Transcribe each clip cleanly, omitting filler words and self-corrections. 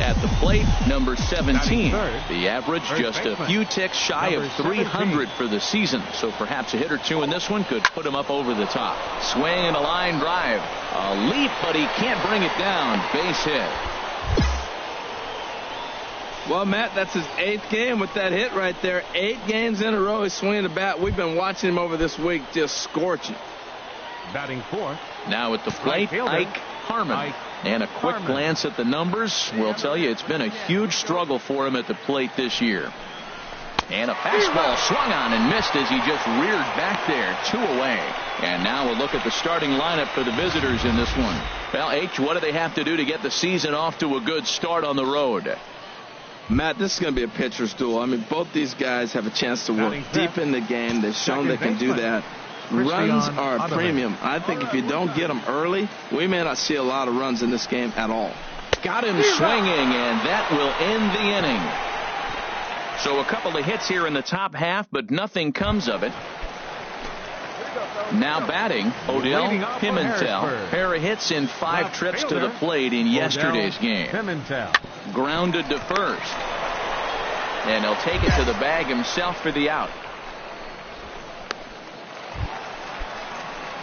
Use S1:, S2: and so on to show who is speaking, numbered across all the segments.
S1: At the plate, number 17. The average just a few ticks shy of 300 for the season. So perhaps a hit or two in this one could put him up over the top. Swing and a line drive. A leap, but he can't bring it down. Base hit.
S2: Well, Matt, that's his 8th game with that hit right there. 8 games in a row he's swinging the bat. We've been watching him over this week just scorching.
S3: Batting 4th.
S1: Now at the plate, Ike Harmon. And a quick glance at the numbers will tell you it's been a huge struggle for him at the plate this year. And a fastball swung on and missed as he just reared back there. 2 away. And now we'll look at the starting lineup for the visitors in this one. Well, H, what do they have to do to get the season off to a good start on the road?
S2: Matt, this is going to be a pitcher's duel. I mean, both these guys have a chance to work deep in the game. They've shown they can do that. Runs are a premium. I think if you don't get them early, we may not see a lot of runs in this game at all.
S1: Got him swinging, and that will end the inning. So a couple of hits here in the top half, but nothing comes of it. Now batting, Odell Pimentel. Pair of hits in 5 trips to the plate in yesterday's game. Grounded to first. And he'll take it to the bag himself for the out.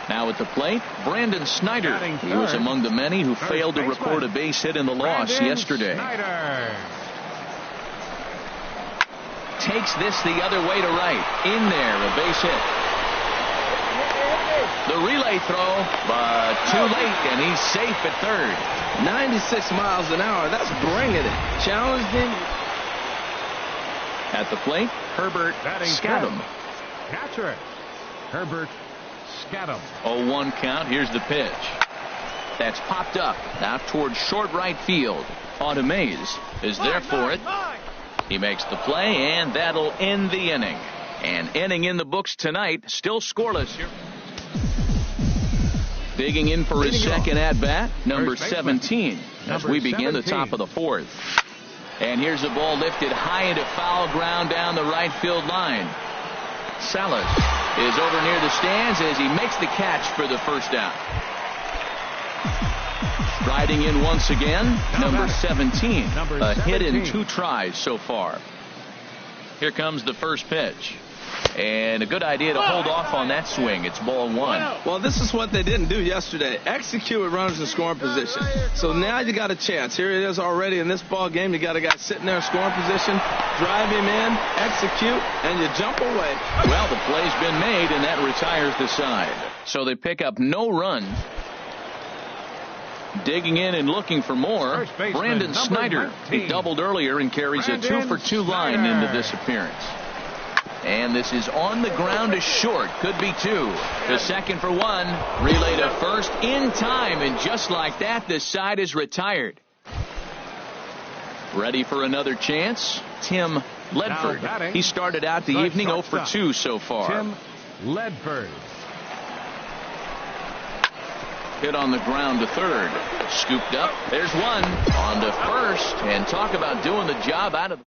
S1: Now at the plate, Brandon Snyder. He was among the many who failed to record a base hit in the loss yesterday. Takes this the other way to right. In there, a base hit. The relay throw, but too late, and he's safe at third.
S2: 96 miles an hour. That's bringing it. Challenged him.
S1: At the plate, Herbert Scadam.
S3: Catcher, Herbert Scadam.
S1: 0-1 count. Here's the pitch. That's popped up out towards short right field. Mays is there for it. He makes the play, and that'll end the inning. An inning in the books tonight, still scoreless here. Digging in for his second at-bat, number 17, as we begin the top of the 4th. And here's the ball lifted high into foul ground down the right field line. Salas is over near the stands as he makes the catch for the first out. Striding in once again, number 17. A hit in 2 tries so far. Here comes the first pitch. And a good idea to hold off on that swing. It's ball 1.
S2: Well, this is what they didn't do yesterday. Execute with runners in scoring position. So now you got a chance. Here it is already in this ball game. You got a guy sitting there in scoring position. Drive him in, execute, and you jump away.
S1: Well, the play's been made, and that retires the side. So they pick up no runs. Digging in and looking for more, Brandon Snyder. He doubled earlier and carries a 2-for-2 line into this appearance. And this is on the ground to short. Could be 2. The second for 1. Relay to first in time. And just like that, the side is retired. Ready for another chance? Tim Ledford. He started out the evening 0-for-2 so far.
S3: Tim Ledford.
S1: Hit on the ground to third. Scooped up. There's one. On to first. And talk about doing the job out of the...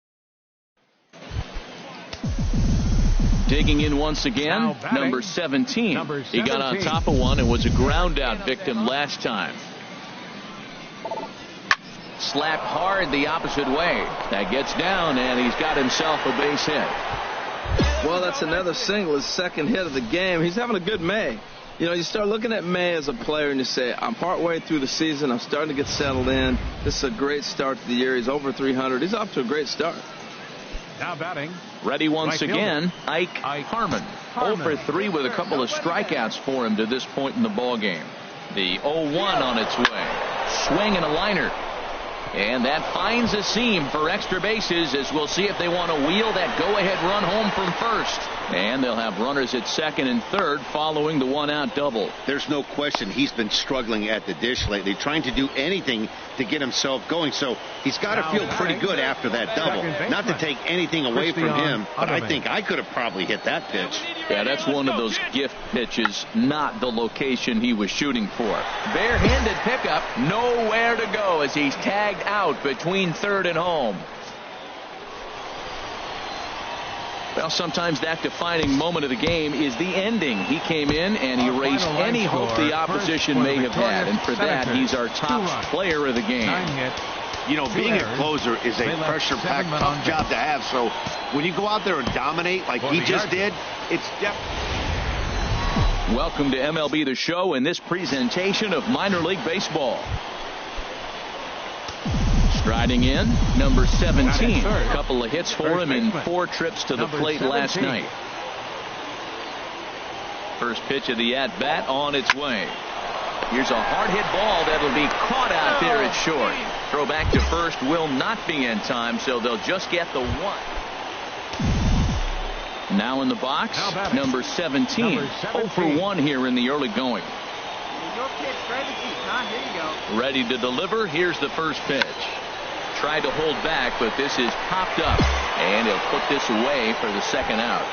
S1: Digging in once again, number 17. He got on top of one and was a ground out victim last time. Slapped hard the opposite way. That gets down, and he's got himself a base hit.
S2: Well, that's another single, his second hit of the game. He's having a good May. You know, you start looking at May as a player and you say, I'm partway through the season. I'm starting to get settled in. This is a great start to the year. He's over 300. He's off to a great start.
S3: Now batting.
S1: Ready once again, Ike Harmon. 0-for-3 with a couple of strikeouts for him to this point in the ball game. The 0-1 on its way. Swing and a liner. And that finds a seam for extra bases as we'll see if they want to wheel that go-ahead run home from first. And they'll have runners at second and third following the one-out double.
S4: There's no question he's been struggling at the dish lately, trying to do anything to get himself going. So he's got to feel pretty good after that double. Not to take anything away from him, but I think I could have probably hit that pitch.
S1: Yeah, that's one of those gift pitches, not the location he was shooting for. Bare-handed pickup, nowhere to go as he's tagged out between third and home. Well, sometimes that defining moment of the game is the ending. He came in and he erased any hope the opposition may have had, and for that, he's our top player of the game.
S4: You know, being a closer is a pressure-packed, tough job to have. So when you go out there and dominate like he just did, it's
S1: Welcome to MLB The Show in this presentation of minor league baseball. Striding in, number 17. A couple of hits for him in 4 trips to the plate last night. First pitch of the at-bat on its way. Here's a hard hit ball that'll be caught out there at short. Throw back to first will not be in time, so they'll just get the 1. Now in the box, number 17. 0 for 1 here in the early going. Ready to deliver. Here's the first pitch. Tried to hold back, but this is popped up, and he'll put this away for the second out.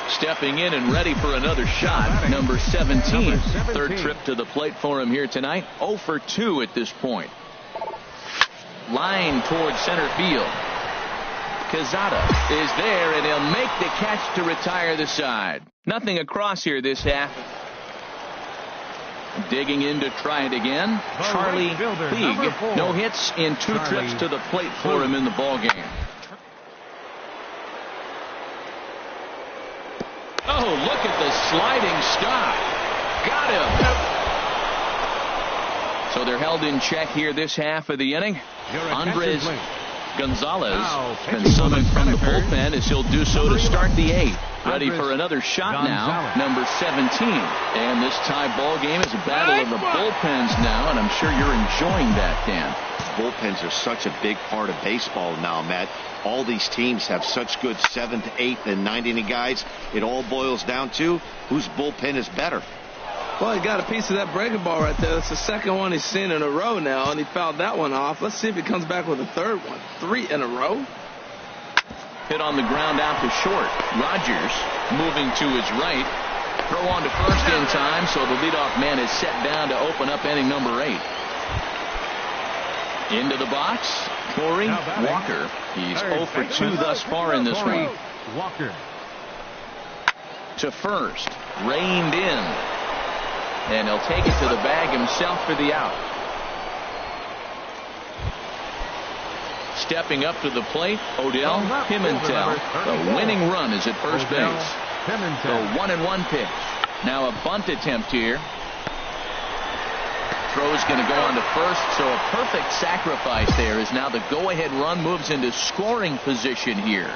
S1: Stepping in and ready for another shot, number 17. Third trip to the plate for him here tonight. 0 for 2 at this point. Line towards center field. Quezada is there, and he'll make the catch to retire the side. Nothing across here this half. Digging in to try it again. Charlie Puig. No hits in 2 trips to the plate for him in the ballgame. Oh, look at the sliding stop. Got him. So they're held in check here this half of the inning. Andres Gonzalez been summoned from the bullpen as he'll do so to start the 8th. Ready for another shot now, number 17. And this tie ball game is a battle of the bullpens now, and I'm sure you're enjoying that, Dan.
S4: Bullpens are such a big part of baseball now, Matt. All these teams have such good 7th, 8th, and 9th inning guys. It all boils down to whose bullpen is better.
S2: Well, he got a piece of that breaking ball right there. That's the second one he's seen in a row now, and he fouled that one off. Let's see if he comes back with a third one. 3 in a row.
S1: Hit on the ground out to short. Rogers moving to his right. Throw on to first in time, so the leadoff man is set down to open up inning number 8. Into the box, Corey Walker. He's 0 for 2 thus far in this one.
S3: Walker.
S1: To first, reined in. And he'll take it to the bag himself for the out. Stepping up to the plate, Odell Pimentel. The winning run is at first base. The 1-1 pitch. Now a bunt attempt here. Throw's going to go on to first, so a perfect sacrifice there as now the go-ahead run moves into scoring position here.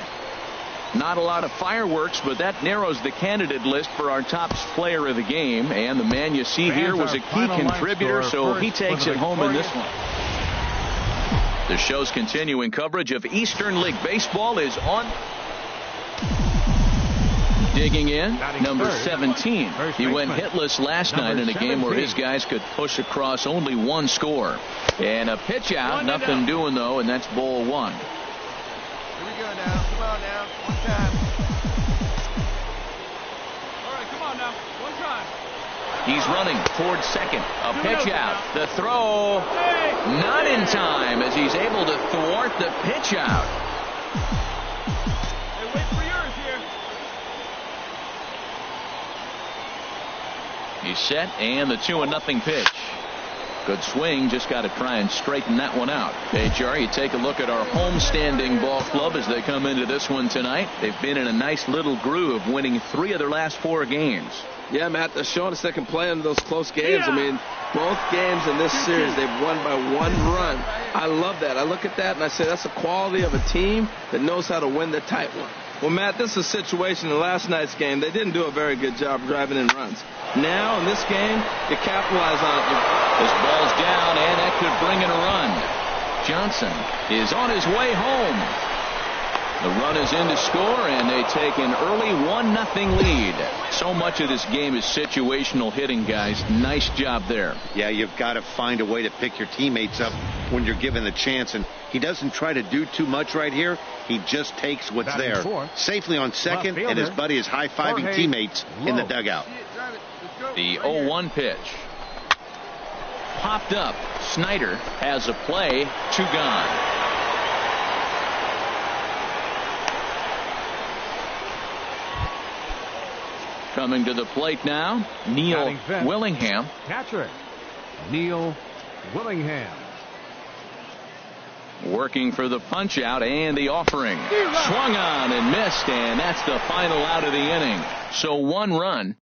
S1: Not a lot of fireworks, but that narrows the candidate list for our top player of the game. And the man you see here was a key contributor, so he takes it home in this one. The show's continuing coverage of Eastern League Baseball is on. Digging in, number 17. He went hitless last night in a game where his guys could push across only 1 score. And a pitch out, nothing doing though, and that's ball 1.
S5: Here we go now. Come on now. One time. All right, come on now. One time.
S1: He's running towards second. A pitch out. The throw not in time as he's able to thwart the pitch out.
S5: Hey, wait for yours here.
S1: He's set, and the 2-0 pitch. Good swing, just got to try and straighten that one out. HR, you take a look at our homestanding ball club as they come into this one tonight. They've been in a nice little groove, winning 3 of their last 4 games.
S2: Yeah, Matt, they're showing us they can play in those close games. I mean, both games in this series, they've won by 1 run. I love that. I look at that and I say that's the quality of a team that knows how to win the tight one. Well, Matt, this is a situation in last night's game. They didn't do a very good job driving in runs. Now, in this game, you capitalize on it.
S1: This ball's down, and that could bring in a run. Johnson is on his way home. The run is in to score, and they take an early 1-0 lead. So much of this game is situational hitting, guys. Nice job there.
S4: Yeah, you've got to find a way to pick your teammates up when you're given the chance, and he doesn't try to do too much right here. He just takes what's there. Safely on second, and his buddy is high-fiving teammates in the dugout.
S1: The 0-1 pitch. Popped up. Snyder has a play. 2 gone. Coming to the plate now, Neil Willingham.
S3: Catcher, Neil Willingham.
S1: Working for the punch out and the offering. Swung on and missed, and that's the final out of the inning. So 1 run.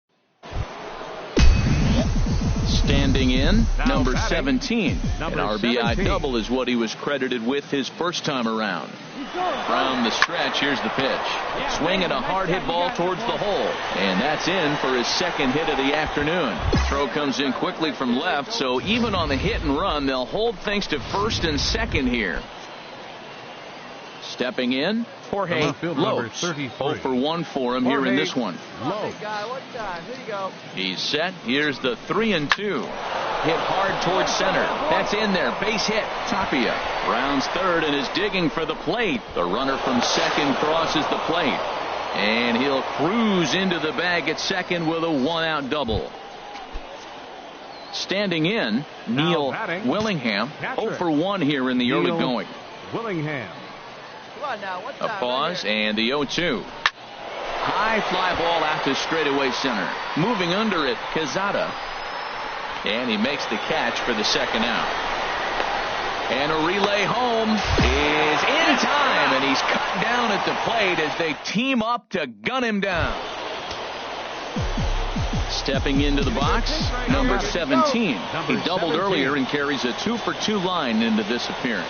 S1: Standing in, number 17. An RBI double is what he was credited with his first time around. From the stretch, here's the pitch. Swinging a hard hit ball towards the hole. And that's in for his second hit of the afternoon. Throw comes in quickly from left, so even on the hit and run, they'll hold things to first and second here. Stepping in, Jorge Lopes. 0 for 1 for him here in this one. He's set. Here's the 3-2. Hit hard towards center. That's in there. Base hit. Tapia rounds third and is digging for the plate. The runner from second crosses the plate. And he'll cruise into the bag at second with a 1-out double. Standing in, Neil Willingham. 0 for 1 here in the early going.
S3: Willingham.
S1: A pause and the 0-2. High fly ball out to straightaway center. Moving under it, Quezada. And he makes the catch for the second out. And a relay home is in time, and he's cut down at the plate as they team up to gun him down. Stepping into the box, number 17. He doubled earlier and carries a 2 for 2 line into this appearance.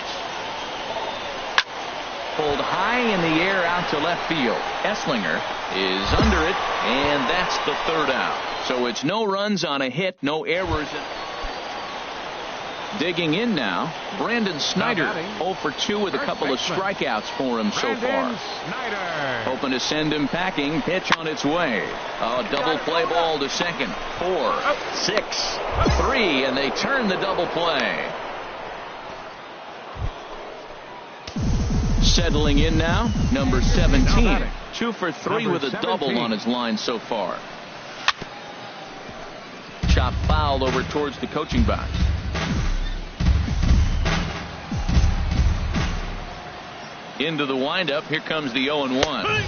S1: Pulled high in the air out to left field. Esslinger is under it, and that's the third out. So it's no runs on a hit, no errors. Digging in now, Brandon Snyder. 0 for 2 with a couple of strikeouts for him so far. Hoping to send him packing. Pitch on its way. A double play ball to second. 4, 6, 3, and they turn the double play. Settling in now, number 17. 2 for 3 with a double on his line so far. Chop foul over towards the coaching box. Into the windup. Here comes the 0-1.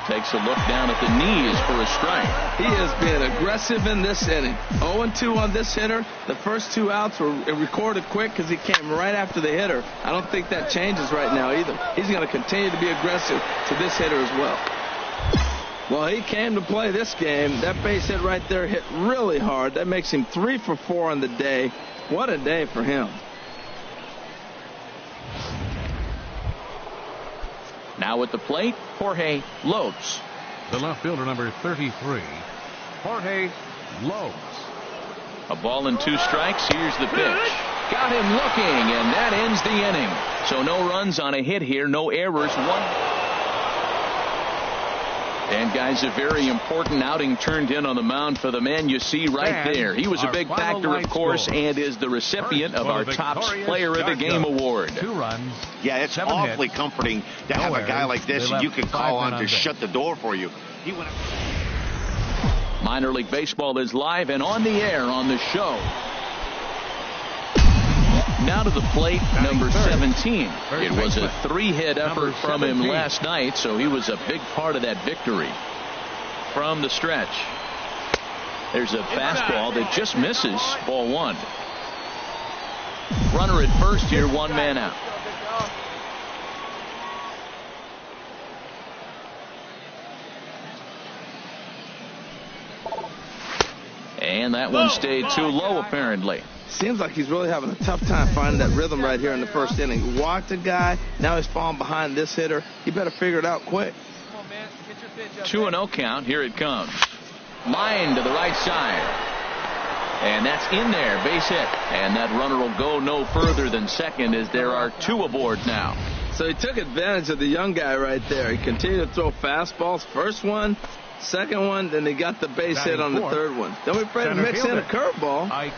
S1: Takes a look down at the knees for a strike.
S2: He has been aggressive in this inning. 0-2 on this hitter. The first 2 outs were recorded quick because he came right after the hitter. I don't think that changes right now either. He's going to continue to be aggressive to this hitter as well. Well, he came to play this game. That base hit right there hit really hard. That makes him 3 for 4 on the day. What a day for him.
S1: Now at the plate, Jorge Lopes.
S3: The left fielder, number 33, Jorge Lopes.
S1: A ball and 2 strikes. Here's the pitch. Got him looking, and that ends the inning. So no runs on a hit here, no errors. 1. And guys, a very important outing turned in on the mound for the man you see right there. He was a big factor, of course, and is the recipient of our top Player of the Game award.
S3: 2 runs.
S4: Yeah, it's awfully comforting to have a guy like this and you can call on to shut the door for you.
S1: Minor League Baseball is live and on the air on the show. Now to the plate, number 17. It was a 3-hit effort from him last night, so he was a big part of that victory. From the stretch, there's a fastball that just misses. Ball 1. Runner at first here, 1 man out. And that one stayed too low, apparently.
S2: Seems like he's really having a tough time finding that rhythm right here in the first inning. Walked a guy. Now he's falling behind this hitter. He better figure it out quick.
S1: 2-0 count. Here it comes. Line to the right side. And that's in there. Base hit. And that runner will go no further than second as there are 2 aboard now.
S2: So he took advantage of the young guy right there. He continued to throw fastballs. First one, second one, then he got the base hit on the third one. Don't be afraid to mix in a curveball.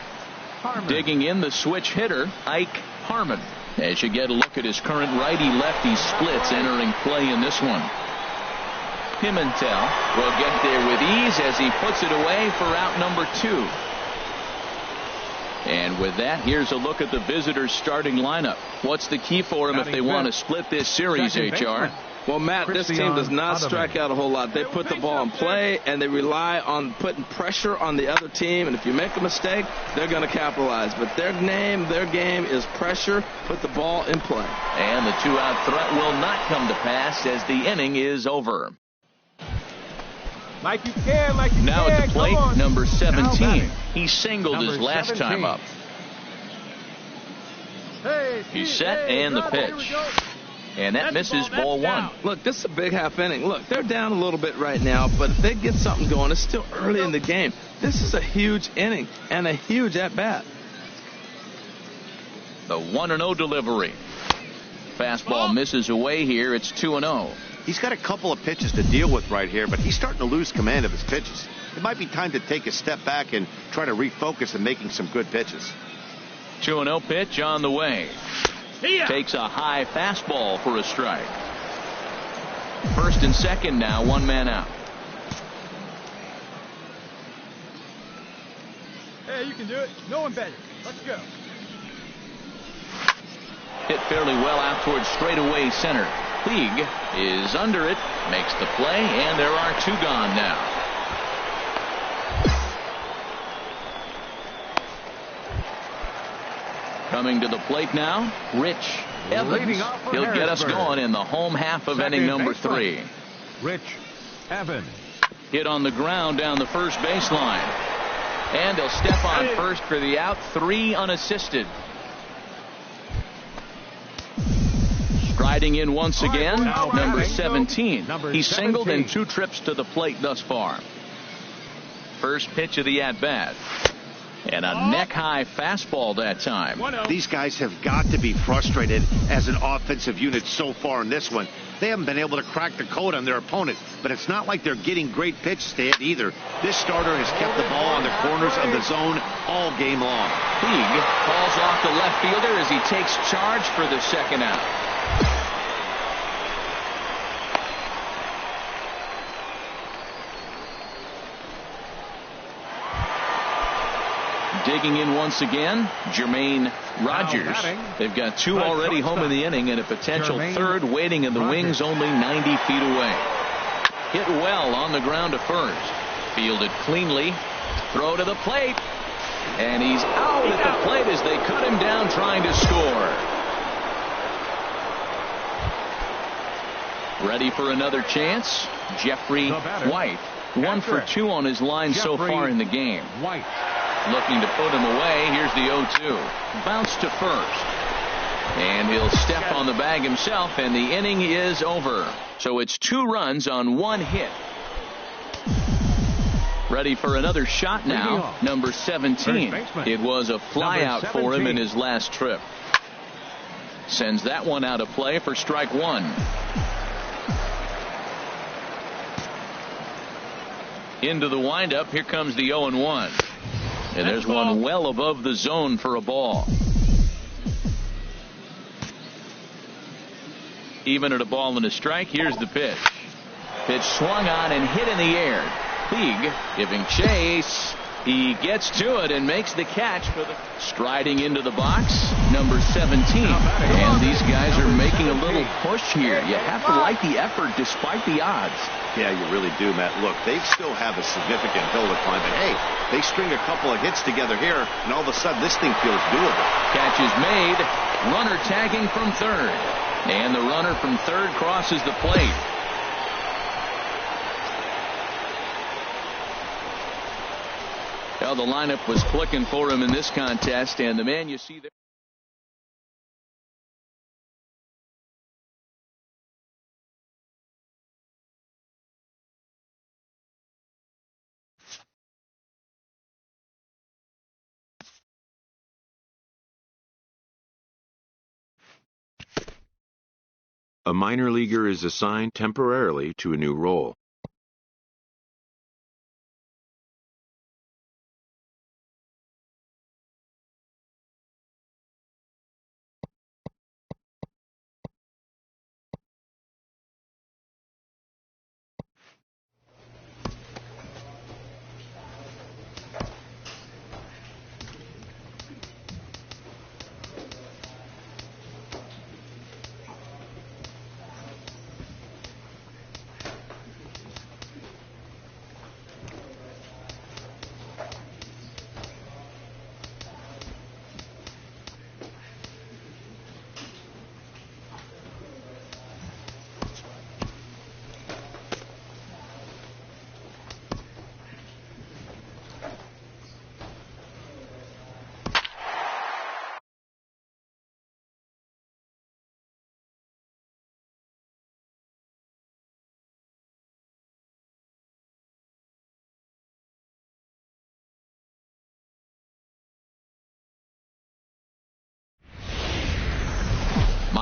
S1: Digging in the switch hitter, Ike Harmon. As you get a look at his current righty-lefty splits entering play in this one. Pimentel will get there with ease as he puts it away for out number 2. And with that, here's a look at the visitors' starting lineup. What's the key for them if they want to split this series, HR?
S2: Well, Matt, this team does not strike out a whole lot. They put the ball in play, and they rely on putting pressure on the other team. And if you make a mistake, they're going to capitalize. But their game is pressure, put the ball in play.
S1: And the two-out threat will not come to pass as the inning is over.
S5: Mike, you can. Mike, you
S1: now
S5: can.
S1: At the plate, number 17. He singled his last
S3: 17.
S1: time up.
S5: Hey,
S1: He's set and the pitch. And that misses ball one.
S2: Look, this is a big half inning. Look, they're down a little bit right now, but if they get something going, it's still early in the game. This is a huge inning and a huge at-bat.
S1: The 1-0 delivery. Fastball misses away here. It's 2-0.
S4: He's got a couple of pitches to deal with right here, but he's starting to lose command of his pitches. It might be time to take a step back and try to refocus on making some good pitches.
S1: 2-0 pitch on the way. Takes a high fastball for a strike. First and second now, one man out.
S5: Hey, you can do it. No one better. Let's go.
S1: Hit fairly well out towards straightaway center. Puig is under it, makes the play, and there are two gone now. Coming to the plate now, Rich Evans. He'll get us going in the home half of inning number 3.
S3: Rich Evans.
S1: Hit on the ground down the first baseline. And he'll step on first for the out, 3 unassisted. Striding in once again, number 17. He's singled in 2 trips to the plate thus far. First pitch of the at-bat. And a neck-high fastball that time.
S4: These guys have got to be frustrated as an offensive unit so far in this one. They haven't been able to crack the code on their opponent, but it's not like they're getting great pitches to hit either. This starter has kept the ball on the corners of the zone all game long.
S1: Puig falls off the left fielder as he takes charge for the second out. Digging in once again, Jermaine Rogers. They've got 2 already home in the inning and a potential third waiting in the wings only 90 feet away. Hit well on the ground to first. Fielded cleanly. Throw to the plate. And he's out at the plate as they cut him down trying to score. Ready for another chance? Jeffrey White. 1 for 2 on his line so far in the game.
S3: White.
S1: Looking to put him away. Here's the 0-2. Bounce to first. And he'll step on the bag himself, and the inning is over. So it's 2 runs on 1 hit. Ready for another shot now. Number 17. It was a flyout for him in his last trip. Sends that one out of play for strike 1. Into the windup. Here comes the 0-1. And there's one well above the zone for a ball. Even at a ball and a strike, here's the pitch. Pitch swung on and hit in the air. Puig giving chase. He gets to it and makes the catch for the striding into the box. Number 17. And these guys are making a little push here. You have to like the effort despite the odds.
S4: Yeah, you really do, Matt. Look, they still have a significant hill to climb, but hey, they string a couple of hits together here, and all of a sudden this thing feels doable.
S1: Catch is made. Runner tagging from third. And the runner from third crosses the plate. Well, the lineup was clicking for him in this contest, and the man you see there.
S6: A minor leaguer is assigned temporarily to a new role.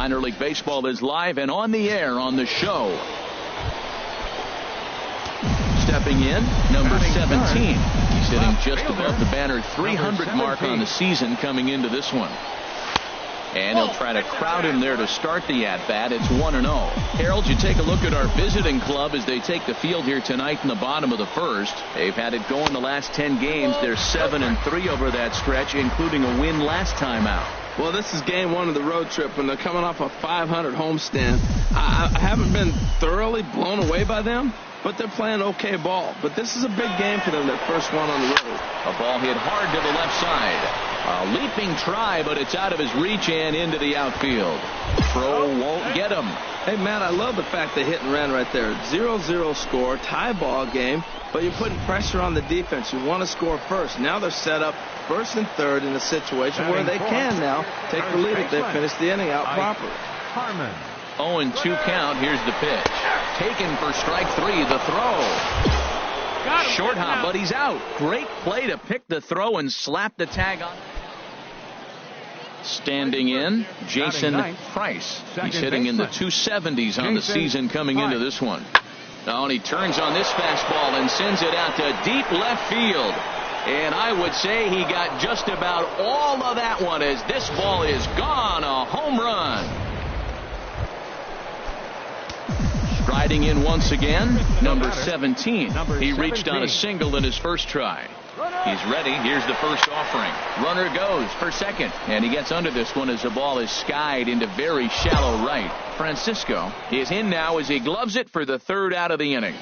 S1: Minor League Baseball is live and on the air on the show. Stepping in, number 17. He's hitting just above the banner 300 mark on the season coming into this one. And he'll try to crowd him there to start the at-bat. It's 1-0. Harold, you take a look at our visiting club as they take the field here tonight in the bottom of the first. They've had it going the last 10 games. They're 7-3 over that stretch, including a win last time out.
S2: Well, this is game one of the road trip, and they're coming off a 500 homestand. I haven't been thoroughly blown away by them, but they're playing okay ball. But this is a big game for them, their first one on the road.
S1: A ball hit hard to the left side. A leaping try, but it's out of his reach and into the outfield. Throw won't get him.
S2: Hey, Matt, I love the fact they hit and ran right there. 0-0 score, tie ball game, but you're putting pressure on the defense. You want to score first. Now they're set up first and third in a situation where they can now take the lead if they finish the inning out properly.
S3: Harmon.
S1: 0-2 count. Here's the pitch. Taken for strike three. The throw. Short hop, but he's out. Great play to pick the throw and slap the tag on. Standing in, Jason Price. He's hitting in the 270s on the season coming into this one. Now, and he turns on this fastball and sends it out to deep left field. And I would say he got just about all of that one as this ball is gone. A home run. Striding in once again, number 17. He reached on a single in his first try. He's ready. Here's the first offering. Runner goes for second. And he gets under this one as the ball is skied into very shallow right. Francisco is in now as he gloves it for the third out of the inning.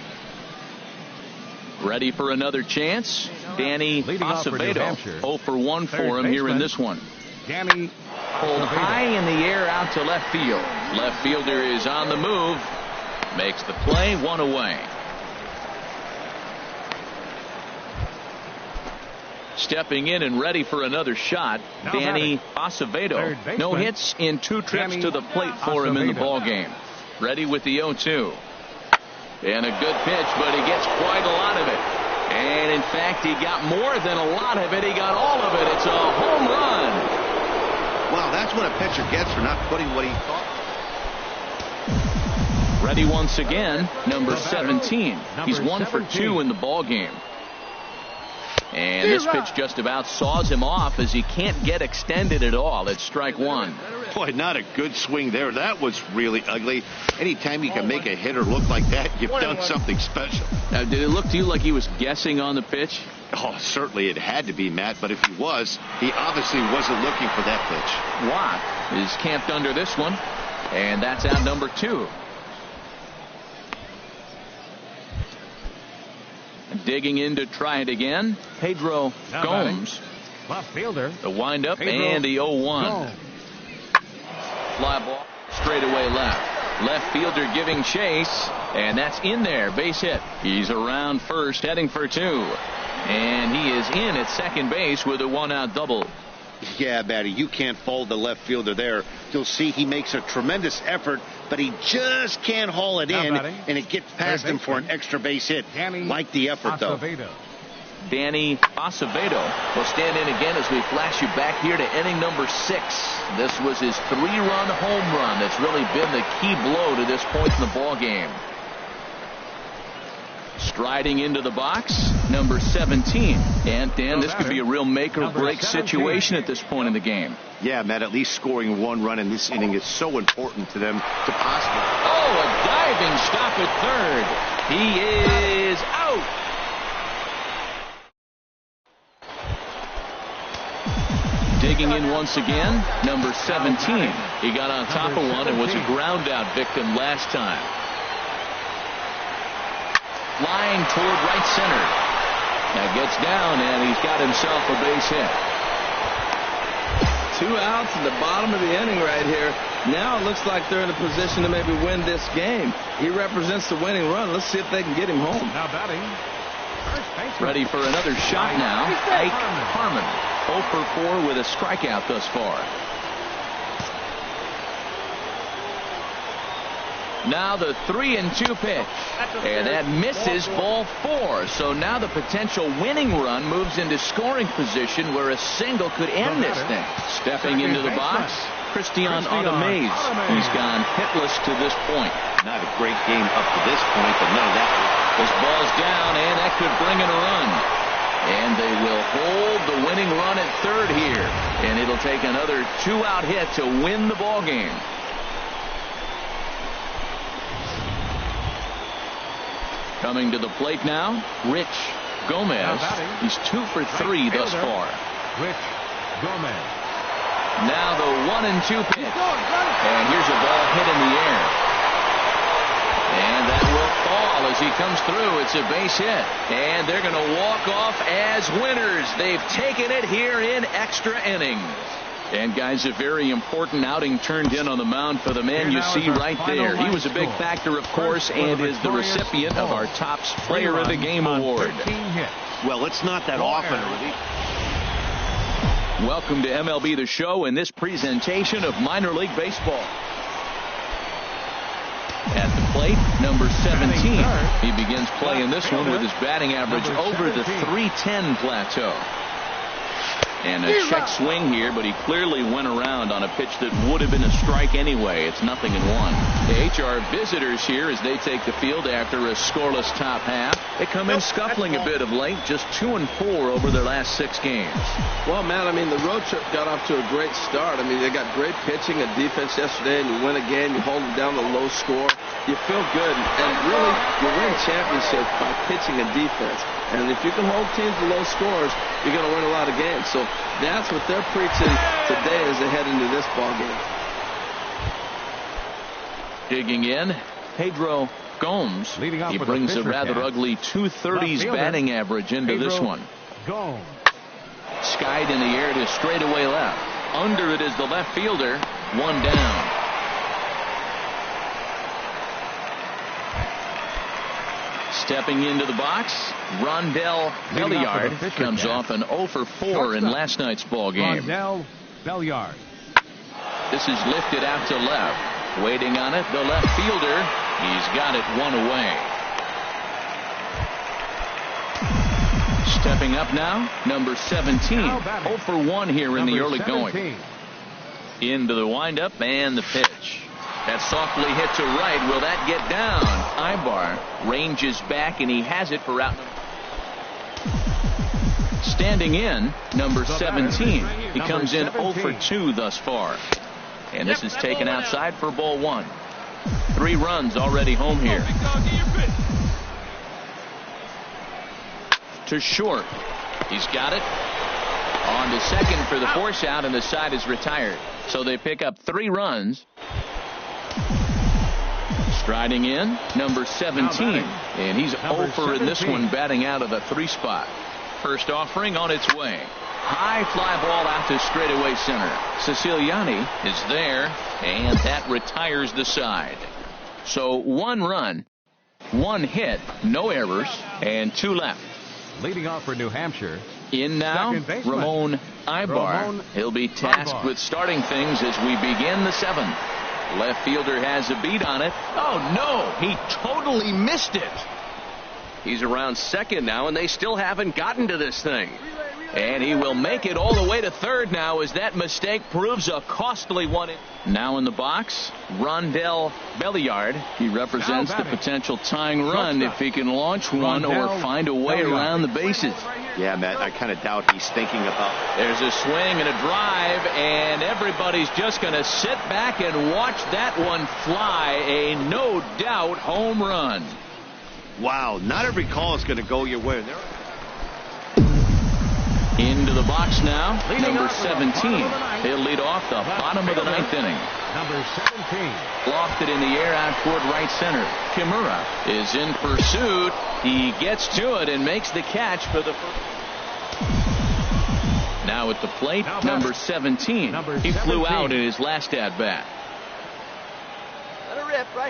S1: Ready for another chance. Danny Acevedo. 0 for 1 for him here in this one.
S3: Danny
S1: pulled high in the air out to left field. Left fielder is on the move. Makes the play, one away. Stepping in and ready for another shot, Danny Acevedo. No hits in 2 trips to the plate for him in the ball game. Ready with the 0-2. And a good pitch, but he gets quite a lot of it. And in fact, he got more than a lot of it. He got all of it. It's a home run.
S4: Wow, that's what a pitcher gets for not putting what he thought.
S1: Ready once again, number 17. He's 1 for 2 in the ball game. And this pitch just about saws him off as he can't get extended at all. It's strike one.
S4: Boy, not a good swing there. That was really ugly. Anytime you can make a hitter look like that, you've done something special.
S1: Now, did it look to you like he was guessing on the pitch?
S4: Oh, certainly it had to be, Matt. But if he was, he obviously wasn't looking for that pitch.
S1: Watt is camped under this one. And that's out number 2. Digging in to try it again, Pedro Gomes.
S3: Left fielder.
S1: The windup and the 0-1. Fly ball straight away left. Left fielder giving chase, and that's in there. Base hit. He's around first, heading for 2. And he is in at second base with a 1-out double.
S4: Yeah, Matty, you can't fault the left fielder there. You'll see he makes a tremendous effort, but he just can't haul it in, and it gets past him for an extra base hit. Like the effort, though.
S1: Danny Acevedo will stand in again as we flash you back here to inning number 6. This was his 3-run home run that's really been the key blow to this point in the ball game. Striding into the box, number 17. And, Dan, this could be a real make-or-break situation at this point in the game.
S4: Yeah, Matt, at least scoring 1 run in this inning is so important to them to possibly.
S1: Oh, a diving stop at third. He is out. Digging in once again, number 17. He got on top of one and was a ground-out victim last time. Line toward right center. Now gets down, and he's got himself a base hit.
S2: 2 outs in the bottom of the inning right here. Now it looks like they're in a position to maybe win this game. He represents the winning run. Let's see if they can get him home.
S3: Now batting.
S1: Ready for another shot now. Ike Harmon. 0 for 4 with a strikeout thus far. Now the 3-2 pitch. And that misses ball 4. So now the potential winning run moves into scoring position where a single could end this thing. Stepping into the box, Christian Audemars. He's gone hitless to this point.
S4: Not a great game up to this point, but none of that.
S1: This ball's down, and that could bring in a run. And they will hold the winning run at third here. And it'll take another 2-out hit to win the ball game. Coming to the plate now, Rich Gomez. He's 2 for 3 thus far.
S3: Rich Gomez.
S1: Now the 1-2 pitch. And here's a ball hit in the air. And that will fall as he comes through. It's a base hit. And they're going to walk off as winners. They've taken it here in extra innings. And guys, a very important outing turned in on the mound for the man you see right there. He was a big factor, of course, and is the recipient of our Topps Player of the Game award.
S4: Well, it's not that often, Rudy.
S1: Welcome to MLB The Show and this presentation of minor league baseball. At the plate, number 17. He begins playing this one with his batting average over the .310 plateau. And a check swing here, but he clearly went around on a pitch that would have been a strike anyway. It's 0-1. The HR visitors here as they take the field after a scoreless top half. They come in scuffling a bit of late, just 2-4 over their last 6 games.
S2: Well, man, I mean, the road trip got off to a great start. I mean, they got great pitching and defense yesterday, and you win a game, you hold them down to a low score. You feel good, and really, you win championships by pitching and defense. And if you can hold teams to low scores, you're going to win a lot of games. So that's what they're preaching today as they head into this ball game.
S1: Digging in, Pedro Gomes. He brings a rather ugly .230s batting average into this one.
S3: Gomes.
S1: Skied in the air to straightaway left. Under it is the left fielder. One down. Stepping into the box, Rondell Belliard comes off an 0 for 4 in last night's ball game.
S3: Rondell Belliard.
S1: This is lifted out to left. Waiting on it, the left fielder. He's got it one away. Stepping up now, number 17. 0 for 1 here in the early going. Into the windup and the pitch. That's softly hit to right. Will that get down? Ibar ranges back, and he has it for out. Standing in, number 17. He comes in 0 for 2 thus far. And this is taken outside for ball 1. 3 runs already home here. To short. He's got it. On to second for the force out, and the side is retired. So they pick up 3 runs. Striding in, number 17. And he's 0 for in this one, batting out of the 3 spot. First offering on its way. High fly ball out to straightaway center. Siciliani is there, and that retires the side. So 1 run, 1 hit, no errors, and 2 left.
S3: Leading off for New Hampshire.
S1: In now, Ramon Ibar. He'll be tasked with starting things as we begin the 7th. Left fielder has a beat on it. Oh, no, he totally missed it. He's around second now, and they still haven't gotten to this thing. And he will make it all the way to third now as that mistake proves a costly one. Now in the box, Rondell Belliard. He represents the potential tying run if he can launch one or find a way around the bases.
S4: Yeah, Matt, I kind of doubt he's thinking about.
S1: There's a swing and a drive, and everybody's just going to sit back and watch that one fly. A no doubt home run.
S4: Wow, not every call is going to go your way.
S1: Into the box now, number 17. He'll lead off the bottom of the 9th inning.
S3: Number 17.
S1: Lofted in the air out toward right center. Kimura is in pursuit. He gets to it and makes the catch for the first. Now at the plate, number 17. He flew out in his last at-bat.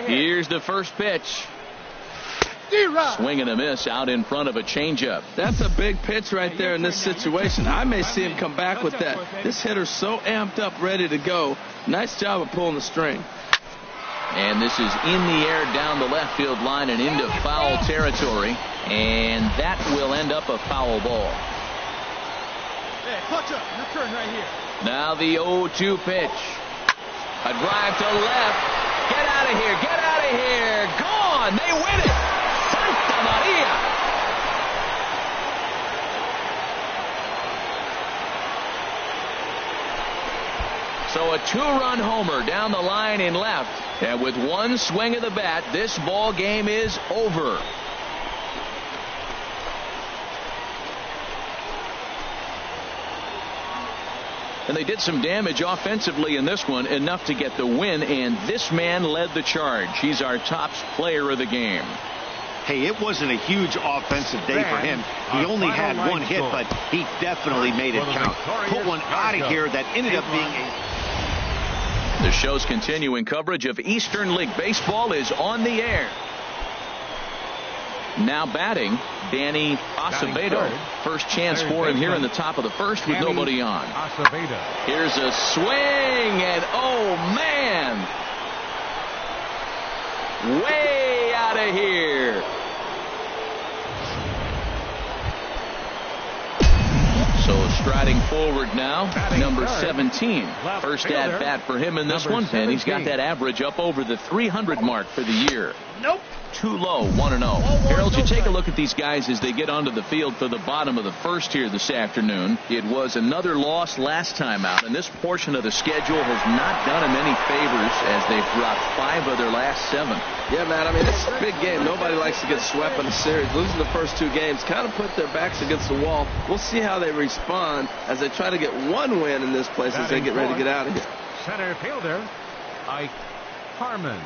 S1: Here's the first pitch. Swing and a miss out in front of a changeup.
S2: That's a big pitch right there in this situation. I may see him come back with that. This hitter's so amped up, ready to go. Nice job of pulling the string.
S1: And this is in the air down the left field line and into foul territory. And that will end up a foul ball.
S5: Hey, clutch up. Your turn right here.
S1: Now the 0-2 pitch. A drive to left. Get out of here. Get out of here. Gone. They win it. Santa Maria. So a 2-run homer down the line in left. And with one swing of the bat, this ball game is over. And they did some damage offensively in this one, enough to get the win, and this man led the charge. He's our top player of the game.
S4: Hey, it wasn't a huge offensive day for him. He only had one hit, but he definitely made it count. Put one out of here that ended up being a...
S1: The show's continuing coverage of Eastern League Baseball is on the air. Now batting, Danny Acevedo. First chance for him here in the top of the first with nobody on. Here's a swing, and oh man, way out of here. So striding forward now, number 17. First at bat for him in this one, and he's got that average up over the 300 mark for the year.
S5: Nope.
S1: Too low, 1-0. Harold, you take a look at these guys as they get onto the field for the bottom of the first here this afternoon. It was another loss last time out, and this portion of the schedule has not done them any favors as they've dropped 5 of their last 7.
S2: Yeah, man, I mean, it's a big game. Nobody likes to get swept in the series. Losing the first 2 games kind of put their backs against the wall. We'll see how they respond as they try to get one win in this place as they get ready to get out of here.
S3: Center fielder, Ike Harmon.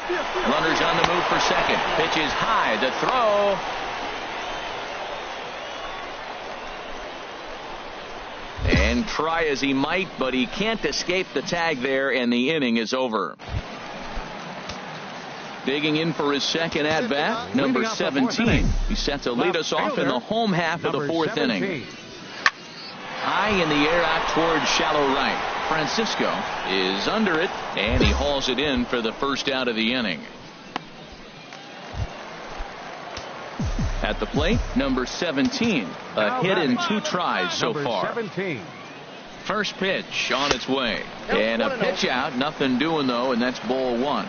S1: Runners on the move for second. Pitch is high. The throw. And try as he might, but he can't escape the tag there, and the inning is over. Digging in for his second at-bat, number 17. He's set to lead us off in the home half of the 4th inning. High in the air out towards shallow right. Francisco is under it, and he hauls it in for the first out of the inning. At the plate, number 17. A hit in 2 tries so far.
S3: 17.
S1: First pitch on its way. And a pitch out. Nothing doing, though, and that's ball 1.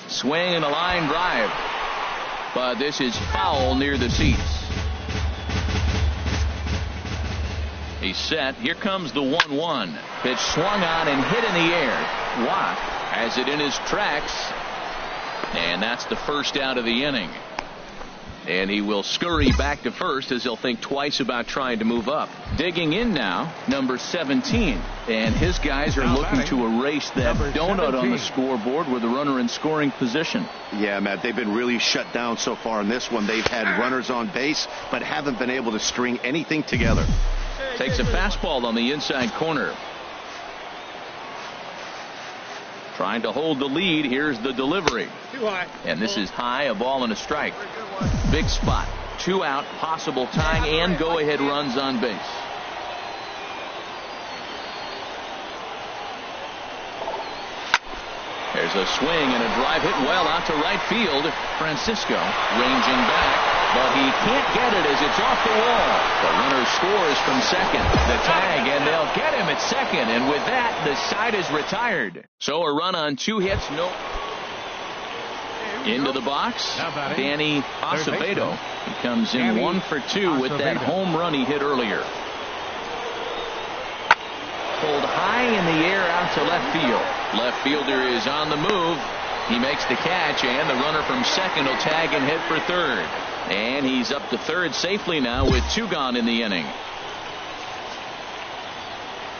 S1: Swing and a line drive. But this is foul near the seats. He's set. Here comes the 1-1. Pitch swung on and hit in the air. Watt has it in his tracks. And that's the first out of the inning. And he will scurry back to first as he'll think twice about trying to move up. Digging in now, number 17. And his guys are looking to erase that donut on the scoreboard with a runner in scoring position.
S4: Yeah, Matt, they've been really shut down so far in this one. They've had runners on base, but haven't been able to string anything together.
S1: Takes a fastball on the inside corner. Trying to hold the lead. Here's the delivery.
S5: Too high.
S1: And this is high, a ball and a strike. Big spot. 2 out, possible tying and go-ahead runs on base. There's a swing and a drive hit well out to right field. Francisco ranging back, but he can't get it as it's off the wall. The runner scores from second. The tag, and they'll get him at second. And with that, the side is retired. So a run on 2 hits, no. Into the box, Danny Acevedo. He comes in 1 for 2 with that home run he hit earlier. Pulled high in the air out to left field. Left fielder is on the move. He makes the catch, and the runner from second will tag and hit for third. And he's up to third safely now with 2 gone in the inning.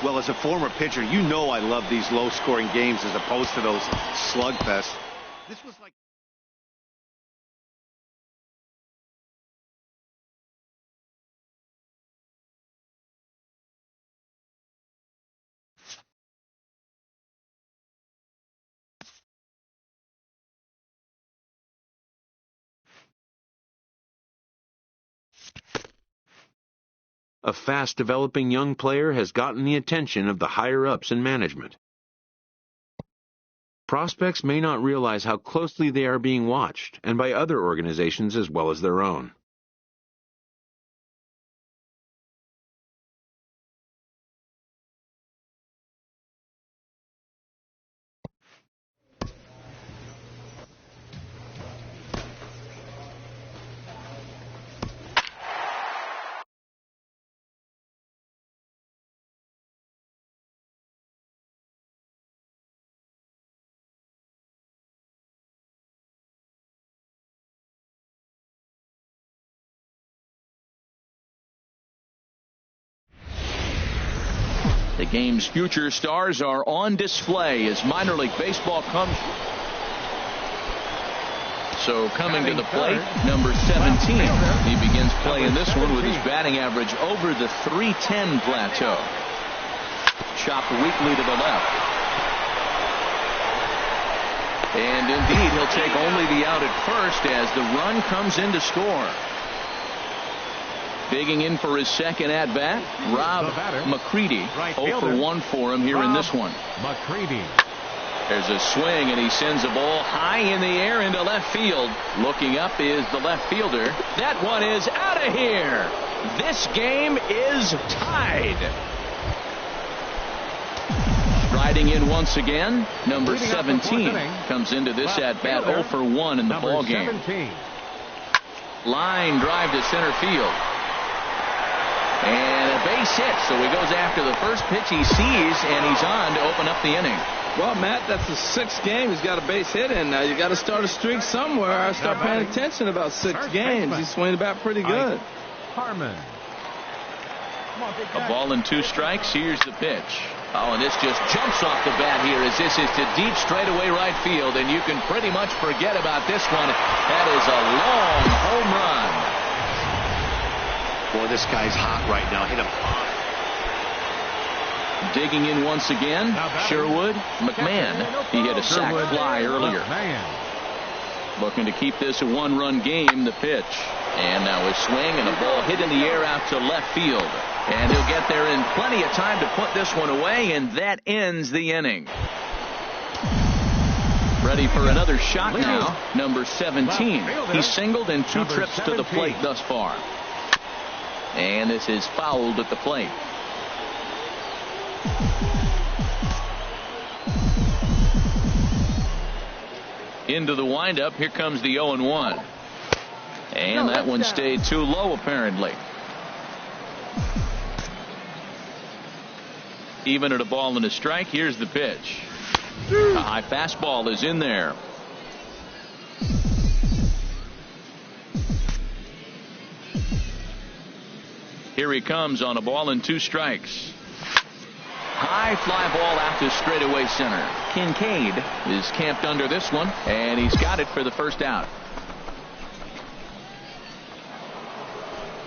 S4: Well, as a former pitcher, you know I love these low-scoring games as opposed to those slugfests. This was like...
S6: A fast-developing young player has gotten the attention of the higher-ups in management. Prospects may not realize how closely they are being watched, and by other organizations as well as their own.
S1: The game's future stars are on display as minor league baseball comes. So coming to the plate, number 17. He begins play in this one with his batting average over the .310 plateau. Chopped weakly to the left. And indeed, he'll take only the out at first as the run comes in to score. Digging in for his second at-bat, Rob McCready. 0 for 1 for him here in this one.
S3: McCready.
S1: There's a swing, and he sends a ball high in the air into left field. Looking up is the left fielder. That one is out of here. This game is tied. Striding in once again, number 17 comes into this at-bat 0 for 1 in the ball game. Line drive to center field. And a base hit, so he goes after the first pitch he sees, and he's on to open up the inning.
S2: Well, Matt, that's the 6th game. He's got a base hit in now. You got to start a streak somewhere. I start paying attention about 6 games. He's swinging the bat pretty good.
S3: Harmon.
S1: A ball and 2 strikes. Here's the pitch. Oh, and this just jumps off the bat here as this is to deep straightaway right field, and you can pretty much forget about this one. That is a long home run.
S4: Boy, this guy's hot right now. Hit him hard.
S1: Digging in once again, Sherwood McMahon. He hit a sac fly earlier. Looking to keep this a 1-run game. The pitch. And now a swing and a ball hit in the air out to left field. And he'll get there in plenty of time to put this one away, and that ends the inning. Ready for another shot now, number 17. He's singled in 2 trips to the plate thus far. And this is fouled at the plate. Into the windup. Here comes the 0-1. And that one stayed too low, apparently. Even at a ball and a strike. Here's the pitch. A high fastball is in there. Here he comes on a ball and 2 strikes. High fly ball out to straightaway center. Kincaid is camped under this one, and he's got it for the first out.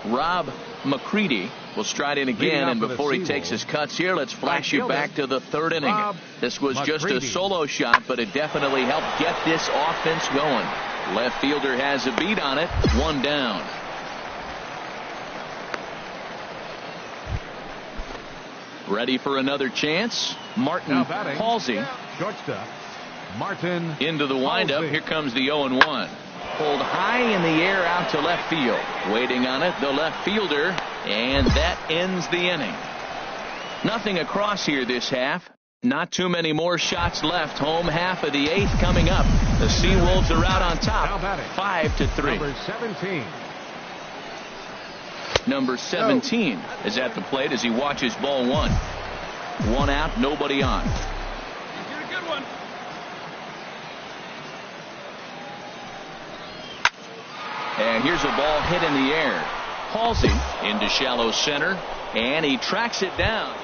S1: Rob McCready will stride in again, and before he takes his cuts here, let's flash you back to the 3rd inning. This was just a solo shot, but it definitely helped get this offense going. Left fielder has a beat on it. 1 down. Ready for another chance. Martin Halsey.
S3: Shortstop. Martin.
S1: Into the windup. Here comes the 0-1. Pulled high in the air out to left field. Waiting on it, the left fielder. And that ends the inning. Nothing across here this half. Not too many more shots left. Home half of the 8th coming up. The Seawolves are out on top. 5-3.
S3: Number 17.
S1: Number 17 is at the plate as he watches ball 1. 1 out, nobody on.
S5: You're a good one.
S1: And here's a ball hit in the air. Halsey into shallow center, and he tracks it down.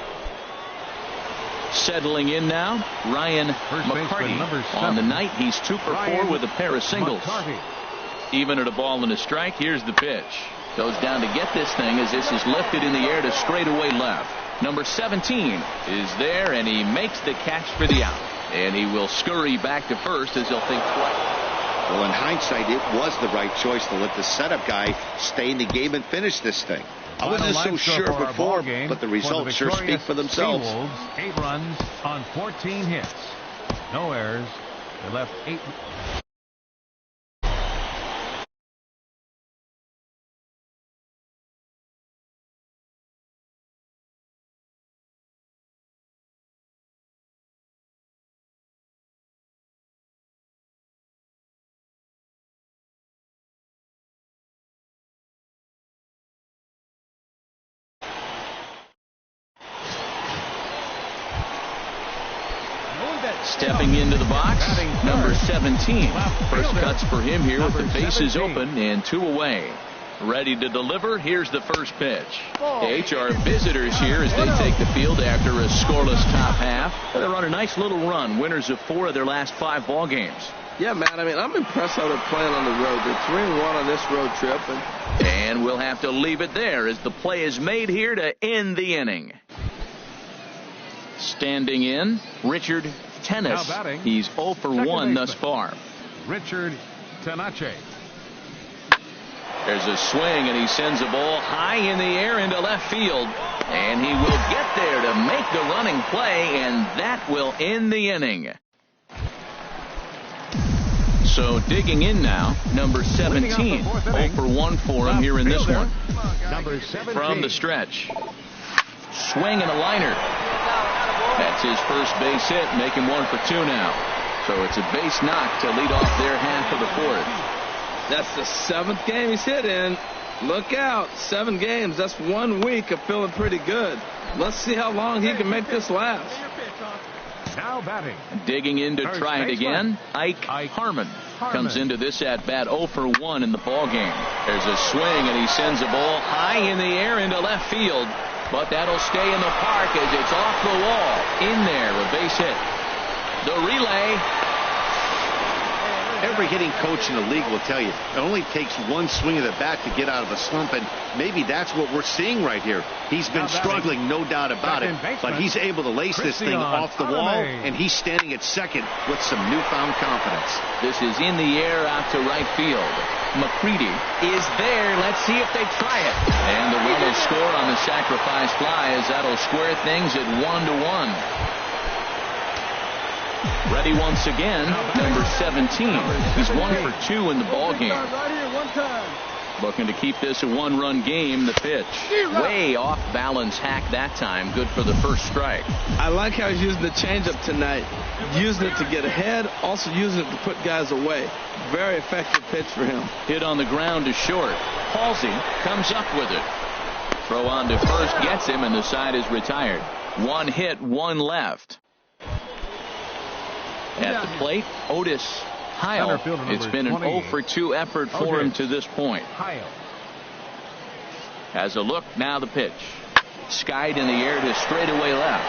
S1: Settling in now, Ryan McCarty. On the night, he's 2 for 4 with a pair of singles. Even at a ball and a strike, here's the pitch. Goes down to get this thing as this is lifted in the air to straightaway left. Number 17 is there, and he makes the catch for the out. And he will scurry back to first as he'll think twice.
S4: Well, in hindsight, it was the right choice to let the setup guy stay in the game and finish this thing. I wasn't so sure before, but the results sure speak for themselves.
S3: Seawolves, 8 runs on 14 hits. No errors, They left 8.
S1: Stepping into the box, number 17. First cuts for him here with the bases open and 2 away. Ready to deliver. Here's the first pitch. The HR visitors here as they take the field after a scoreless top half. They're on a nice little run. Winners of 4 of their last 5 ball games.
S2: Yeah, man. I mean, I'm impressed how they're playing on the road. They're 3-1 on this road trip.
S1: And we'll have to leave it there as the play is made here to end the inning. Standing in, Richard Tennis. He's 0 for 1 thus far.
S3: Richard Tenace.
S1: There's a swing, and he sends a ball high in the air into left field. And he will get there to make the running play, and that will end the inning. So digging in now, number 17. 0 for 1 for him here in this one.
S3: Number 17.
S1: From the stretch. Swing and a liner. That's his first base hit, making 1 for 2 now. So it's a base knock to lead off their half of the 4th.
S2: That's the 7th game he's hit in. Look out, 7 games. That's 1 week of feeling pretty good. Let's see how long he can make this last.
S3: Now batting.
S1: Digging in to try it again, Ike Harmon comes into this at bat 0 for 1 in the ball game. There's a swing, and he sends a ball high in the air into left field. But that'll stay in the park as it's off the wall. In there, a base hit. The relay.
S4: Every hitting coach in the league will tell you it only takes 1 swing of the bat to get out of a slump, and maybe that's what we're seeing right here. He's been struggling, no doubt about it, but he's able to lace this thing off the wall, and he's standing at second with some newfound confidence.
S1: This is in the air out to right field. McCready is there. Let's see if they try it. And the run will score on the sacrifice fly as that'll square things at 1-1. Ready once again, number 17. He's 1 for 2 in the ball game. Looking to keep this a 1-run game. The pitch, way off balance hack that time. Good for the first strike.
S2: I like how he's using the changeup tonight. Using it to get ahead, also using it to put guys away. Very effective pitch for him.
S1: Hit on the ground to short. Halsey comes up with it. Throw on to first gets him, and the side is retired. 1 hit, 1 left. At the plate, Otis Heil. It's been an 0 for 2 effort for him to this point. Has a look, now the pitch. Skied in the air to straightaway left.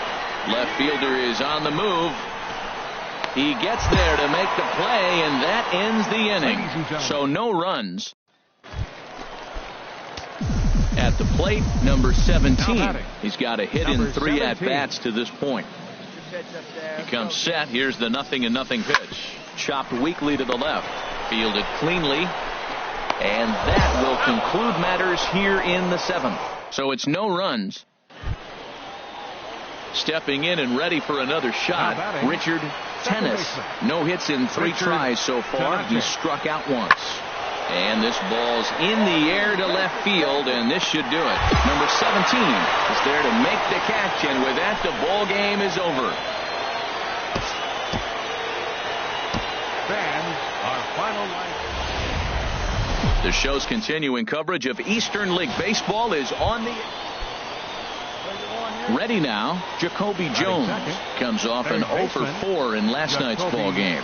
S1: Left fielder is on the move. He gets there to make the play, and that ends the inning. So no runs. At the plate, number 17. He's got a hit in 3 at-bats to this point. He comes set. Here's the 0-0 pitch. Chopped weakly to the left. Fielded cleanly. And that will conclude matters here in the 7th. So it's no runs. Stepping in and ready for another shot, Richard Tennis. No hits in 3 tries so far. He's struck out once. And this ball's in the air to left field, and this should do it. Number 17 is there to make the catch, and with that, the ball game is over.
S3: Fans, our final line.
S1: The show's continuing coverage of Eastern League Baseball is on the... Ready now, Jacoby Jones comes off an 0 for 4 in last night's ball game.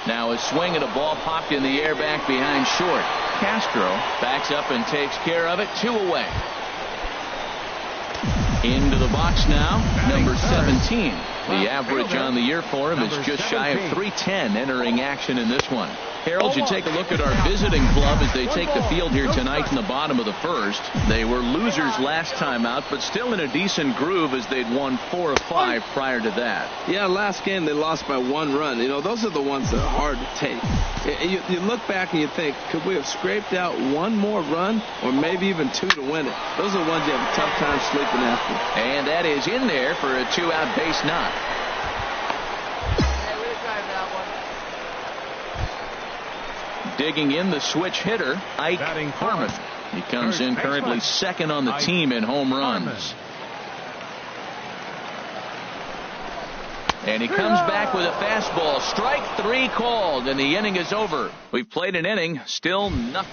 S1: Now a swing and a ball popped in the air back behind short. Castro backs up and takes care of it. 2 away. Into the box now, number 17. The average on the year for him is just shy of 310 entering action in this one. Harold, you take a look at our visiting club as they take the field here tonight in the bottom of the 1st. They were losers last time out, but still in a decent groove as they'd won 4 of 5 prior to that.
S2: Yeah, last game they lost by 1 run. You know, those are the ones that are hard to take. You look back and you think, could we have scraped out 1 more run or maybe even 2 to win it? Those are the ones you have a tough time sleeping after.
S1: And that is in there for a 2-out base knock. Digging in, the switch hitter, Ike Harmon. He comes in currently second on the team in home runs. And he comes back with a fastball. Strike 3 called, and the inning is over. We've played an inning, still nothing.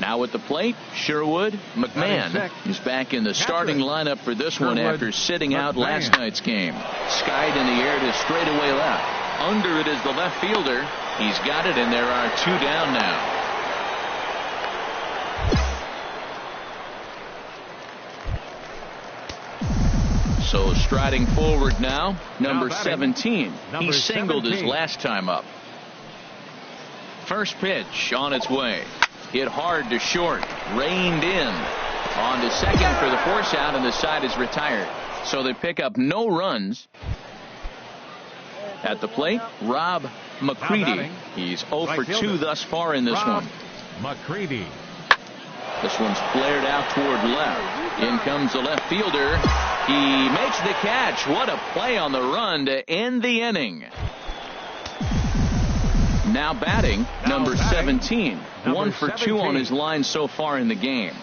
S1: Now at the plate, Sherwood McMahon is back in the starting lineup for this one after sitting out last night's game. Skied in the air to straightaway left. Under it is the left fielder. He's got it, and there are 2 down now. So striding forward now, number 17. He singled his last time up. First pitch on its way. Hit hard to short. Reined in. On to second for the force out, and the side is retired. So they pick up no runs. At the plate, Rob McCready. He's 0 for 2 thus far in this one.
S3: McCready.
S1: This one's flared out toward left. In comes the left fielder. He makes the catch. What a play on the run to end the inning. Now batting, number 17. 1 for 2 on his line so far in the game.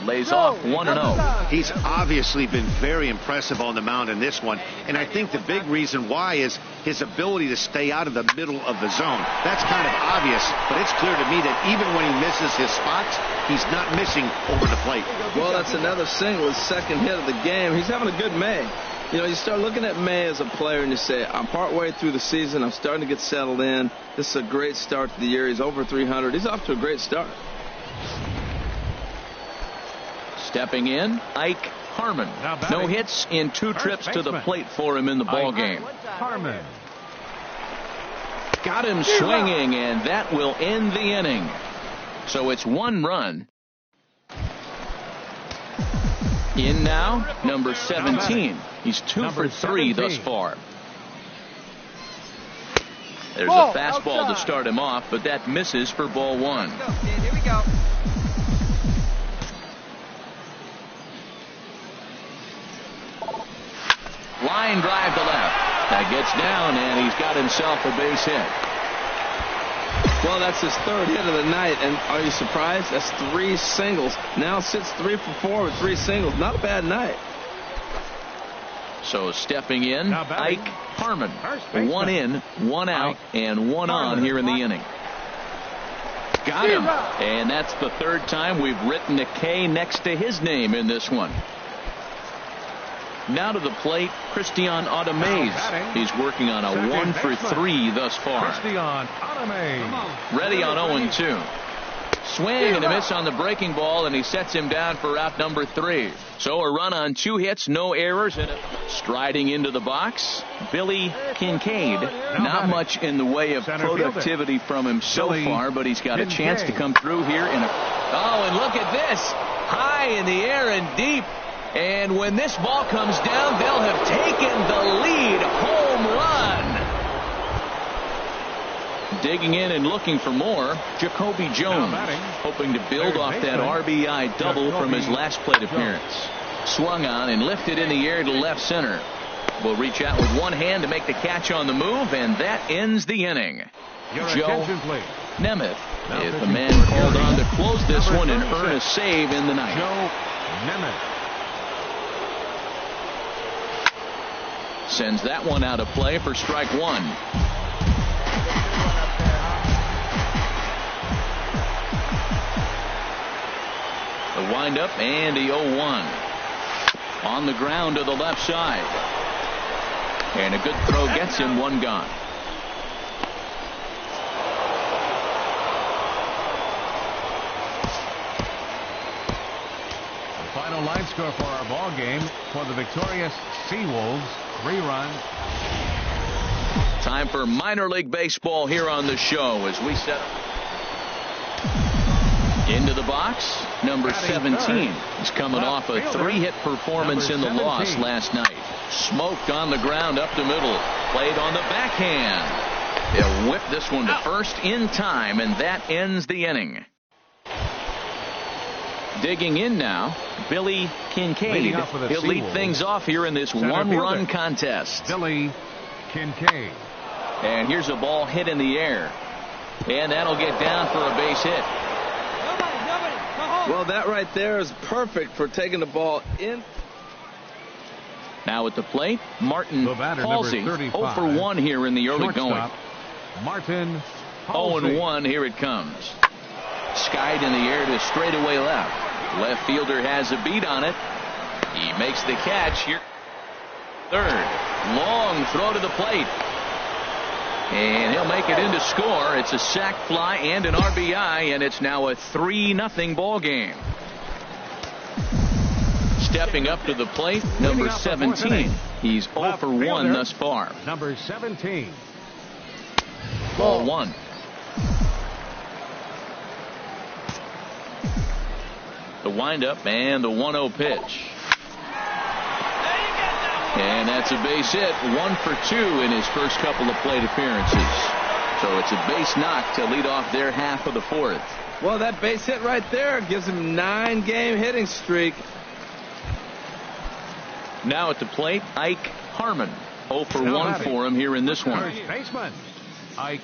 S1: Lays off 1-0.
S4: He's obviously been very impressive on the mound in this one, and I think the big reason why is his ability to stay out of the middle of the zone. That's kind of obvious, but it's clear to me that even when he misses his spots, he's not missing over the plate.
S2: Well, that's another single, his second hit of the game. He's having a good May. You know, you start looking at May as a player and you say, I'm partway through the season. I'm starting to get settled in. This is a great start to the year. He's over 300. He's off to a great start.
S1: Stepping in, Ike Harmon. No hits in 2 trips to the plate for him in the ball game.
S3: Harmon.
S1: Got him swinging, and that will end the inning. So it's 1 run. In now, number 17. He's 2 for 3 thus far. There's a fastball to start him off, but that misses for ball 1.
S5: Here we go.
S1: Line drive to left. That gets down, and he's got himself a base hit.
S2: Well, that's his 3rd hit of the night, and are you surprised? That's 3 singles. Now sits 3 for 4 with 3 singles. Not a bad night.
S1: So stepping in, Ike Harmon. 1 in, 1 out, and 1 on here in the inning. Got him. And that's the 3rd time we've written a K next to his name in this one. Now to the plate, Christian Automaze. He's working on a 1 for 3 thus far. Ready on 0-2. Swing and a miss on the breaking ball, and he sets him down for out number 3. So a run on 2 hits, no errors, and striding into the box, Billy Kincaid. Not much in the way of productivity from him so far, but he's got a chance to come through here. Oh, and look at this. High in the air and deep. And when this ball comes down, they'll have taken the lead. Home run. Digging in and looking for more, Jacoby Jones, hoping to build off that RBI double from his last plate appearance. Swung on and lifted in the air to left center. Will reach out with one hand to make the catch on the move, and that ends the inning. Joe Nemeth is the man called on to close this one and earn a save in the ninth.
S3: Joe Nemeth
S1: sends that one out of play for strike 1. The windup and the 0-1. On the ground to the left side. And a good throw gets him, 1 gone.
S3: The final line score for our ball game for the victorious Seawolves. 3 runs.
S1: Time for minor league baseball here on the show as we set up. Into the box, number 17. He's coming off a 3-hit performance in the loss last night. Smoked on the ground up the middle. Played on the backhand. They'll whip this one to first in time, and that ends the inning. Digging in now, Billy Kincaid. He'll lead things off here in this 1-run contest.
S3: Billy Kincaid.
S1: And here's a ball hit in the air. And that'll get down for a base hit.
S2: Well, that right there is perfect for taking the ball in.
S1: Now at the plate, Martin Halsey. 0 for 1 here in the early going.
S3: Martin Halsey.
S1: 0-1, here it comes. Skied in the air to straightaway left. Left fielder has a beat on it. He makes the catch here. Third. Long throw to the plate. And he'll make it in to score. It's a sac fly and an RBI, and it's now a 3-0 ball game. Stepping up to the plate, number 17. He's 0 for 1 thus far.
S3: Number 17.
S1: Ball 1. The windup and the 1-0 pitch. And that's a base hit. 1 for 2 in his first couple of plate appearances. So it's a base knock to lead off their half of the fourth.
S2: Well, that base hit right there gives him a 9-game hitting streak.
S1: Now at the plate, Ike Harmon. 0 for 1 for him here in this one.
S3: First baseman, Ike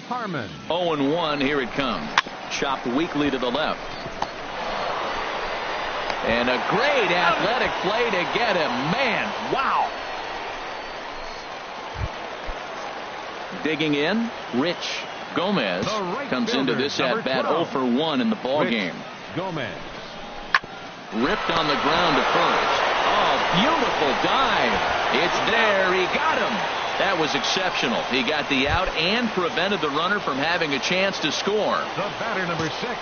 S3: Harmon.
S1: 0-1, here it comes. Chopped weakly to the left. And a great athletic play to get him. Man, wow. Digging in, Rich Gomez comes into this at bat 0 for 1 in the ball game.
S3: Gomez.
S1: Ripped on the ground to first. Oh, beautiful dive. It's there. He got him. That was exceptional. He got the out and prevented the runner from having a chance to score.
S3: The batter, number 6.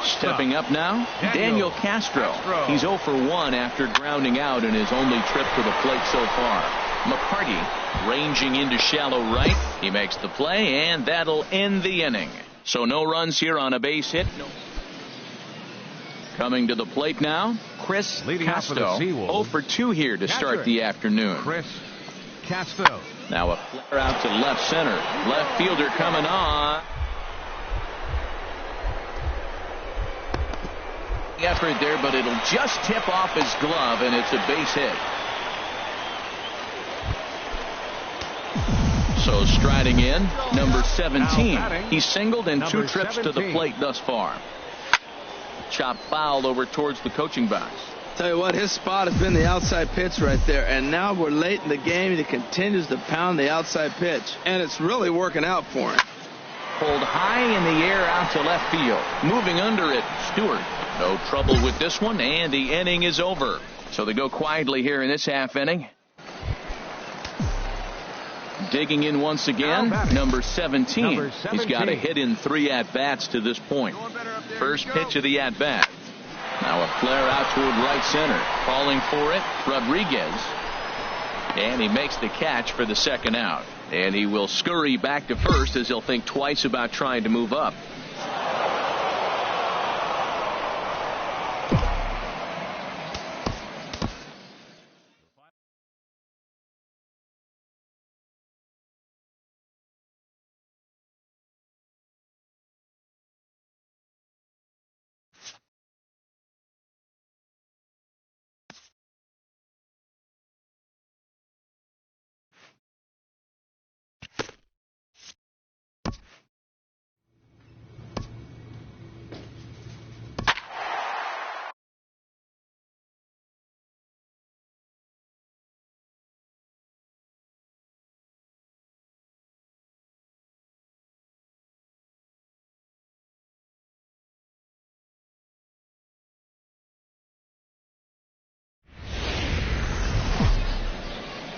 S1: Stepping up now, Daniel Castro. He's 0 for 1 after grounding out in his only trip to the plate so far. McCarty ranging into shallow right. He makes the play, and that'll end the inning. So no runs here on a base hit. Coming to the plate now, Chris Casto. 0 for 2 here to start the afternoon.
S3: Chris Casto.
S1: Now a flare out to left center. Left fielder coming on. Effort there, but it'll just tip off his glove, and it's a base hit. So striding in, number 17. He's singled in 2 trips to the plate thus far. Chop foul over towards the coaching box.
S2: Tell you what, his spot has been the outside pitch right there, and now we're late in the game, and he continues to pound the outside pitch, and it's really working out for him.
S1: Pulled high in the air out to left field. Moving under it, Stewart. No trouble with this one, and the inning is over. So they go quietly here in this half inning. Digging in once again, number 17. He's got a hit in 3 at-bats to this point. First pitch of the at-bat. Now a flare out toward right center. Calling for it, Rodriguez. And he makes the catch for the second out. And he will scurry back to first as he'll think twice about trying to move up.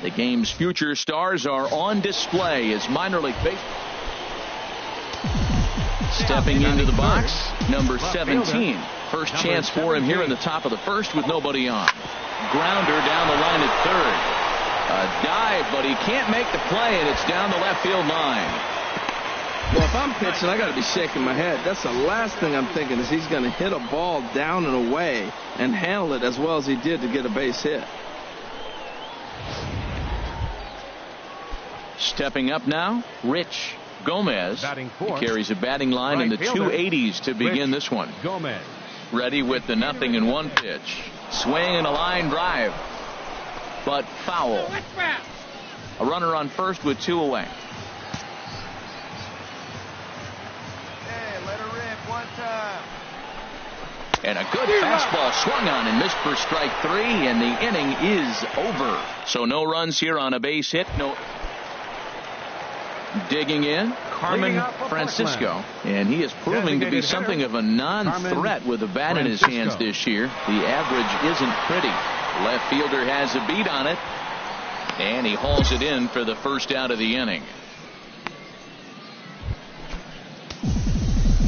S1: The game's future stars are on display as minor league baseball. Stepping into the box, number 17. First chance for him here in the top of the first with nobody on. Grounder down the line at third. A dive, but he can't make the play, and it's down the left field line.
S2: Well, if I'm pitching, I got to be shaking my head. That's the last thing I'm thinking is he's going to hit a ball down and away and handle it as well as he did to get a base hit.
S1: Stepping up now, Rich Gomez. He carries a batting line in the 280s to begin this one.
S3: Gomez.
S1: Ready with the 0-1 pitch. Swing and a line drive. But foul. A runner on first with 2 away. And a good fastball swung on and missed for strike 3, and the inning is over. So no runs here on a base hit. No. Digging in, Carmen Francisco, and he is proving to be something of a non-threat with a bat in his hands this year. The average isn't pretty. Left fielder has a beat on it, and he hauls it in for the first out of the inning.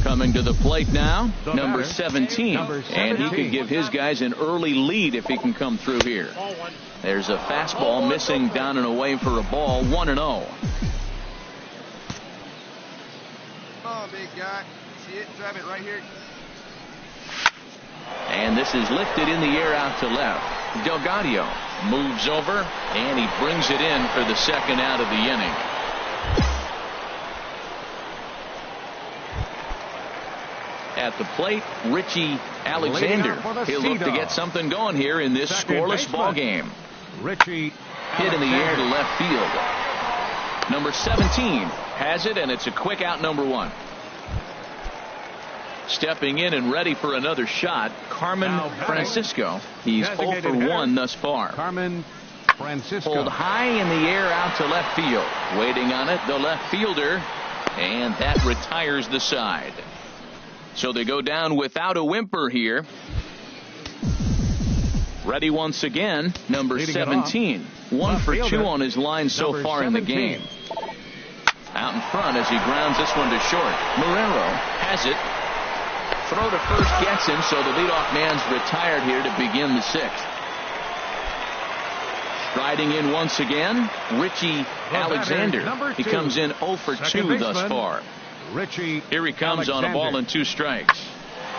S1: Coming to the plate now, number 17, and he could give his guys an early lead if he can come through here. There's a fastball missing down and away for a ball, 1-0.
S5: Big guy. See it? Grab it right here.
S1: And this is lifted in the air out to left. Delgado moves over, and he brings it in for the second out of the inning. At the plate, Richie Alexander. He'll look to get something going here in this scoreless ball game.
S3: Richie
S1: hit in the air to left field. Number 17 has it, and it's a quick out, number 1. Stepping in and ready for another shot, Carmen Francisco. He's 0 for 1 thus far.
S3: Carmen Francisco.
S1: Pulled high in the air out to left field. Waiting on it, the left fielder, and that retires the side. So they go down without a whimper here. Ready once again, number 17. 1 for 2 on his line so far in the game. Out in front as he grounds this one to short. Marrero has it. Throw to first gets him, so the leadoff man's retired here to begin the 6th. Striding in once again, Richie Alexander. He comes in 0 for 2 thus far. Here he comes on a ball and 2 strikes.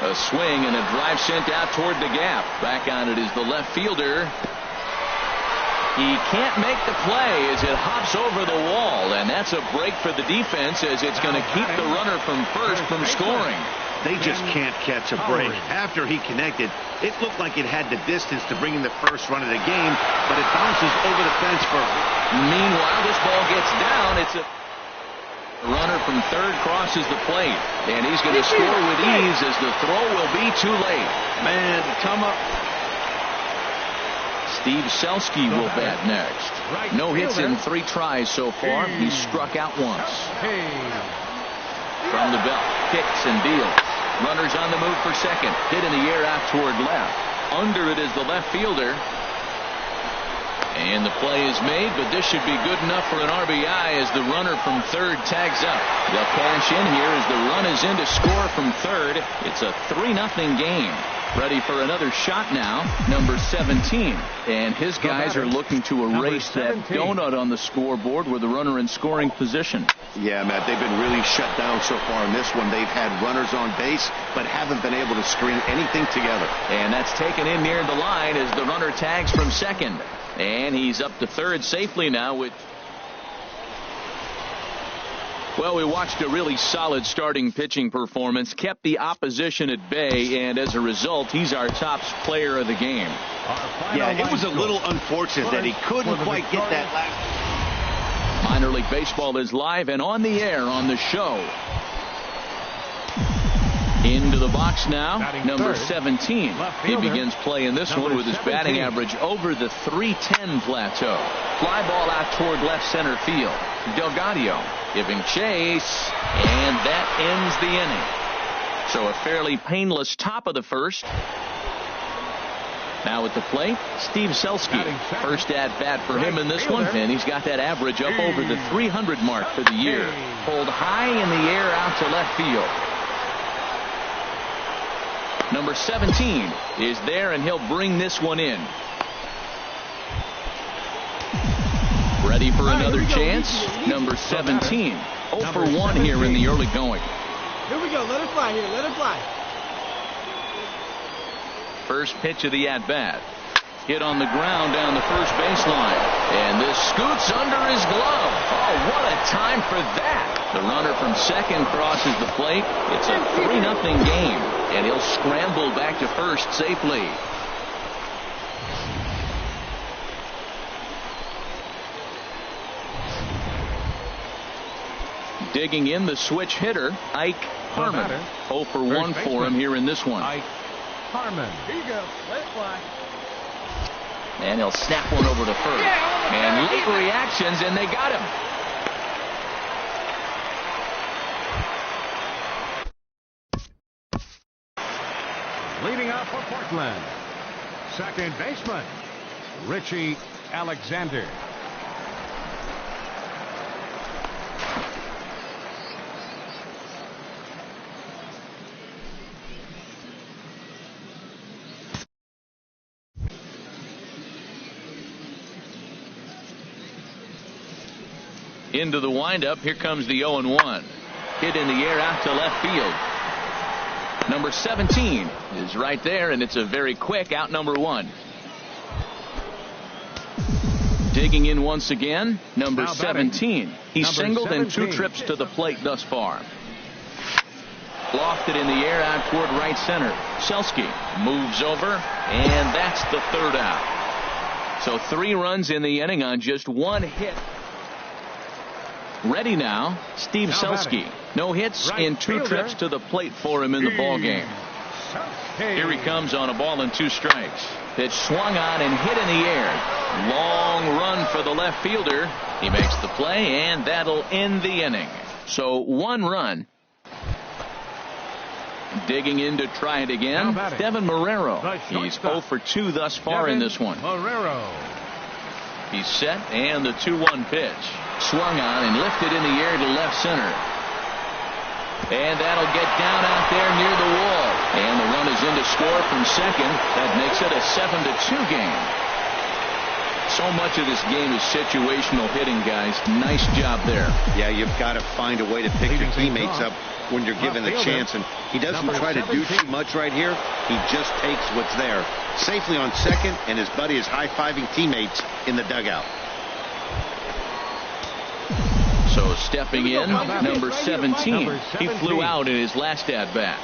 S1: A swing and a drive sent out toward the gap. Back on it is the left fielder. He can't make the play as it hops over the wall, and that's a break for the defense as it's going to keep the runner from first from scoring.
S4: They just can't catch a break. After he connected, it looked like it had the distance to bring in the first run of the game, but it bounces over the fence for.
S1: Meanwhile, this ball gets down. It's a runner from third crosses the plate, and he's going to score with ease as the throw will be too late.
S2: Man, to come up.
S1: Steve Selski will bat next. No hits in 3 tries so far. He struck out once. From the belt, kicks and deals. Runners on the move for second. Hit in the air out toward left. Under it is the left fielder. And the play is made, but this should be good enough for an RBI as the runner from third tags up. They'll cash in here as the run is in to score from third. It's a 3-0 game. Ready for another shot now, number 17. And his guys are looking to erase that donut on the scoreboard with the runner in scoring position.
S4: Yeah, Matt, they've been really shut down so far in this one. They've had runners on base, but haven't been able to string anything together.
S1: And that's taken in near the line as the runner tags from second. And he's up to third safely now with. Well, we watched a really solid starting pitching performance, kept the opposition at bay, and as a result, he's our top player of the game.
S4: Yeah, it was a little unfortunate that he couldn't quite get that last.
S1: Minor League Baseball is live and on the air on the show. Into the box now, number 17. He begins play in this one with his batting average over the .310 plateau. Fly ball out toward left center field. Delgado giving chase, and that ends the inning. So a fairly painless top of the first. Now at the plate, Steve Selski. First at bat for him in this one, and he's got that average up over the 300 mark for the year. Pulled high in the air out to left field. Number 17 is there, and he'll bring this one in. Ready for another chance? Number 17. 0 for 1 here in the early going.
S5: Here we go. Let it fly here. Let it fly.
S1: First pitch of the at-bat. Hit on the ground down the first baseline. And this scoots under his glove. Oh, what a time for that. The runner from second crosses the plate. It's a 3-0 game. And he'll scramble back to first safely. Digging in the switch hitter, Ike Harmon. 0 for 1 for him here in this one.
S3: Harmon.
S5: Here you go. Let it fly.
S1: And he'll snap one over to first. And late reactions, and they got him.
S3: Leading off for Portland, second baseman, Richie Alexander.
S1: Into the windup. Here comes the 0-1. Hit in the air out to left field. Number 17 is right there, and it's a very quick out, number 1. Digging in once again, number 17. He's singled in 2 trips to the plate thus far. Lofted in the air out toward right center. Selski moves over, and that's the 3rd out. So 3 runs in the inning on just 1 hit. Ready now, Steve Selski. No hits in 2 trips to the plate for him in the ball game. Here he comes on a ball and 2 strikes. Pitch swung on and hit in the air. Long run for the left fielder. He makes the play, and that'll end the inning. So 1 run. Digging in to try it again, Devin Marrero. He's 0 for 2 thus far in this one. He's set, and the 2-1 pitch. Swung on and lifted in the air to left center. And that'll get down out there near the wall. And the run is in to score from second. That makes it a 7-2 game. So much of this game is situational hitting, guys. Nice job there.
S4: Yeah, you've got to find a way to pick your teammates up when you're given the chance. And he doesn't try to do too much right here. He just takes what's there. Safely on second, and his buddy is high-fiving teammates in the dugout.
S1: So stepping in, number 17. He flew out in his last at-bat.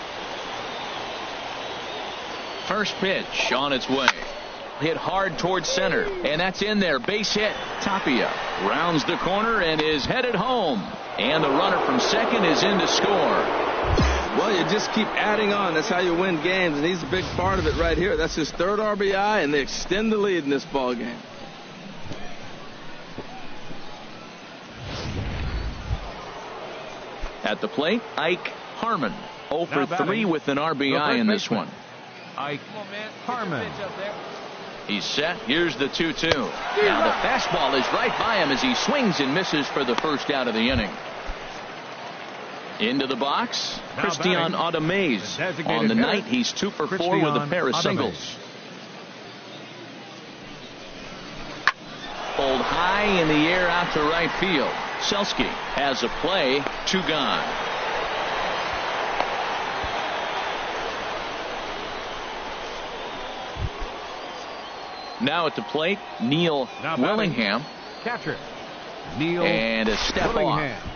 S1: First pitch on its way. Hit hard towards center, and that's in there. Base hit. Tapia rounds the corner and is headed home. And the runner from second is in to score.
S2: Well, you just keep adding on. That's how you win games, and he's a big part of it right here. That's his 3rd RBI, and they extend the lead in this ball game.
S1: At the plate, Ike Harmon. 0 for 3 with an RBI in this one.
S3: Ike Harmon.
S1: He's set. Here's the 2-2. Now the fastball is right by him as he swings and misses for the 1st out of the inning. Into the box, Christian Audemez. On the night, he's 2 for 4 with a pair of singles. Pulled high in the air out to right field. Selski has a play. 2 gone. Now at the plate, Neil Willingham.
S3: Catcher Neil
S1: and a step
S3: Willingham.
S1: off.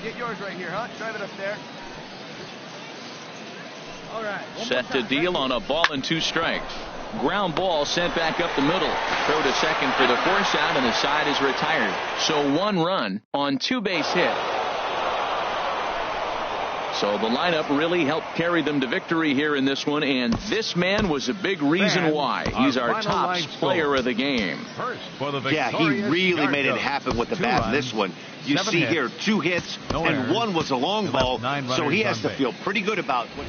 S5: Get yours right here, huh? Drive it up there. All right.
S1: Set to deal on a ball and 2 strikes. Ground ball sent back up the middle. Throw to second for the 4th out, and the side is retired. So 1 run on 2 base hit. So the lineup really helped carry them to victory here in this one, and this man was a big reason why. He's our top player of the game.
S4: Yeah, he really made it happen with the bat in this one. You see here 2 hits, and 1 was a long ball, so he has to feel pretty good about what.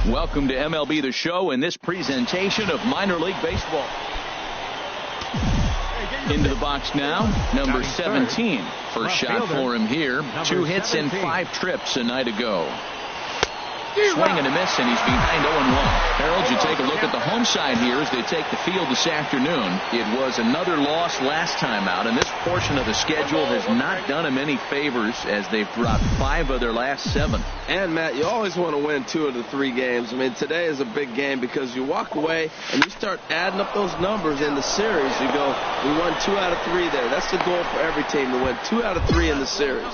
S1: Welcome to MLB The Show and this presentation of minor league baseball. Into the box now, number 17. First shot for him here. 2 hits and 5 trips a night ago. Swing and a miss, and he's behind 0-1. Harold, you take a look at the home side here as they take the field this afternoon. It was another loss last time out, and this portion of the schedule has not done them any favors as they've dropped 5 of their last 7.
S2: And, Matt, you always want to win 2 of the 3 games. I mean, today is a big game because you walk away and you start adding up those numbers in the series. You go, we won 2 out of 3 there. That's the goal for every team, to win 2 out of 3 in the series.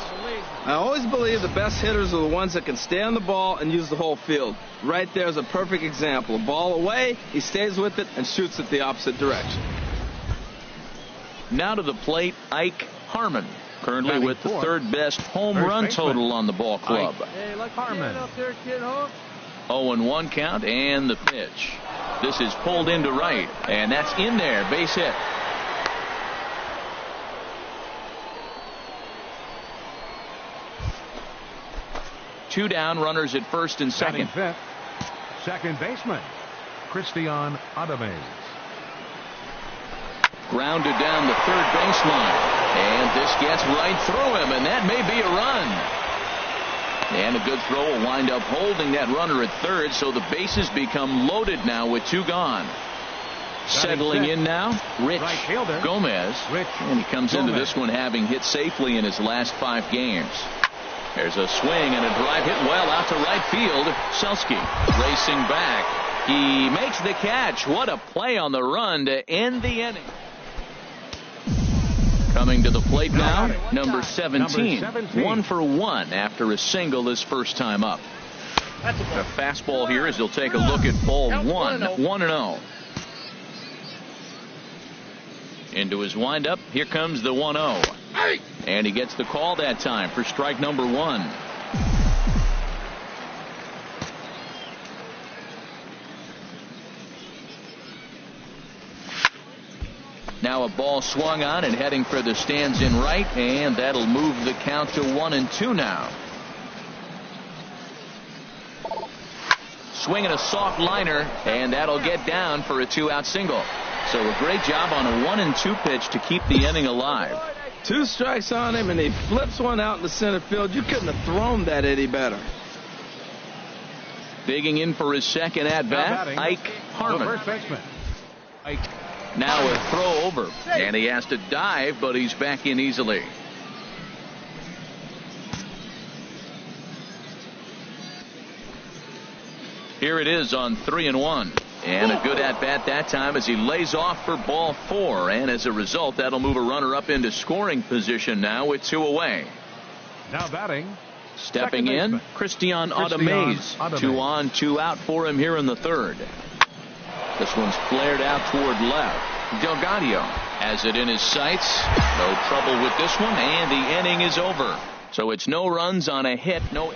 S2: I always believe the best hitters are the ones that can stay on the ball and use the whole field. Right there is a perfect example. A ball away, he stays with it and shoots it the opposite direction.
S1: Now to the plate, Ike Harmon. Currently with the third best home run total on the ball club.
S3: Harmon.
S1: 0-1 count and the pitch. This is pulled into right, and that's in there. Base hit. Two down, runners at first and second.
S3: Fifth, second baseman, Christian Adames.
S1: Grounded down the third baseline. And this gets right through him, and that may be a run. And a good throw will wind up holding that runner at third, so the bases become loaded now with two gone. Settling in now, Rich Gomez. And he comes into this one having hit safely in his last 5 games. There's a swing and a drive hit well out to right field. Selski racing back. He makes the catch. What a play on the run to end the inning. Coming to the plate now, number 17. 1 for 1 after a single his first time up. A fastball here as he'll take a look at ball 1. 1-0. Into his windup. Here comes the 1-0. And he gets the call that time for strike number 1. Now a ball swung on and heading for the stands in right, and that'll move the count to 1-2 now. Swinging a soft liner, and that'll get down for a 2-out single. So a great job on a 1-2 pitch to keep the inning alive.
S2: 2 strikes on him, and he flips one out in the center field. You couldn't have thrown that any better.
S1: Digging in for his second at-bat, Ike Harmon.
S3: First baseman, Ike.
S1: Now a throw over, and he has to dive, but he's back in easily. Here it is on 3-1. And a good at-bat that time as he lays off for ball 4. And as a result, that'll move a runner up into scoring position now with 2 away.
S3: Now batting.
S1: Stepping in, Christian Adames. 2 on, 2 out for him here in the third. This one's flared out toward left. Delgado has it in his sights. No trouble with this one, and the inning is over. So it's no runs on a hit. No.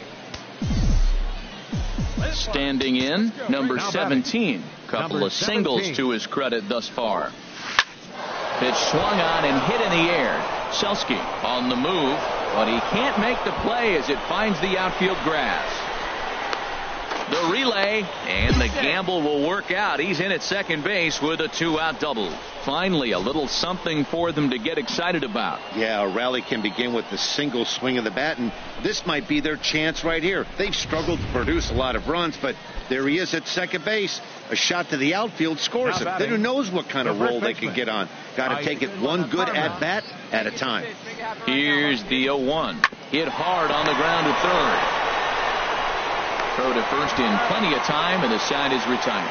S1: Standing in, number 17. Couple of singles to his credit thus far. Pitch swung on and hit in the air. Selski on the move, but he can't make the play as it finds the outfield grass. The relay, and the gamble will work out. He's in at second base with a 2-out double. Finally, a little something for them to get excited about.
S4: Yeah, a rally can begin with the single swing of the bat, and this might be their chance right here. They've struggled to produce a lot of runs, but there he is at second base. A shot to the outfield scores him. Then who knows what kind of roll they can get on. Got to take it one good at-bat at a time.
S1: Here's the 0-1. Hit hard on the ground to third. Throw to first in plenty of time, and the side is retired.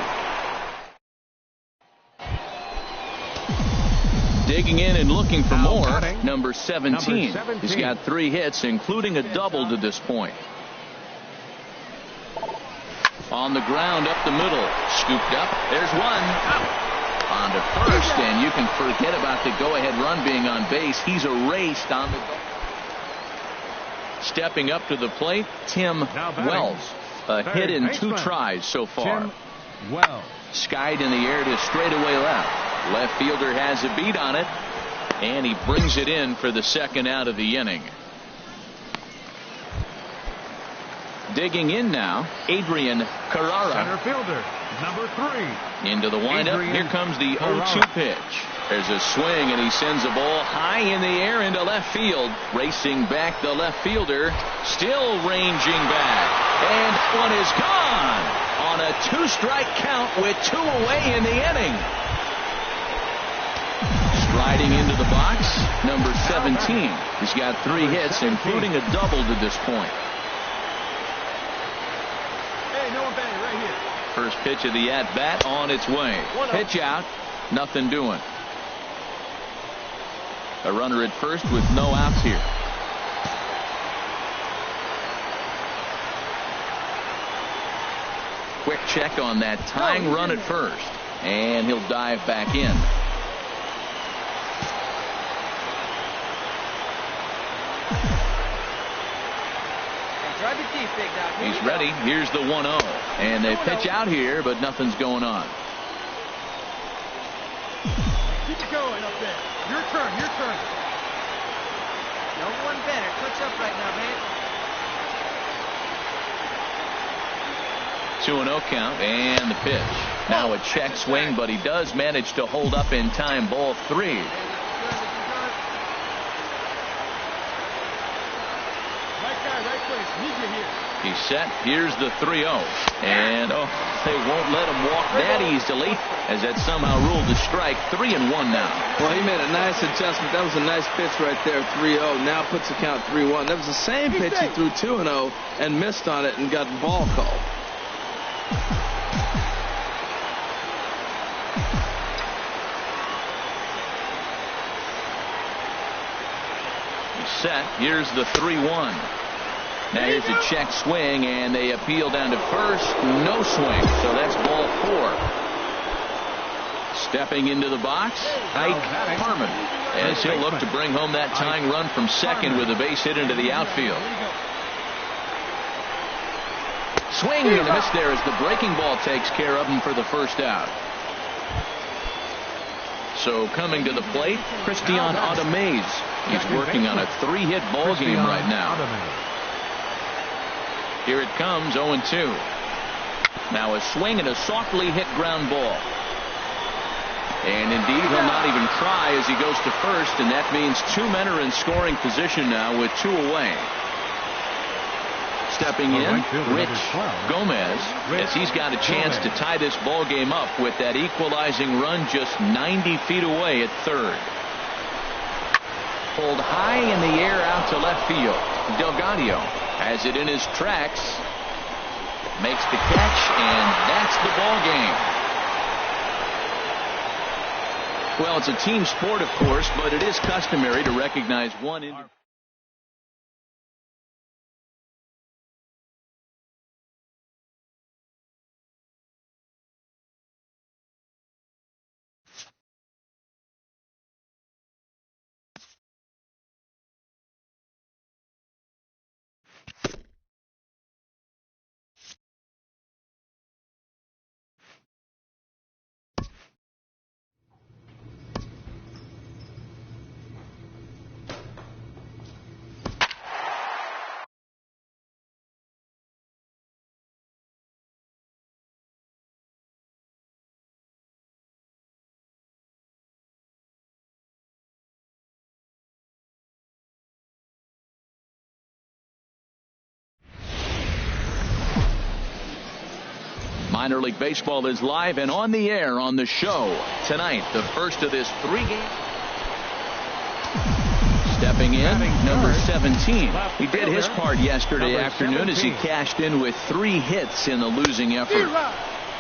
S1: Digging in and looking for more, number 17. He's got 3 hits, including a double to this point. On the ground up the middle, scooped up. There's one. On to first, and you can forget about the go-ahead run being on base. He's erased on the. Stepping up to the plate, Tim Wells. A hit in 2 tries so far. Skied in the air to straightaway left. Left fielder has a beat on it, and he brings it in for the second out of the inning. Digging in now, Adrian Carrara.
S3: Center fielder, number 3.
S1: Into the windup. Here comes the 0-2 pitch. There's a swing, and he sends a ball high in the air into left field. Racing back the left fielder, still ranging back. And one is gone on a 2-strike count with 2 away in the inning. Striding into the box, number 17. He's got 3 hits, including a double to this point.
S5: Hey, no one batting right here.
S1: First pitch of the at-bat on its way. Pitch out, nothing doing. A runner at first with no outs here. Quick check on that tying run at first, and he'll dive back in.
S5: Drive it deep, big dog.
S1: He's ready. Here's the 1-0. And they pitch out here, but nothing's going on.
S5: Keep it going up there. Your turn, your turn. No one better. Touch up right now, man.
S1: 2-0 count and the pitch. Now a check swing, but he does manage to hold up in time. Ball 3. He's set. Here's the 3-0. And, they won't let him walk that easily, as that somehow ruled a strike. 3-1 now.
S2: Well, he made a nice adjustment. That was a nice pitch right there, 3-0. Now puts the count 3-1. That was the same pitch he threw 2-0 and missed on it and got ball called.
S1: He's set. Here's the 3-1. Now here's a check swing, and they appeal down to first. No swing, so that's ball 4. Stepping into the box, Ike Harmon, as he'll look to bring home that tying run from second with a base hit into the outfield. Swing and a miss there as the breaking ball takes care of him for the first out. So coming to the plate, Christian Ademaze. He's working on a 3-hit ball game right now. Here it comes, 0-2. Now a swing and a softly hit ground ball. And indeed, he'll not even try as he goes to first, and that means 2 men are in scoring position now with 2 away. Stepping in, Rich Gomez, as he's got a chance to tie this ball game up with that equalizing run just 90 feet away at third. Pulled high in the air out to left field. Delgado has it in his tracks, makes the catch, and that's the ball game. Well, it's a team sport, of course, but it is customary to recognize one individual. Minor League Baseball is live and on the air on the show tonight. The first of this 3-game. Stepping in, number 17. He did his part yesterday afternoon as he cashed in with 3 hits in the losing effort.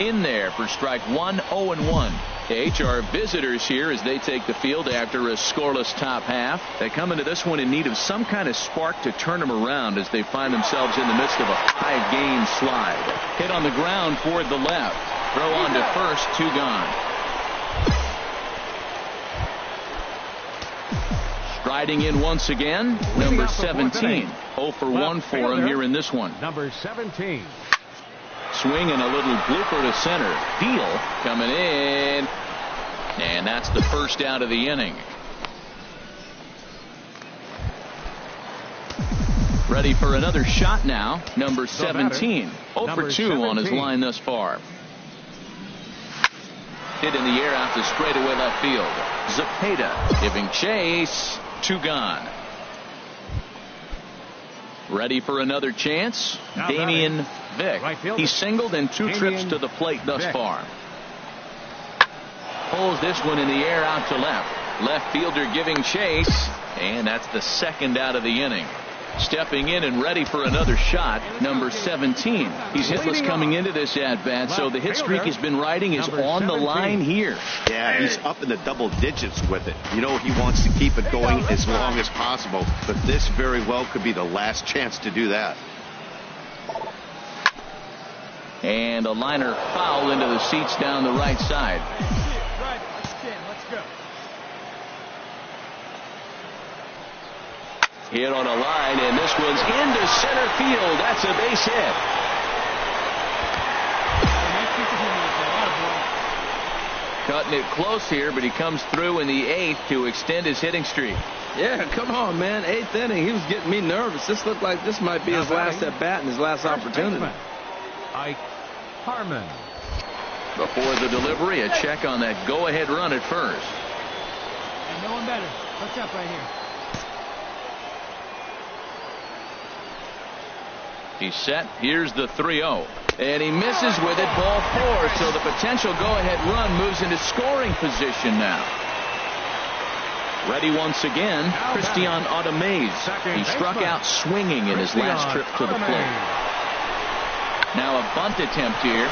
S1: In there for strike 1, 0-1. The HR visitors here as they take the field after a scoreless top half. They come into this one in need of some kind of spark to turn them around as they find themselves in the midst of a 5-game slide. Hit on the ground toward the left. Throw on to first, 2 gone. Striding in once again, number 17. 0 for 1 for him here in this one.
S3: Number 17.
S1: Swing and a little blooper to center. Deal coming in. And that's the first out of the inning. Ready for another shot now. Number 17. 0 for 2 on his line thus far. Hit in the air out to straightaway left field. Zepeda giving chase. 2 gone. Ready for another chance. Damian Vick. He's singled in 2 trips to the plate thus far. Pulls this one in the air out to left. Left fielder giving chase. And that's the second out of the inning. Stepping in and ready for another shot, number 17. He's hitless coming into this at-bat, so the hit streak he's been riding is on the line here.
S4: Yeah, he's up in the double digits with it. You know, he wants to keep it going as long as possible, but this very well could be the last chance to do that.
S1: And a liner foul into the seats down the right side. Hit on a line, and this one's into center field. That's a base hit. Cutting it close here, but he comes through in the 8th to extend his hitting streak.
S2: Yeah, come on, man. 8th inning. He was getting me nervous. This looked like this might be his last at bat and his last opportunity.
S3: Ike Harmon.
S1: Before the delivery, a check on that go-ahead run at first.
S5: And no one better. What's up right here?
S1: He's set. Here's the 3-0. And he misses with it. Ball 4. So the potential go-ahead run moves into scoring position now. Ready once again, Christian Ademez. He struck out swinging in his last trip to the plate. Now a bunt attempt here.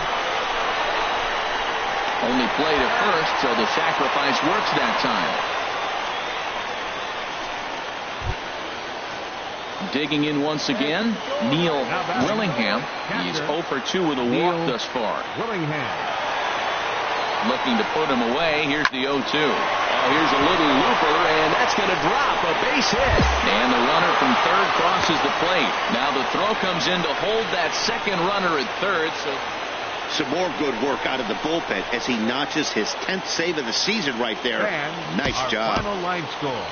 S1: Only played at first, so the sacrifice works that time. Digging in once again, Neil Willingham. He's 0 for 2 with a walk thus far.
S3: Willingham.
S1: Looking to put him away. Here's the 0-2. Here's a little looper, and that's going to drop. A base hit. And the runner from third crosses the plate. Now the throw comes in to hold that second runner at third.
S4: Some more good work out of the bullpen as he notches his 10th save of the season right there.
S3: And
S4: nice job.
S3: Final line score.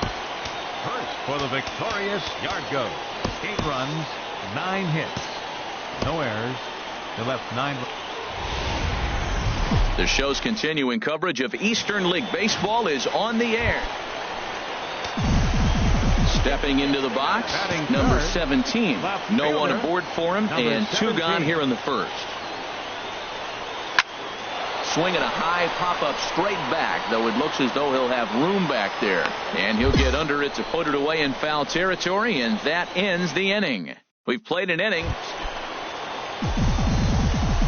S3: First for the victorious Yard Goats. 8 runs, 9 hits. No errors. They left 9.
S1: The show's continuing coverage of Eastern League Baseball is on the air. Stepping into the box, number 17. No one aboard for him, and 2 gone here in the first. Swinging a high pop-up straight back, though it looks as though he'll have room back there. And he'll get under it to put it away in foul territory, and that ends the inning. We've played an inning.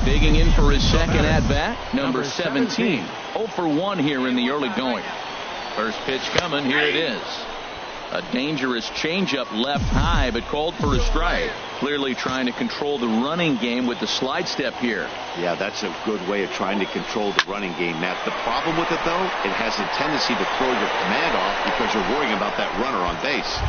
S1: Digging in for his second at-bat, number 17. 0 for 1 here in the early going. First pitch coming, here it is. A dangerous changeup left high, but called for a strike. Clearly trying to control the running game with the slide step here.
S4: Yeah, that's a good way of trying to control the running game, Matt. The problem with it, though, it has a tendency to throw your command off because you're worrying about that runner on base.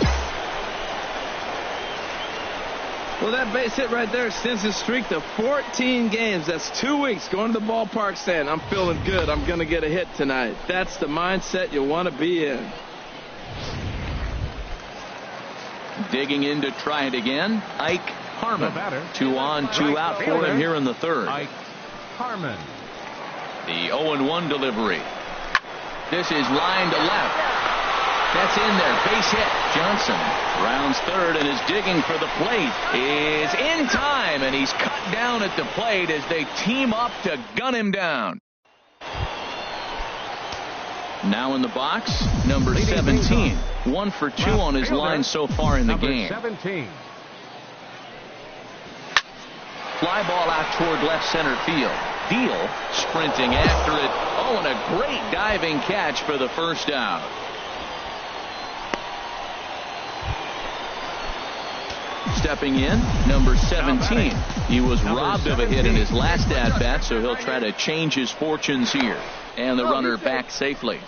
S2: Well, that base hit right there extends his streak to 14 games. That's 2 weeks going to the ballpark saying, I'm feeling good. I'm going to get a hit tonight. That's the mindset you want to be in.
S1: Digging in to try it again, Ike Harmon. 2 on, 2 out for him here in the third.
S3: Ike Harmon.
S1: The 0-1 delivery. This is line to left. That's in there. Base hit. Johnson rounds third and is digging for the plate. Is in time, and he's cut down at the plate as they team up to gun him down. Now in the box, number 17. 1 for 2 on his line so far in the game.
S3: 17.
S1: Fly ball out toward left center field. Deal sprinting after it. Oh, and a great diving catch for the first out. Stepping in, number 17. He was robbed of a hit in his last at-bat, so he'll try to change his fortunes here. And the runner back safely.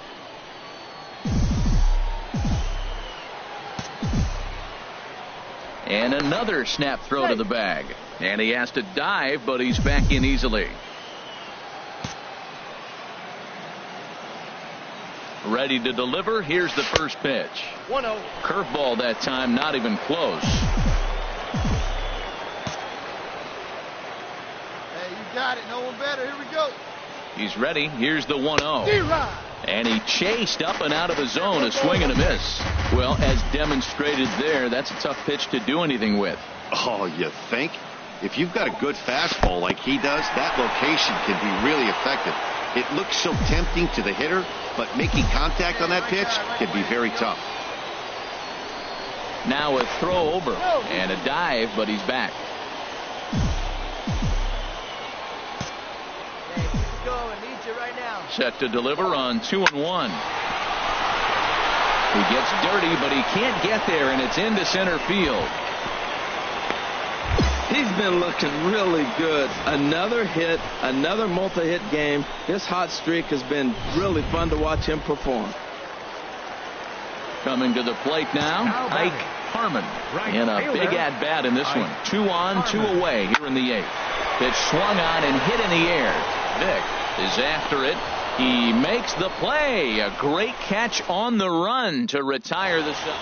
S1: And another snap throw to the bag. And he has to dive, but he's back in easily. Ready to deliver. Here's the first pitch.
S5: 1-0.
S1: Curveball that time, not even close.
S5: Hey, you got it. No one better. Here we go.
S1: He's ready. Here's the 1-0. And he chased up and out of his zone, a swing and a miss. Well, as demonstrated there, that's a tough pitch to do anything with.
S4: Oh, you think? If you've got a good fastball like he does, that location can be really effective. It looks so tempting to the hitter, but making contact on that pitch can be very tough.
S1: Now a throw over and a dive, but he's back.
S5: Hey, keep going. Need you right now.
S1: Set to deliver on 2-1. He gets dirty, but he can't get there, and it's into center field.
S2: He's been looking really good. Another hit, another multi-hit game. This hot streak has been really fun to watch him perform.
S1: Coming to the plate now, Ike Harmon in a big at-bat in this one. 2 on, 2 away here in the 8th. Pitch swung on and hit in the air. Vick is after it. He makes the play. A great catch on the run to retire the shot.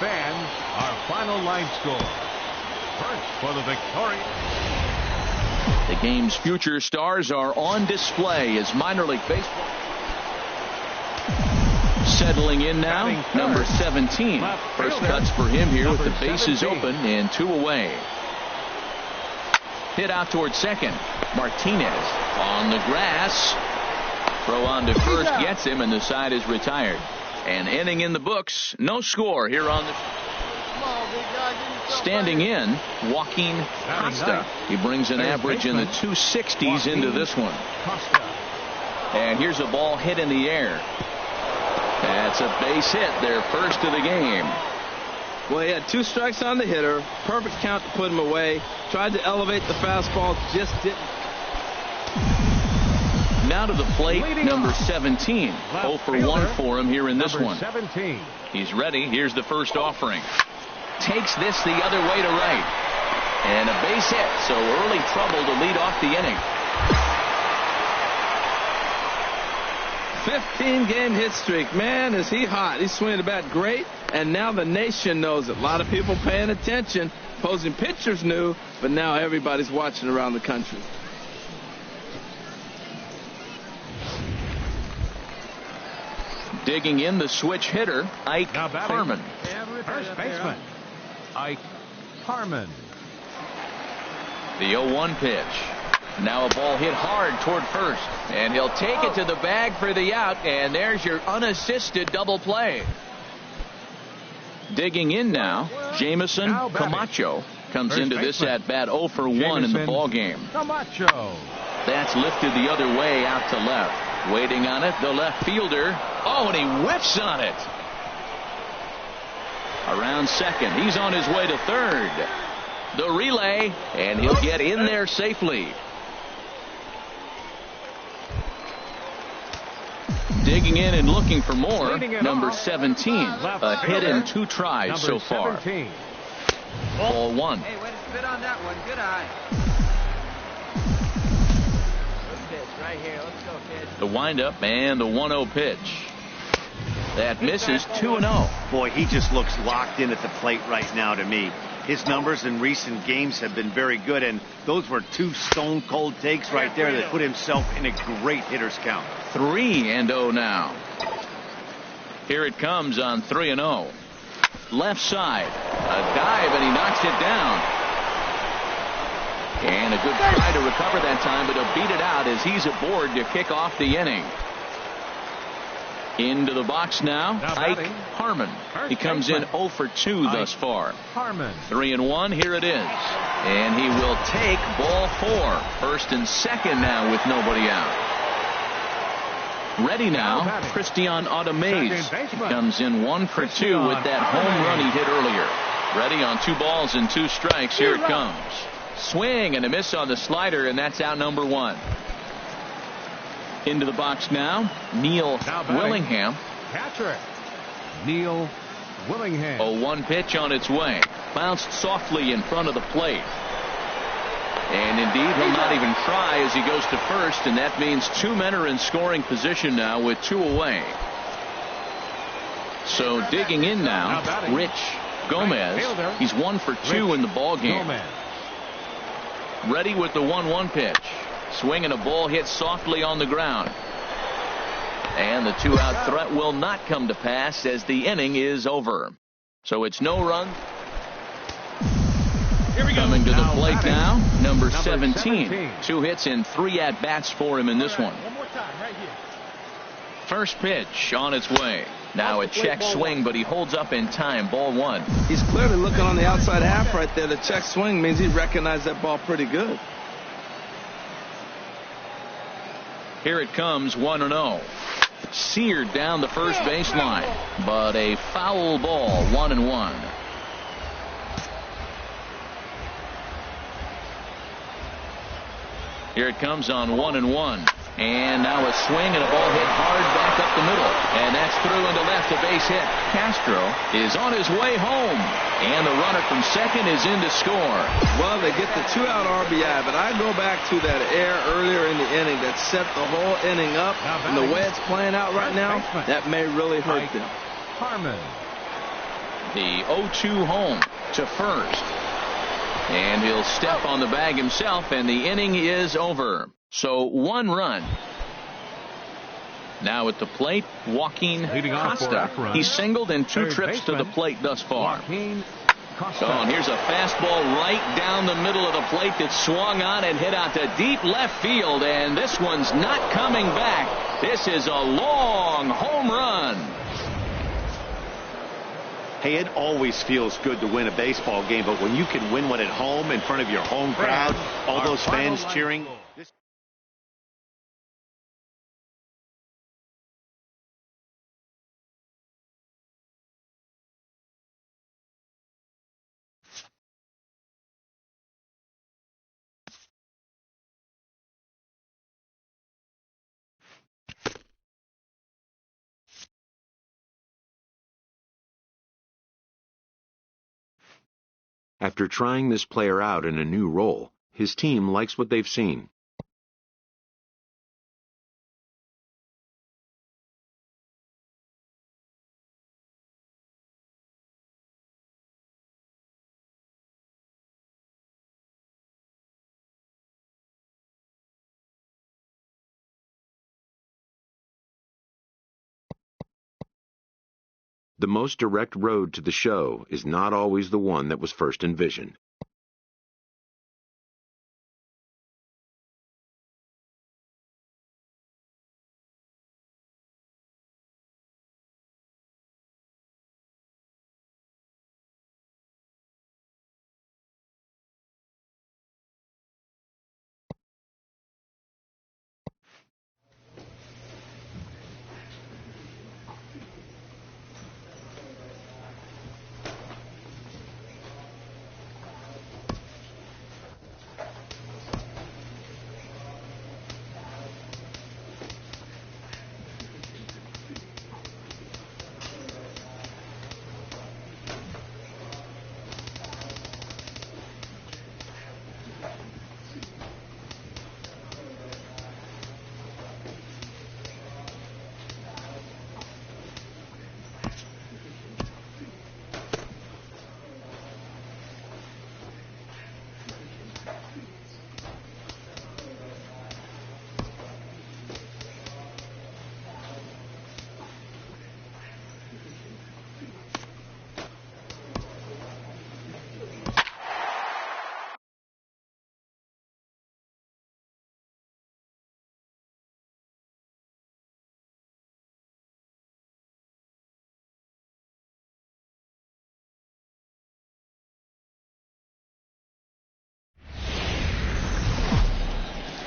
S3: Fans, our final line score. First for the Victorious.
S1: The game's future stars are on display as minor league baseball. Settling in now, number 17. First cuts for him here with the bases open and 2 away. Hit out towards second. Martinez on the grass. Throw on to first gets him, and the side is retired. An inning in the books. No score here on the. Standing in, Joaquin Costa. He brings an average in the 260s into this one. And here's a ball hit in the air. That's a base hit, their first of the game.
S2: Well, he had 2 strikes on the hitter. Perfect count to put him away. Tried to elevate the fastball, just didn't.
S1: Now to the plate, number 17. 0 for 1 for him here in this one.
S3: 17.
S1: He's ready. Here's the first offering. Takes this the other way to right. And a base hit, so early trouble to lead off the inning.
S2: 15-game hit streak. Man, is he hot. He's swinging the bat great, and now the nation knows it. A lot of people paying attention. Opposing pitchers knew, but now everybody's watching around the country.
S1: Digging in the switch hitter, Ike Harmon.
S3: First baseman, Ike Harmon.
S1: The 0-1 pitch. Now a ball hit hard toward first, and he'll take it to the bag for the out, and there's your unassisted double play. Digging in now, Jamison Camacho comes into this at bat 0 for 1 in the ball game.
S3: Camacho.
S1: That's lifted the other way out to left. Waiting on it, the left fielder. Oh, and he whiffs on it. Around second, he's on his way to third. The relay, and he'll get in there safely. Digging in and looking for more, number 17. A hit in 2 tries so far. Ball 1.
S5: Hey, way to spit on that one. Good eye. Good pitch right here. Let's go, kid.
S1: The windup and the 1-0 pitch. That misses 2-0.
S4: Boy, he just looks locked in at the plate right now to me. His numbers in recent games have been very good, and those were 2 stone-cold takes right there that put himself in a great hitter's count.
S1: 3-0 now. Here it comes on 3-0. Left side. A dive, and he knocks it down. And a good try to recover that time, but he'll beat it out as he's aboard to kick off the inning. Into the box now, Ike Harmon. He comes in 0 for 2 thus far.
S3: Harmon.
S1: 3-1, here it is. And he will take ball 4. First and second now with nobody out. Ready now, Christian Audemez. He comes in 1 for 2 with that home run he hit earlier. Ready on 2 balls and 2 strikes. Here it comes. Swing and a miss on the slider, and that's out number 1. Into the box now, Neil Willingham.
S3: Catcher, Neil Willingham.
S1: 0-1 pitch on its way. Bounced softly in front of the plate. And indeed, he'll not even try as he goes to first, and that means 2 men are in scoring position now with 2 away. So digging in now, Rich Gomez. He's 1 for 2 in the ball game. Ready with the 1-1 pitch. Swing and a ball hit softly on the ground. And the 2-out threat will not come to pass as the inning is over. So it's no run.
S3: Here we go.
S1: Coming to the plate now, number 17. 2 hits and 3 at-bats for him in this one.
S5: One more time, right here.
S1: First pitch on its way. Now a check swing, but he holds up in time. Ball 1.
S2: He's clearly looking on the outside half right there. The check swing means he recognized that ball pretty good.
S1: Here it comes, 1-0. Seared down the first baseline, but a foul ball, 1-1. Here it comes on 1-1. And now a swing and a ball hit hard back up the middle. And that's through into left, a base hit. Castro is on his way home. And the runner from second is in to score.
S2: Well, they get the 2-out RBI, but I go back to that error earlier in the inning that set the whole inning up. And the way it's playing out right now, that may really hurt them.
S3: Harmon.
S1: The 0-2 home to first. And he'll step on the bag himself, and the inning is over. So 1 run. Now at the plate, Joaquin Costa. He's singled in 2 trips to the plate thus far. So, and here's a fastball right down the middle of the plate that swung on and hit out to deep left field. And this one's not coming back. This is a long home run.
S4: Hey, it always feels good to win a baseball game, but when you can win one at home in front of your home crowd, all those fans cheering.
S6: After trying this player out in a new role, his team likes what they've seen. The most direct road to the show is not always the one that was first envisioned.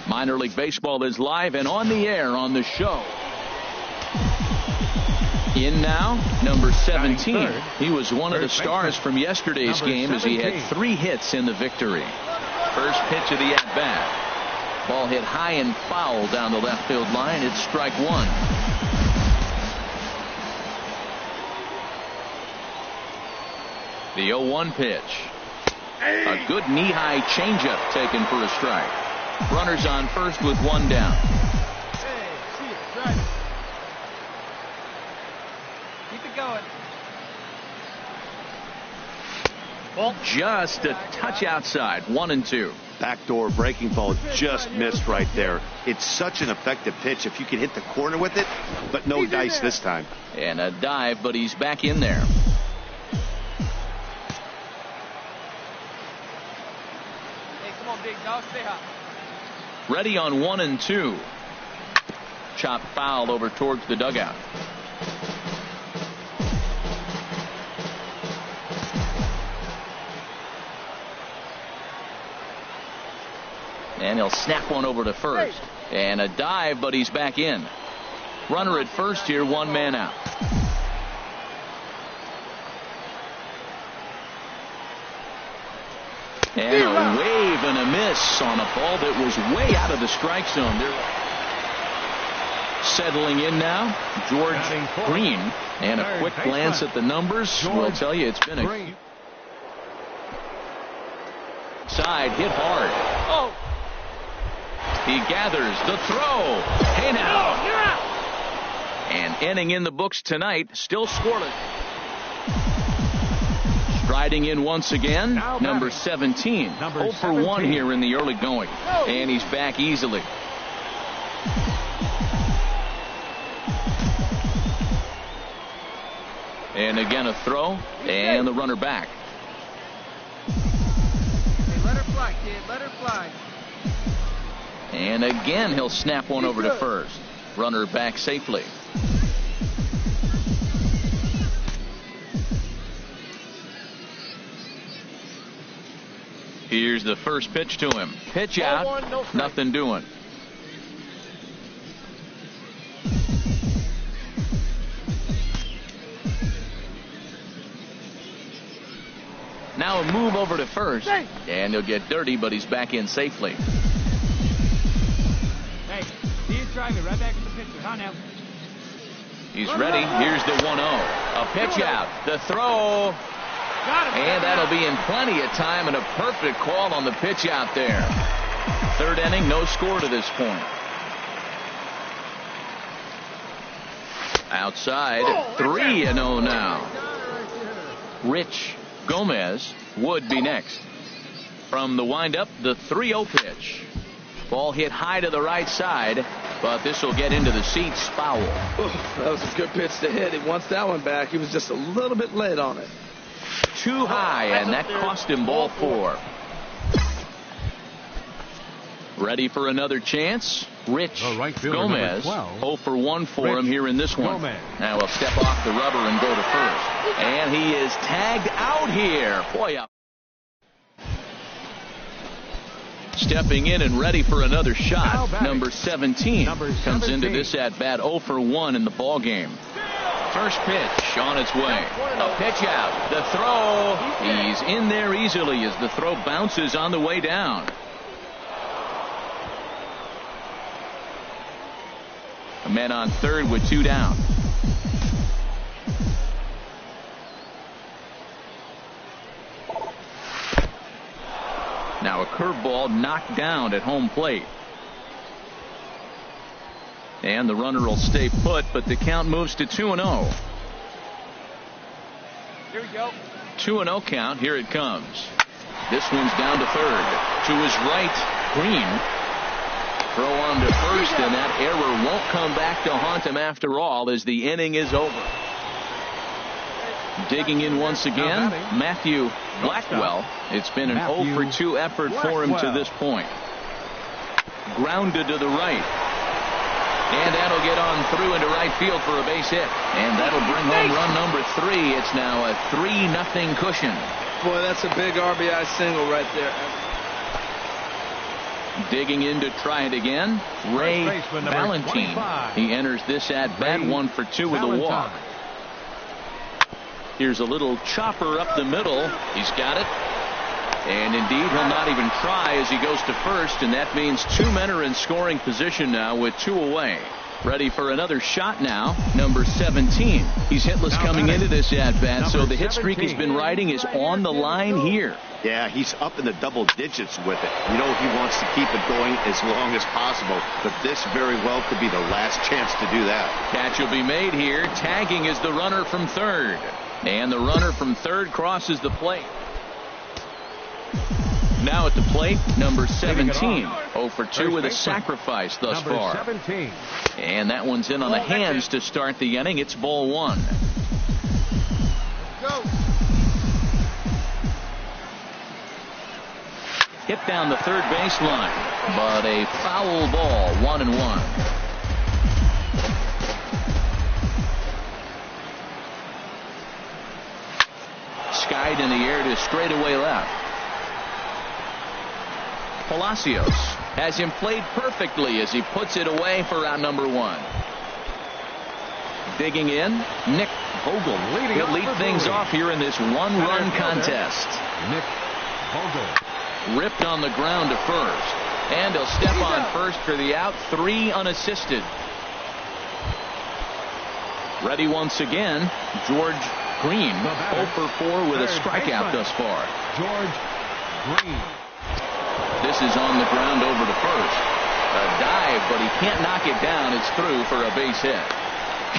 S1: Minor League Baseball is live and on the air on the show. In now, number 17. He was one of the stars from yesterday's game as he had 3 hits in the victory. First pitch of the at-bat. Ball hit high and foul down the left field line. It's strike 1. The 0-1 pitch. A good knee-high changeup taken for a strike. Runners on first with 1 down.
S5: Keep it going.
S1: Well, just a touch outside. 1-2.
S4: Backdoor breaking ball just missed right there. It's such an effective pitch if you can hit the corner with it, but no dice this time.
S1: And a dive, but he's back in there.
S5: Hey, come on, big dog. Stay hot.
S1: Ready on 1-2. Chop foul over towards the dugout. And he'll snap one over to first. And a dive, but he's back in. Runner at first here, 1 man out. And a wave and a miss on a ball that was way out of the strike zone. Settling in now, George Green. And a quick glance at the numbers will tell you it's been a side hit hard.
S5: Oh.
S1: He gathers the throw. Hey now.
S5: Oh, you're out.
S1: And inning in the books tonight, still scoreless. Striding in once again, number 17. 0 for 1 here in the early going. And he's back easily. And again a throw, and the runner back.
S5: Hey, let her fly, kid. Let her fly.
S1: And again he'll snap one over to first. Runner back safely. Here's the first pitch to him. Pitch out, nothing doing. Now a move over to first, and he'll get dirty, but he's back in safely.
S5: Hey, he's driving right back to the pitcher. Huh, now?
S1: He's ready. Here's the 1-0. A pitch out. The throw. And that'll be in plenty of time, and a perfect call on the pitch out there. Third inning, no score to this point. Outside, 3-0 now. Rich Gomez would be next. From the windup, the 3-0 pitch. Ball hit high to the right side, but this will get into the seats foul.
S2: That was a good pitch to hit. He wants that one back. He was just a little bit late on it.
S1: Too high, and that cost him ball 4. Ready for another chance? Rich Gomez. 0 for 1 for him here in this one. Now he'll step off the rubber and go to first. And he is tagged out here. Boy, up. Stepping in and ready for another shot. Number 17 comes into this at bat 0 for 1 in the ball game. First pitch on its way. A pitch out. The throw. He's in there easily as the throw bounces on the way down. A man on third with 2 down. Now a curveball knocked down at home plate. And the runner will stay put, but the count moves to 2-0.
S5: Here we go.
S1: 2-0 count. Here it comes. This one's down to third. To his right, Green. Throw on to first, and that error won't come back to haunt him after all as the inning is over. Digging in once again, Matthew Blackwell. It's been an 0 for 2 effort for him to this point. Grounded to the right. And that'll get on through into right field for a base hit. And that'll bring home run number 3. It's now a 3-0 cushion.
S2: Boy, that's a big RBI single right there.
S1: Digging in to try it again, Ray Valentine. He enters this at bat 1 for 2 with a walk. Here's a little chopper up the middle. He's got it. And indeed, he'll not even try as he goes to first, and that means 2 men are in scoring position now with 2 away. Ready for another shot now, number 17. He's hitless coming into this at-bat, so the hit streak he's been riding is on the line here.
S4: Yeah, he's up in the double digits with it. You know, he wants to keep it going as long as possible, but this very well could be the last chance to do that.
S1: Catch will be made here. Tagging is the runner from third. And the runner from third crosses the plate. Now at the plate, number 17. 0 for 2 with a sacrifice thus far.
S3: 17.
S1: And that one's in on the hands to start the inning. It's ball 1.
S5: Go.
S1: Hit down the third baseline, but a foul ball, 1-1. Skied in the air to straightaway left. Palacios has him played perfectly as he puts it away for round number 1. Digging in, Nick Vogel. He'll lead things off here in this one-run contest.
S3: Nick Vogel.
S1: Ripped on the ground to first. And he'll step on first for the out. 3 unassisted. Ready once again, George Green, 0 for 4 with a strikeout thus far.
S3: George Green.
S1: This is on the ground over to first. A dive, but he can't knock it down. It's through for a base hit.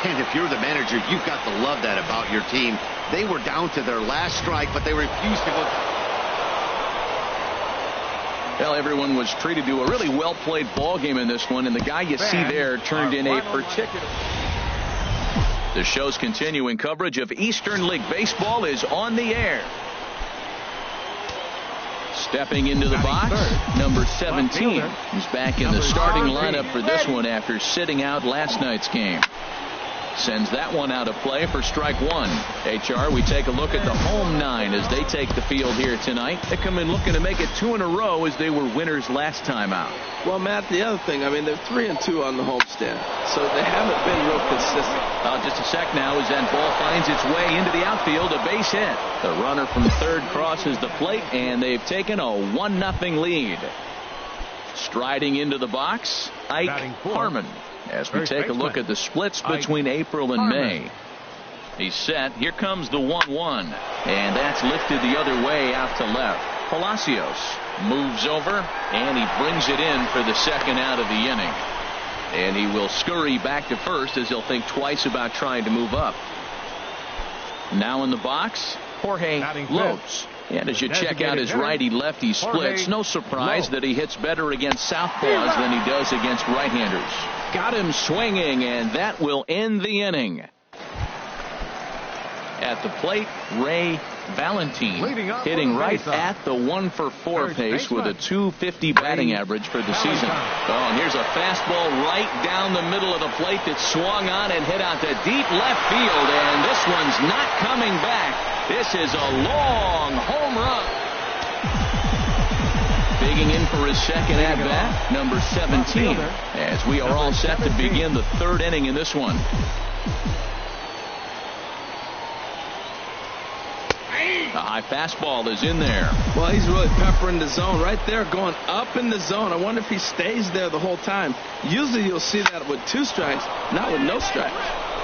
S4: And if you're the manager, you've got to love that about your team. They were down to their last strike, but they refused to go.
S1: Well, everyone was treated to a really well-played ball game in this one, and the guy you see there turned in a particular. The show's continuing coverage of Eastern League Baseball is on the air. Stepping into the box, number 17. He's back in the starting lineup for this one after sitting out last night's game. Sends that one out of play for strike one. HR, we take a look at the home nine as they take the field here tonight. They come in looking to make it 2 in a row as they were winners last time out.
S2: Well, Matt, the other thing, I mean, they're 3-2 on the homestand, so they haven't been real consistent.
S1: Just a sec now as that ball finds its way into the outfield, a base hit. The runner from third crosses the plate, and they've taken a 1-0 lead. Striding into the box, Ike Harmon. As we take a look at the splits between April and May. He's set. Here comes the 1-1. And that's lifted the other way out to left. Palacios moves over, and he brings it in for the second out of the inning. And he will scurry back to first as he'll think twice about trying to move up. Now in the box, Jorge Lopes. And as you check out his righty-lefty splits, no surprise that he hits better against southpaws than he does against right-handers. Got him swinging, and that will end the inning. At the plate, Ray Valentine hitting right at the 1 for 4 pace with a .250 batting average for the season. Oh, and here's a fastball right down the middle of the plate that swung on and hit out to deep left field, and this one's not coming back. This is a long home run. Digging in for his second at-bat, number 17, as we are all set to begin the third inning in this one. The high fastball is in there.
S2: Well, he's really peppering the zone right there, going up in the zone. I wonder if he stays there the whole time. Usually you'll see that with 2 strikes, not with no strikes.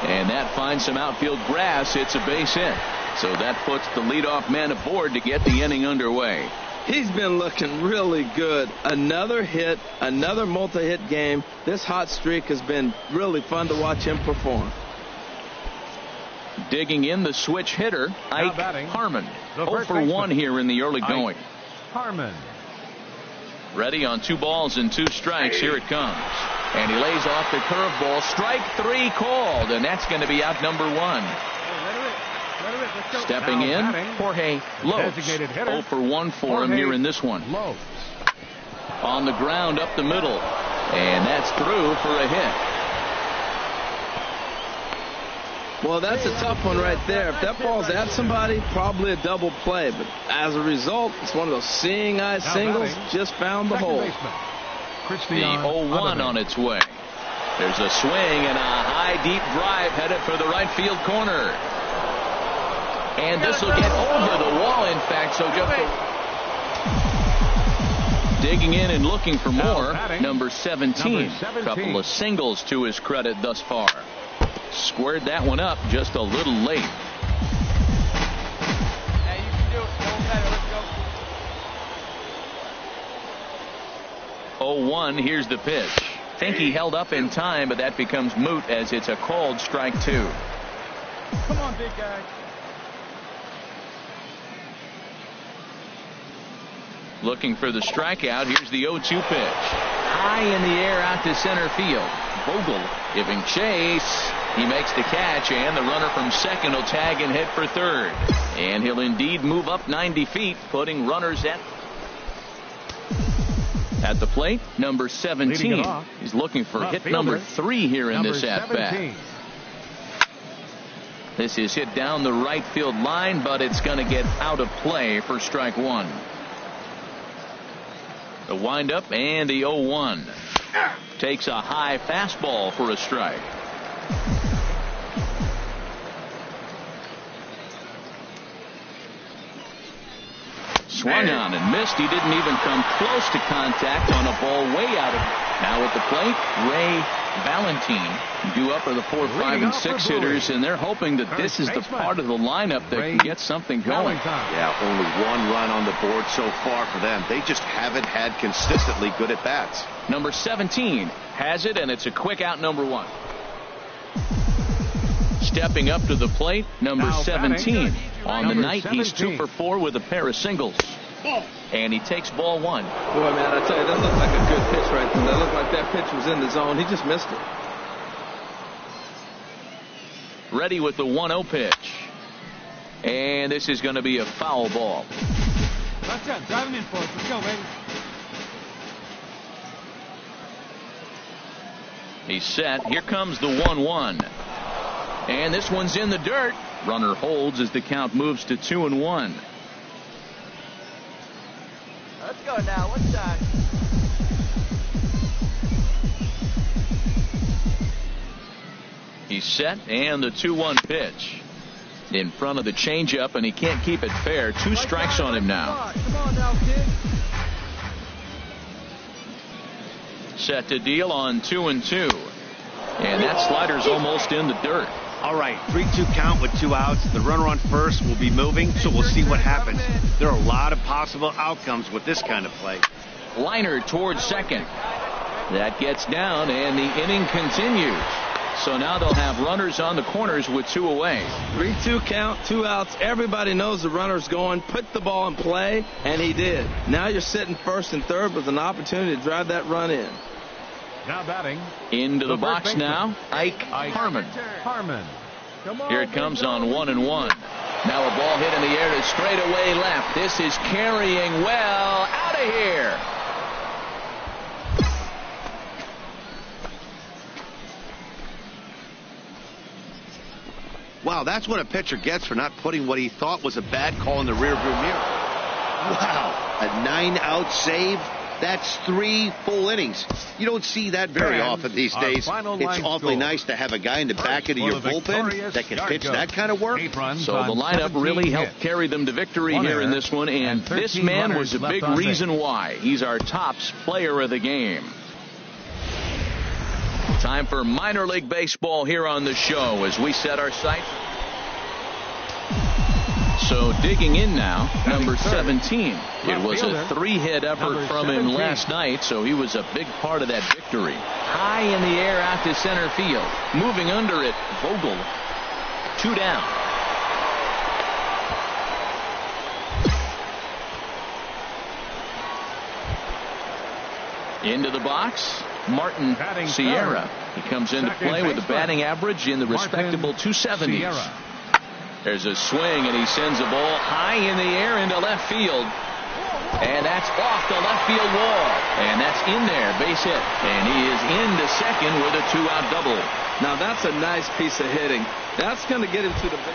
S1: And that finds some outfield grass. It's a base hit. So that puts the leadoff man aboard to get the inning underway.
S2: He's been looking really good. Another hit, another multi-hit game. This hot streak has been really fun to watch him perform.
S1: Digging in the switch hitter, Ike Harmon. 0 for 1 here in the early going.
S3: Harmon.
S1: Ready on 2 balls and 2 strikes. Here it comes. And he lays off the curveball. Strike 3 called, and that's going to be out number 1. Stepping in, Jorge Lopes. 0 for 1 for him here in this one. On the ground up the middle, and that's through for a hit.
S2: Well, that's a tough one right there. If that ball's at somebody, probably a double play. But as a result, it's one of those seeing eye singles. Just found the hole.
S1: The 0-1 on its way. There's a swing and a high deep drive headed for the right field corner. And this will get over the wall, in fact. So just digging in and looking for more. Number 17. Couple of singles to his credit thus far. Squared that one up just a little late.
S5: Hey, you can do it. Go better. Let's go.
S1: 0-1. Here's the pitch. Think he held up in time, but that becomes moot as it's a called strike 2.
S5: Come on, big guy.
S1: Looking for the strikeout. Here's the 0-2 pitch. High in the air out to center field. Vogel giving chase. He makes the catch, and the runner from second will tag and hit for third. And he'll indeed move up 90 feet, putting runners at the plate. Number 17. He's looking for hit number 3 here in this at-bat. This is hit down the right field line, but it's going to get out of play for strike 1. The windup and the 0-1. Takes a high fastball for a strike. Swung on and missed. He didn't even come close to contact on a ball way out of it. Now at the plate, Ray Valentine due up are the 4, 5, and 6 hitters, and they're hoping that this is the part of the lineup that can get something going.
S4: Yeah, only 1 run on the board so far for them. They just haven't had consistently good at bats.
S1: Number 17 has it, and it's a quick out, number 1. Stepping up to the plate, number 17. On the night, he's 2 for 4 with a pair of singles. And he takes ball 1.
S2: Boy, man, I tell you, that looked like a good pitch right there. That looked like that pitch was in the zone. He just missed it.
S1: Ready with the 1-0 pitch. And this is going to be a foul ball.
S5: That's it. Drive him in for us. Let's go, baby.
S1: He's set. Here comes the 1-1. And this one's in the dirt. Runner holds as the count moves to 2-1.
S5: Let's go now. What's that?
S1: He's set, and the 2-1 pitch. In front of the changeup, and he can't keep it fair. 2 strikes on him now.
S5: Come on now, kid.
S1: Set to deal on 2-2. And that slider's almost in the dirt.
S4: All right, 3-2 count with 2 outs. The runner on first will be moving, so we'll see what happens. There are a lot of possible outcomes with this kind of play.
S1: Liner towards second. That gets down, and the inning continues. So now they'll have runners on the corners with 2 away.
S2: 3-2 count, 2 outs. Everybody knows the runner's going. Put the ball in play, and he did. Now you're sitting first and third with an opportunity to drive that run in.
S3: Now batting.
S1: Into the box now, Ike Harmon. Here it comes on 1-1. Now a ball hit in the air to straightaway left. This is carrying well out of here.
S4: Wow, that's what a pitcher gets for not putting what he thought was a bad call in the rearview mirror. Wow, a 9-out save. That's 3 full innings. You don't see that very often these days. It's awfully nice to have a guy in the back end of your bullpen that can pitch that kind of work.
S1: So the lineup really helped carry them to victory here in this one, and this man was a big reason why. He's our top player of the game. Time for minor league baseball here on the show as we set our sights. So digging in now, number 17. It was a 3-hit effort from him last night, so he was a big part of that victory. High in the air out to center field. Moving under it, Vogel. 2 down. Into the box, Martin Sierra. He comes into play with a batting average in the respectable 270s. There's a swing, and he sends a ball high in the air into left field. And that's off the left field wall. And that's in there, base hit. And he is into second with a 2-out double.
S2: Now that's a nice piece of hitting. That's going to get him to the big.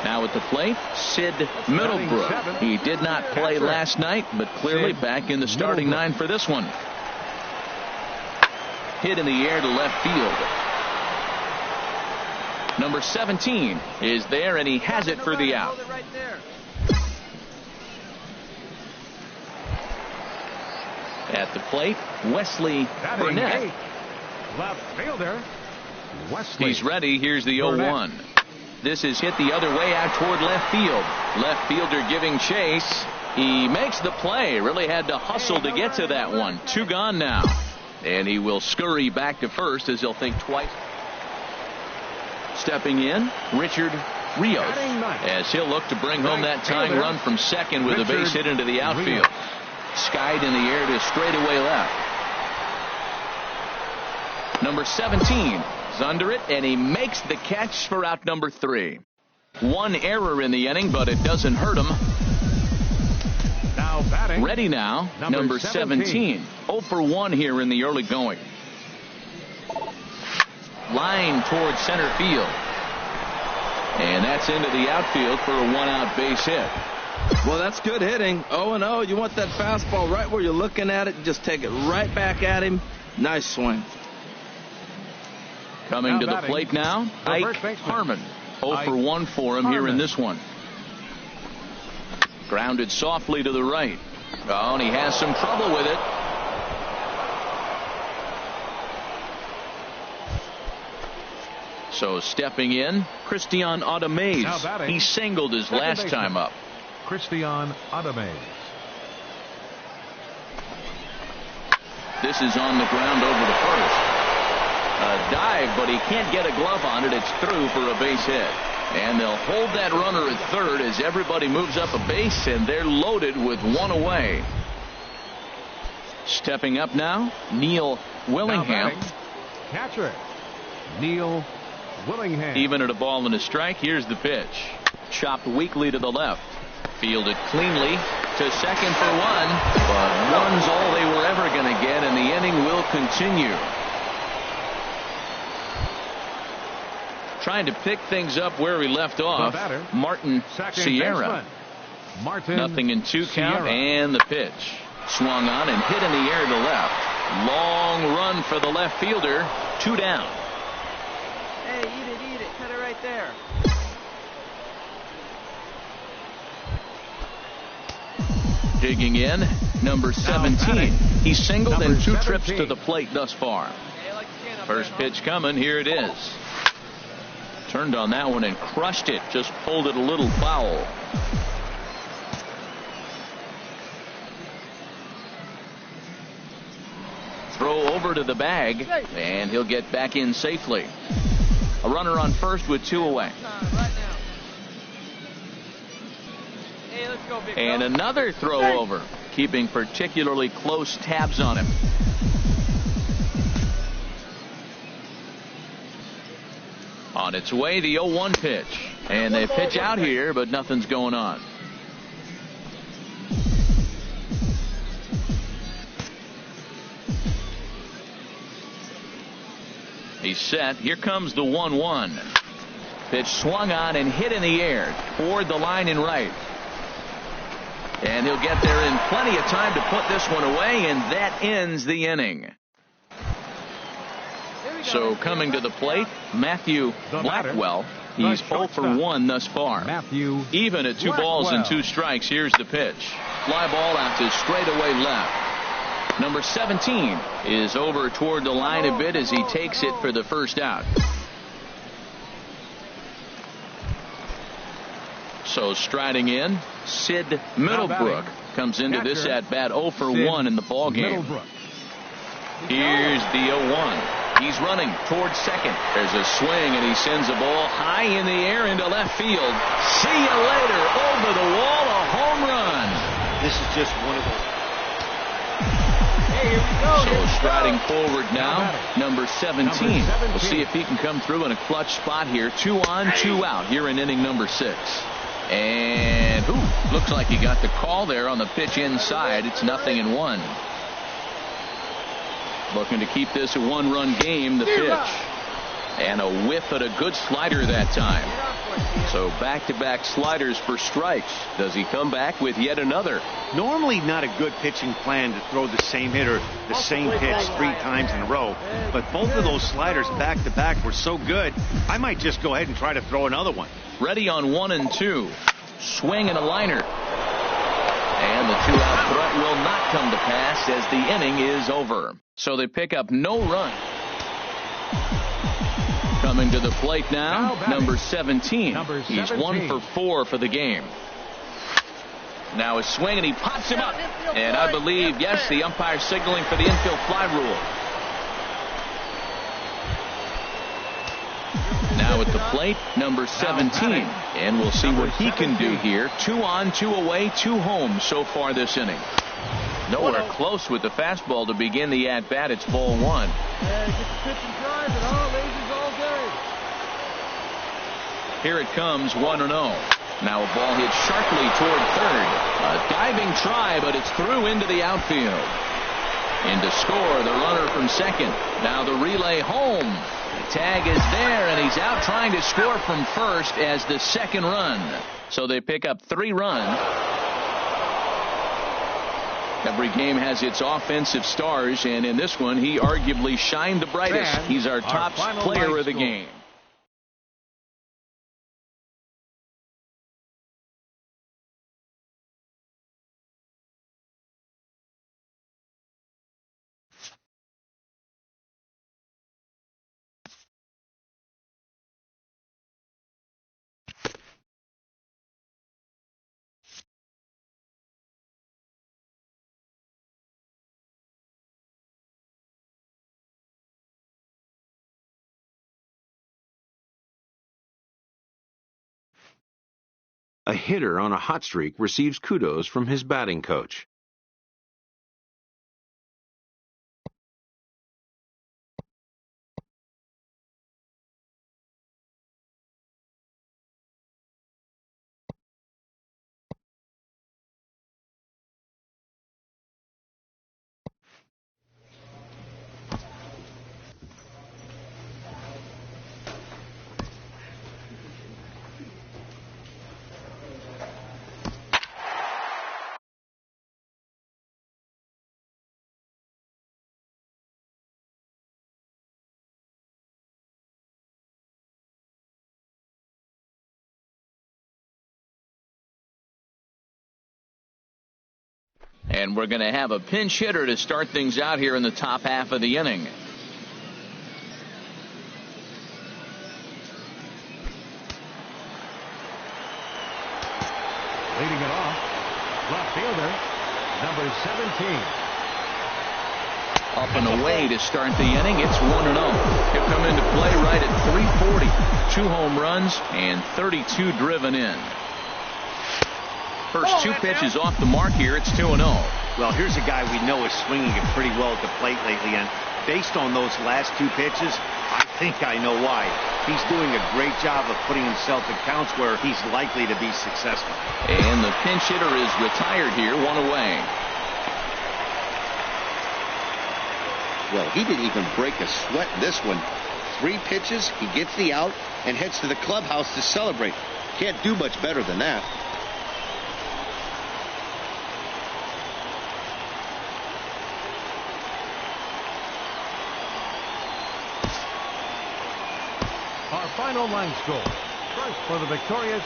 S1: Now at the plate, Sid Middlebrook. He did not play last night, but clearly back in the starting 9 for this one. Hit in the air to left field. Number 17 is there, and he has it for the out. At the plate, Wesley Burnett.
S3: Left fielder, Wesley.
S1: He's ready. Here's the 0-1. This is hit the other way out toward left field. Left fielder giving chase. He makes the play. Really had to hustle to get to that one. 2 gone now. And he will scurry back to first as he'll think twice. Stepping in, Richard Rios, as he'll look to bring home that tying run from second with a base hit into the outfield. Skied in the air to straightaway left. Number 17 is under it, and he makes the catch for out number 3. 1 error in the inning, but it doesn't hurt him.
S3: Now batting.
S1: Ready now, number 17. 0 for 1 here in the early going. Line towards center field. And that's into the outfield for a 1-out base hit.
S2: Well, that's good hitting. 0-0. You want that fastball right where you're looking at it. Just take it right back at him. Nice swing.
S1: Coming to the plate now, Ike Harmon. 0 for 1 for him here in this one. Grounded softly to the right. Oh, and he has some trouble with it. So stepping in, Christian Ademaze. He singled his last time up.
S3: Christian Ademaze.
S1: This is on the ground over to first. A dive, but he can't get a glove on it. It's through for a base hit. And they'll hold that runner at third as everybody moves up a base, and they're loaded with one away. Stepping up now, Neil Willingham.
S3: Catcher, Neil Willingham.
S1: Even at a ball and a strike, here's the pitch. Chopped weakly to the left. Fielded cleanly to second for one, but one's all they were ever going to get, and the inning will continue. Trying to pick things up where we left off, Martin Sierra. Nothing in 2 count, and the pitch. Swung on and hit in the air to left. Long run for the left fielder. 2 down.
S5: Hey, eat it. Cut it right there.
S1: Digging in, number 17. He's singled in 2 trips to the plate thus far. First pitch coming. Here it is. Turned on that one and crushed it. Just pulled it a little foul. Throw over to the bag, and he'll get back in safely. A runner on first with 2 away. And another throw over, keeping particularly close tabs on him. On its way, the 0-1 pitch. And they pitch out here, but nothing's going on. He's set. Here comes the 1-1. Pitch swung on and hit in the air toward the line and right. And he'll get there in plenty of time to put this one away, and that ends the inning. So coming to the plate, Matthew Blackwell. He's 0 for 1 thus far. Even at 2 balls and 2 strikes. Here's the pitch. Fly ball out to straightaway left. Number 17 is over toward the line a bit as he takes it for the first out. So striding in, Sid Middlebrook comes into this at bat 0 for 1 in the ball game. Here's the 0-1. He's running towards second. There's a swing, and he sends a ball high in the air into left field. See you later. Over the wall, a home run.
S4: This is just one of those.
S5: Hey, here we go.
S1: So striding forward now, number 17. We'll see if he can come through in a clutch spot here. 2 on, 2 out here in inning number 6. And looks like he got the call there on the pitch inside. It's 0-1. Looking to keep this a 1-run game, the pitch. And a whiff at a good slider that time. So back-to-back sliders for strikes. Does he come back with yet another?
S4: Normally not a good pitching plan to throw the same hitter the same pitch 3 times in a row. But both of those sliders back-to-back were so good, I might just go ahead and try to throw another one.
S1: Ready on 1 and 2. Swing and a liner. And the 2-out threat will not come to pass as the inning is over. So they pick up no run. Coming to the plate now, number 17. He's 1 for 4 for the game. Now a swing, and he pops him up. And I believe, yes, the umpire signaling for the infield fly rule. Now at the plate, number 17. And we'll see what he can do here. 2 on, 2 away, 2 home so far this inning. Nowhere close with the fastball to begin the at-bat. It's ball 1.
S5: Yeah, get the pitch and drive it. Ladies all day.
S1: Here it comes, 1-0. Now a ball hit sharply toward third. A diving try, but it's through into the outfield. In to score, the runner from second. Now the relay home. The tag is there, and he's out trying to score from first as the second run. So they pick up 3 runs. Every game has its offensive stars, and in this one, he arguably shined the brightest. He's our top player of the game.
S6: A hitter on a hot streak receives kudos from his batting coach.
S1: And we're going to have a pinch hitter to start things out here in the top half of the inning.
S3: Leading it off, left fielder, number 17.
S1: Up and away to start the inning. It's 1-0. He'll come into play right at 340. 2 home runs and 32 driven in. First 2 pitches off the mark here. It's 2-0.
S4: Well, here's a guy we know is swinging it pretty well at the plate lately, and based on those last 2 pitches, I think I know why. He's doing a great job of putting himself in counts where he's likely to be successful.
S1: And the pinch hitter is retired here, 1 away.
S4: Well, he didn't even break a sweat in this one. 3 pitches, he gets the out and heads to the clubhouse to celebrate. Can't do much better than that.
S3: Our final line score. First for the victorious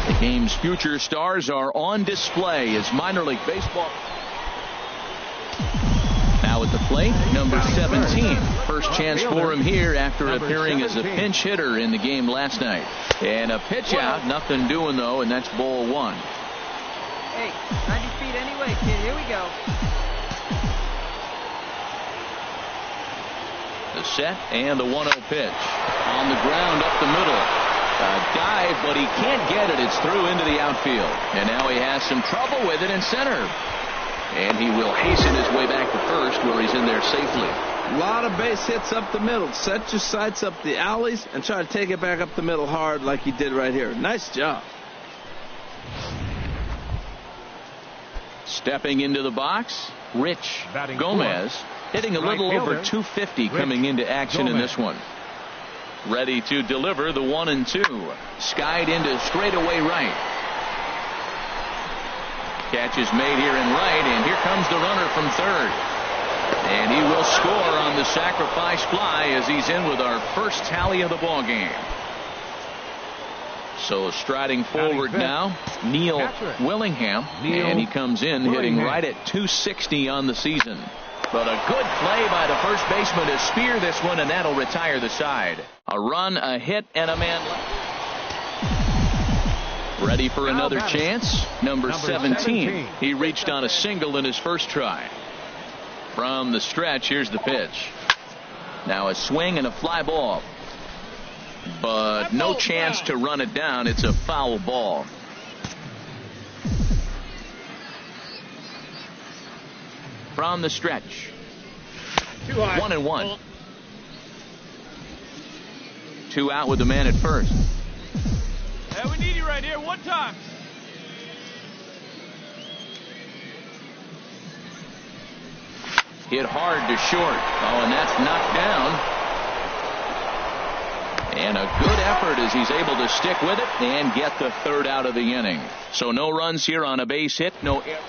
S1: The game's future stars are on display as minor league baseball. Now at the plate, number 17. First chance for him here after appearing as a pinch hitter in the game last night. And a pitch out, nothing doing though, and that's ball 1.
S5: Hey, 90 feet anyway, kid. Here we go.
S1: The set and the 1-0 pitch. On the ground up the middle. A dive, but he can't get it. It's through into the outfield. And now he has some trouble with it in center. And he will hasten his way back to first where he's in there safely.
S2: A lot of base hits up the middle. Set your sights up the alleys and try to take it back up the middle hard like he did right here. Nice job.
S1: Stepping into the box, Rich
S3: Batting
S1: Gomez. Hitting a little over 250 coming into action in this one. Ready to deliver the 1-2. Skied into straightaway right. Catch is made here in right, and here comes the runner from third. And he will score on the sacrifice fly as he's in with our first tally of the ball game. So striding forward now, Neil Willingham, and he comes in hitting right at 260 on the season. But a good play by the first baseman to spear this one, and that'll retire the side. A run, a hit, and a man left. Ready for another chance? Number 17. He reached on a single in his first try. From the stretch, here's the pitch. Now a swing and a fly ball. But no chance to run it down. It's a foul ball. From the stretch. 1-1. 2 out with the man at first.
S5: Hey, we need you right here. 1 time.
S1: Hit hard to short. Oh, and that's knocked down. And a good effort as he's able to stick with it and get the 3rd out of the inning. So no runs here on a base hit. No error.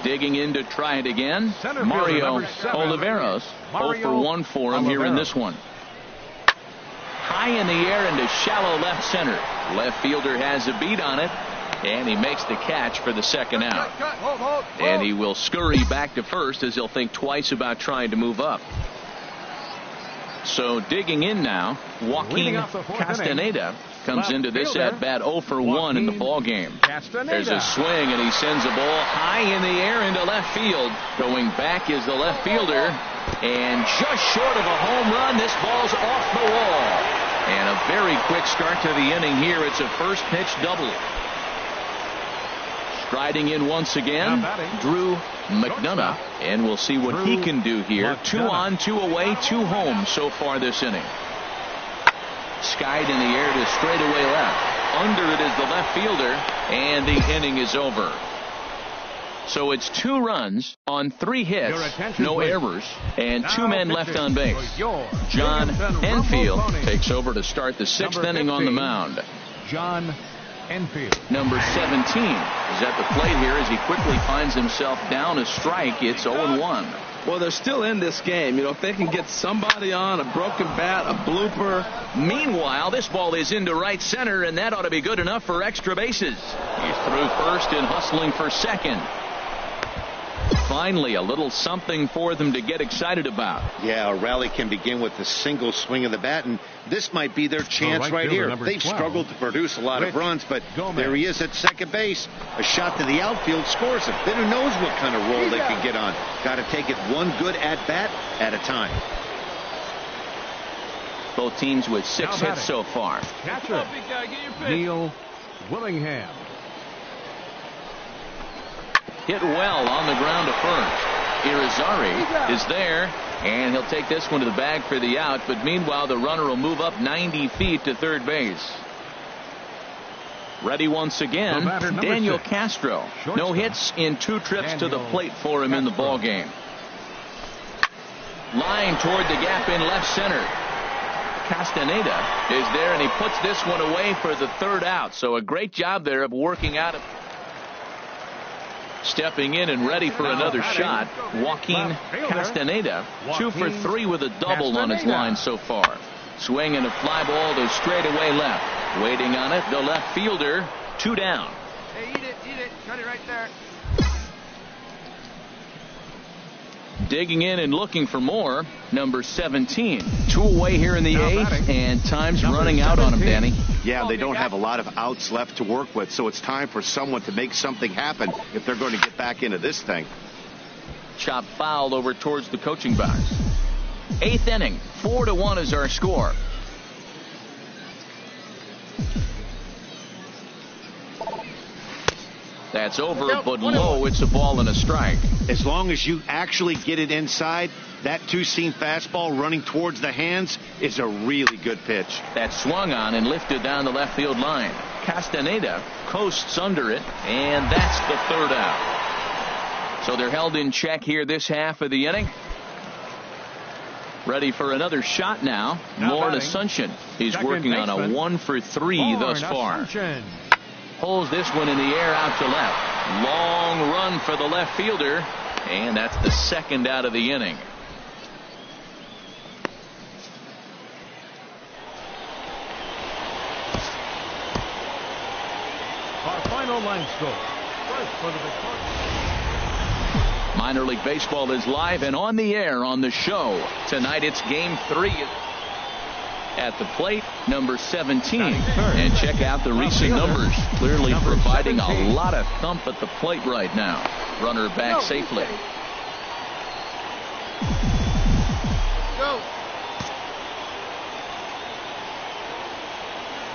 S1: Digging in to try it again. Mario Oliveros. 0 for 1 for him here in this one. High in the air into shallow left center. Left fielder has a beat on it. And he makes the catch for the 2nd out. And he will scurry back to first as he'll think twice about trying to move up. So digging in now, Joaquin Castaneda comes into this at bat 0 for 1 in the ball game. There's a swing and he sends a ball high in the air into left field. Going back is the left fielder, and just short of a home run, this ball's off the wall. And a very quick start to the inning here. It's a first pitch double. Striding in once again, Drew McDonough, and we'll see what he can do here. 2 on, 2 away, 2 home so far this inning. Skied in the air to straightaway left. Under it is the left fielder, and the inning is over. So it's 2 runs on 3 hits, no errors, and 2 men left on base. John Enfield takes over to start the 6th inning on the mound.
S3: John Enfield.
S1: Number 17 is at the plate here as he quickly finds himself down a strike. It's 0-1.
S2: Well, they're still in this game. You know, if they can get somebody on, a broken bat, a blooper.
S1: Meanwhile, this ball is into right center, and that ought to be good enough for extra bases. He's through first and hustling for second. Finally, a little something for them to get excited about.
S4: Yeah, a rally can begin with a single swing of the bat, and this might be their chance right here. They've struggled to produce a lot of runs, but there he is at second base. A shot to the outfield scores him. Then who knows what kind of roll they can get on. Got to take it one good at-bat at a time.
S1: Both teams with 6 hits so far.
S3: Catcher, Neil Willingham.
S1: Hit well on the ground to first. Irizarry is there, and he'll take this one to the bag for the out, but meanwhile the runner will move up 90 feet to third base. Ready once again, Daniel Castro. No hits in 2 trips to the plate for him in the ball game. Line toward the gap in left center. Castaneda is there, and he puts this one away for the 3rd out. So a great job there of working out of. Stepping in and ready for another shot, Joaquin Castaneda, 2 for 3 with a double on his line so far. Swing and a fly ball to straightaway left. Waiting on it, the left fielder, 2 down.
S5: Hey, eat it. Cut it right there.
S1: Digging in and looking for more, number 17. 2 away here in the 8th, and time's running out on him, Danny.
S4: Yeah, they don't have a lot of outs left to work with, so it's time for someone to make something happen if they're going to get back into this thing.
S1: Chop fouled over towards the coaching box. 8th inning, 4-1 is our score. That's over, but low. It's a ball and a strike.
S4: As long as you actually get it inside, that 2-seam fastball running towards the hands is a really good pitch.
S1: That swung on and lifted down the left field line. Castaneda coasts under it, and that's the 3rd out. So they're held in check here this half of the inning. Ready for another shot now. Lauren Asuncion. He's working on a 1 for 3 thus far. Pulls this one in the air out to left. Long run for the left fielder, and that's the 2nd out of the inning.
S3: Our final line score. First for the Victoria.
S1: Minor League Baseball is live and on the air on the show. Tonight it's Game 3. At the plate, number 17. And check out the recent numbers. Clearly providing a lot of thump at the plate right now. Runner back safely.
S5: Go.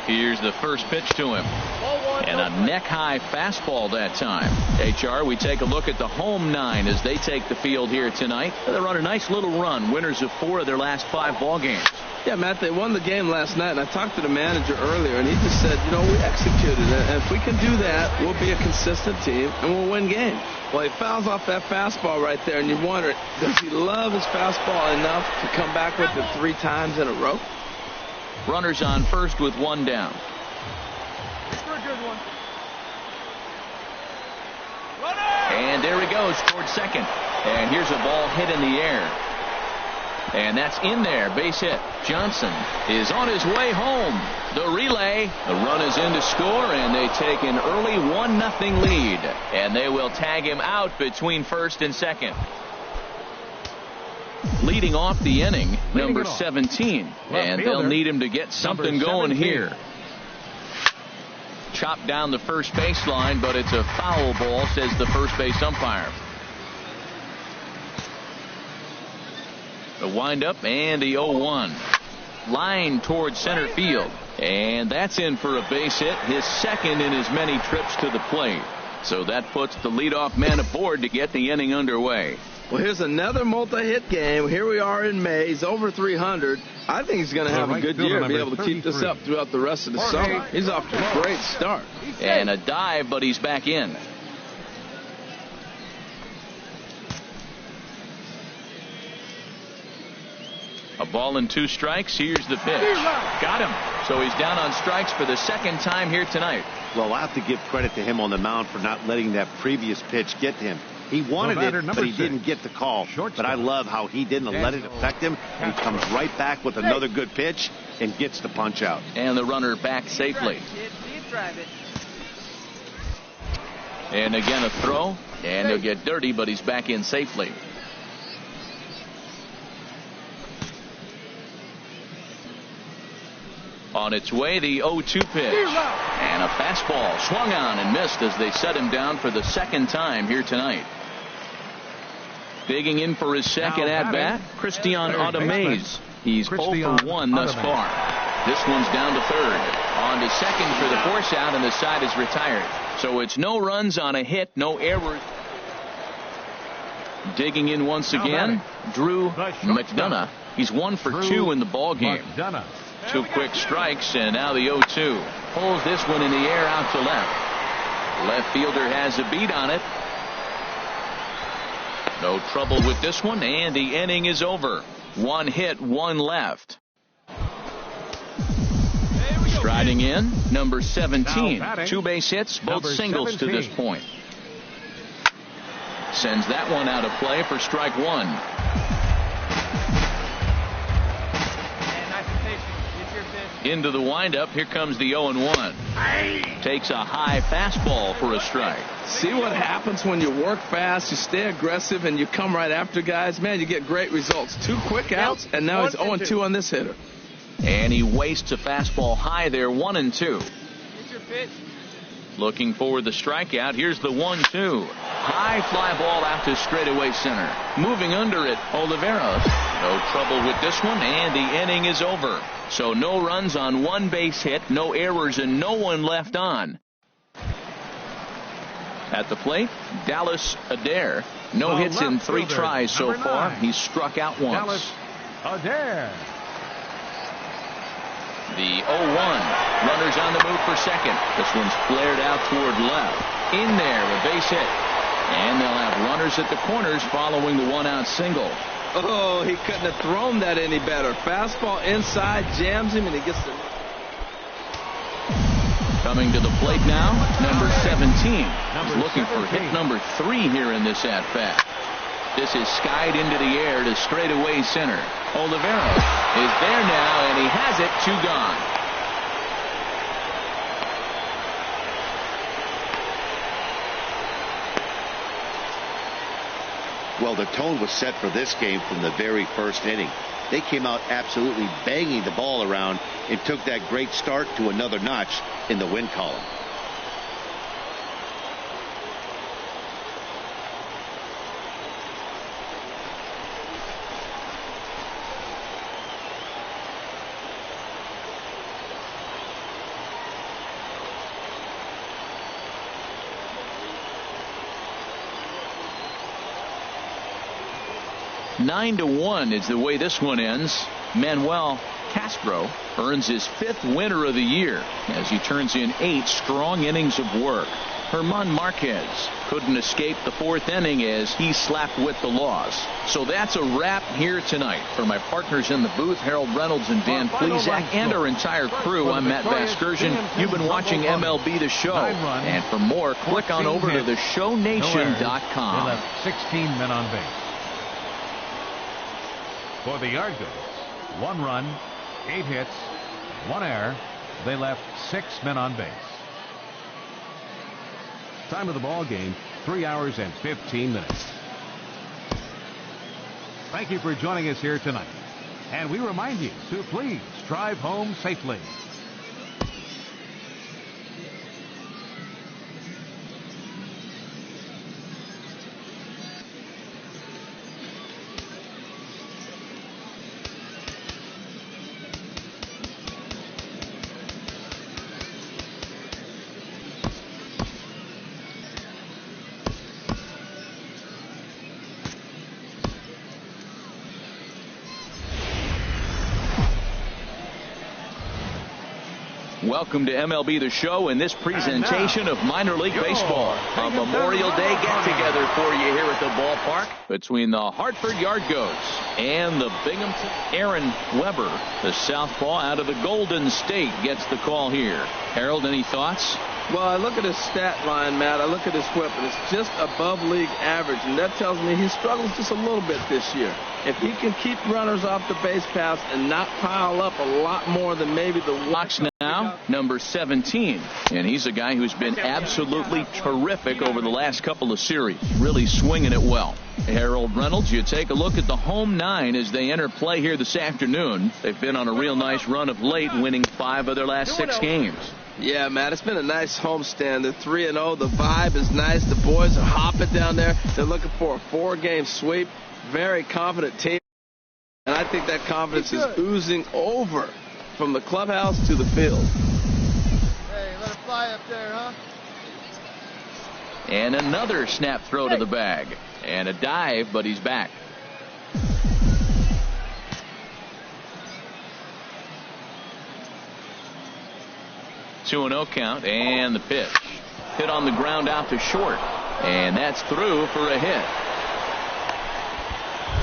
S1: Here's the first pitch to him. And a neck-high fastball that time. HR, we take a look at the home 9 as they take the field here tonight. They run a nice little run. Winners of 4 of their last 5 ball games.
S2: Yeah, Matt, they won the game last night, and I talked to the manager earlier, and he just said, you know, we executed it, and if we can do that, we'll be a consistent team, and we'll win games. Well, he fouls off that fastball right there, and you wonder, does he love his fastball enough to come back with it 3 times in a row?
S1: Runners on first with 1 down.
S5: It's for a good one.
S1: And there he goes towards second. And here's a ball hit in the air. And that's in there. Base hit. Johnson is on his way home. The relay. The run is in to score, and they take an early 1-0 lead. And they will tag him out between first and second. Leading off the inning, number 17. And they'll need him to get something going here. Chopped down the first baseline, but it's a foul ball, says the first base umpire. The windup and the 0-1. line towards center field. And that's in for a base hit, his second in as many trips to the plate. So that puts the leadoff man aboard to get the inning underway.
S2: Well, here's another multi-hit game. Here we are in May. He's over 300. I think he's going to have a good year and be able to keep this up throughout the rest of the summer. He's off to a great start.
S1: And a dive, but he's back in. A ball and 2 strikes. Here's the pitch. Got him. So he's down on strikes for the second time here tonight.
S4: Well, I have to give credit to him on the mound for not letting that previous pitch get to him. He wanted it, but he didn't get the call. But I love how he didn't let it affect him. He comes right back with another good pitch and gets the punch out.
S1: And the runner back safely. And again a throw. And he'll get dirty, but he's back in safely. On its way, the 0-2 pitch. And a fastball swung on and missed as they set him down for the second time here tonight. Digging in for his second at-bat, Christian Audemays. He's 0 for 1 thus far. This one's down to third. On to second for the force out, and the side is retired. So it's no runs on a hit, no errors. Digging in once again, Drew McDonough. He's 1 for 2 in the ball game. 2 quick strikes, and now the 0-2. Pulls this one in the air out to left. Left fielder has a beat on it. No trouble with this one, and the inning is over. 1 hit, 1 left. Striding in, number 17. 2 base hits, both singles to this point. Sends that one out of play for strike 1. Into the windup. Here comes the 0-1. Takes a high fastball for a strike.
S2: See what happens when you work fast, you stay aggressive, and you come right after guys. Man, you get great results. 2 quick outs, and now he's 0-2 on this hitter.
S1: And he wastes a fastball high there, 1-2. Looking for the strikeout. Here's the 1-2. High fly ball out to straightaway center. Moving under it, Oliveros. No trouble with this one, and the inning is over. So no runs on 1 base hit, no errors, and no one left on. At the plate, Dallas Adair. No hits in 3 tries so far. He's struck out once.
S3: Dallas Adair.
S1: The 0-1. Runners on the move for second. This one's flared out toward left. In there, a base hit. And they'll have runners at the corners following the 1-out single.
S2: Oh, he couldn't have thrown that any better. Fastball inside, jams him, and he gets the...
S1: Coming to the plate now, number 17. He's looking for hit number 3 here in this at-bat. This is skied into the air to straightaway center. Oliveros is there now, and he has it. 2 gone.
S4: Well, the tone was set for this game from the very first inning. They came out absolutely banging the ball around and took that great start to another notch in the win column.
S1: Nine to 1 is the way this one ends. Manuel Castro earns his 5th winner of the year as he turns in 8 strong innings of work. German Marquez couldn't escape the 4th inning as he slapped with the loss. So that's a wrap here tonight. For my partners in the booth, Harold Reynolds and Dan Plesac, and our entire crew, I'm Matt Vasgersian. You've been watching MLB The Show. And for more, click on over to theshownation.com.
S3: They left 16 men on base. For the Yardgoats, 1 run, 8 hits, 1 error. They left 6 men on base. Time of the ball game, 3 hours and 15 minutes. Thank you for joining us here tonight. And we remind you to please drive home safely.
S1: Welcome to MLB The Show and this presentation of minor league baseball. A Memorial Day get-together for you here at the ballpark between the Hartford Yard Goats and the Binghamton. Aaron Weber, the southpaw out of the Golden State, gets the call here. Harold, any thoughts?
S2: Well, I look at his stat line, Matt. I look at his whip, and it's just above league average, and that tells me he struggles just a little bit this year. If he can keep runners off the base paths and not pile up a lot more than maybe the
S1: Locks now, number 17, and he's a guy who's been absolutely terrific over the last couple of series, really swinging it well. Harold Reynolds, you take a look at the home 9 as they enter play here this afternoon. They've been on a real nice run of late, winning 5 of their last 6 games.
S2: Yeah, Matt, it's been a nice homestand. They're 3-0. The vibe is nice. The boys are hopping down there. They're looking for a 4-game sweep. Very confident team. And I think that confidence is oozing over from the clubhouse to the field.
S5: Hey, let it fly up there, huh?
S1: And another snap throw to the bag. And a dive, but he's back. Two 2-0 count, and the pitch. Hit on the ground out to short. And that's through for a hit.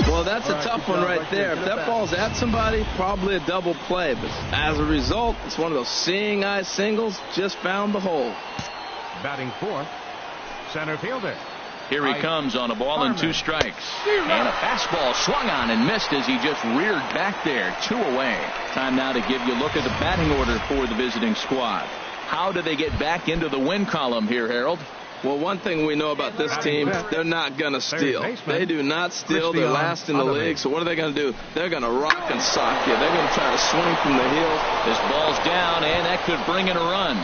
S2: Well, that's a tough one right there. If that ball's at somebody, probably a double play. But as a result, it's one of those seeing eye singles. Just found the hole.
S3: Batting fourth, center fielder.
S1: Here he comes on a ball and 2 strikes. And a fastball swung on and missed as he just reared back there. 2 away. Time now to give you a look at the batting order for the visiting squad. How do they get back into the win column here, Harold?
S2: Well, one thing we know about this team, they're not going to steal. They do not steal. They're last in the league. So what are they going to do? They're going to rock and sock you. They're going to try to swing from the heel.
S1: This ball's down, and that could bring in a run.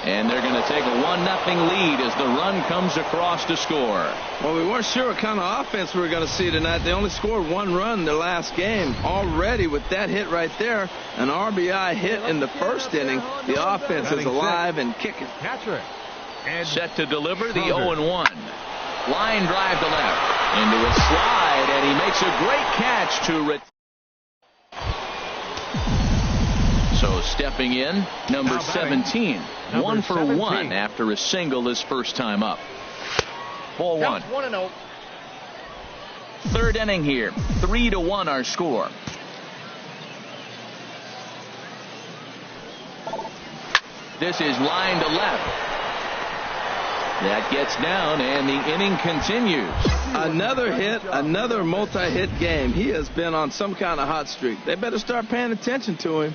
S1: And they're going to take a 1-0 lead as the run comes across to score.
S2: Well, we weren't sure what kind of offense we were going to see tonight. They only scored 1 run in their last game. Already with that hit right there, an RBI hit in the first inning, the offense is alive and kicking.
S3: Catcher.
S1: Set to deliver the 0-1. Line drive to left. Into a slide, and he makes a great catch to So stepping in, number 17. 1 for 1 after a single his first time up. Ball 1.
S5: 1-0.
S1: Third inning here. 3-1 our score. This is line to left. That gets down, and the inning continues.
S2: Another hit, another multi-hit game. He has been on some kind of hot streak. They better start paying attention to him.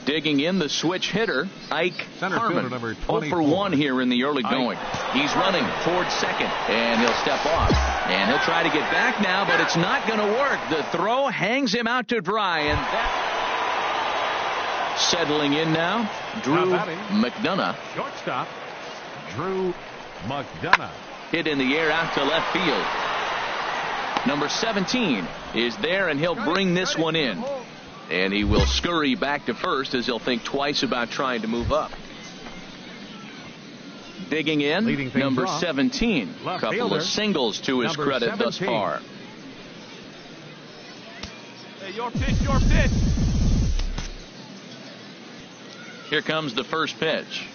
S1: Digging in the switch hitter, Ike Harmon. 0 for 1 here in the early going. He's running towards second, and he'll step off. And he'll try to get back now, but it's not going to work. The throw hangs him out to dry, and that settling in now, Drew McDonough.
S3: Shortstop, Drew McDonough.
S1: Hit in the air out to left field. Number 17 is there, and he'll bring this one in. And he will scurry back to first as he'll think twice about trying to move up. Digging in, number 17. Couple of singles to his credit thus far.
S5: Hey, your pitch, your pitch.
S1: Here comes the first pitch.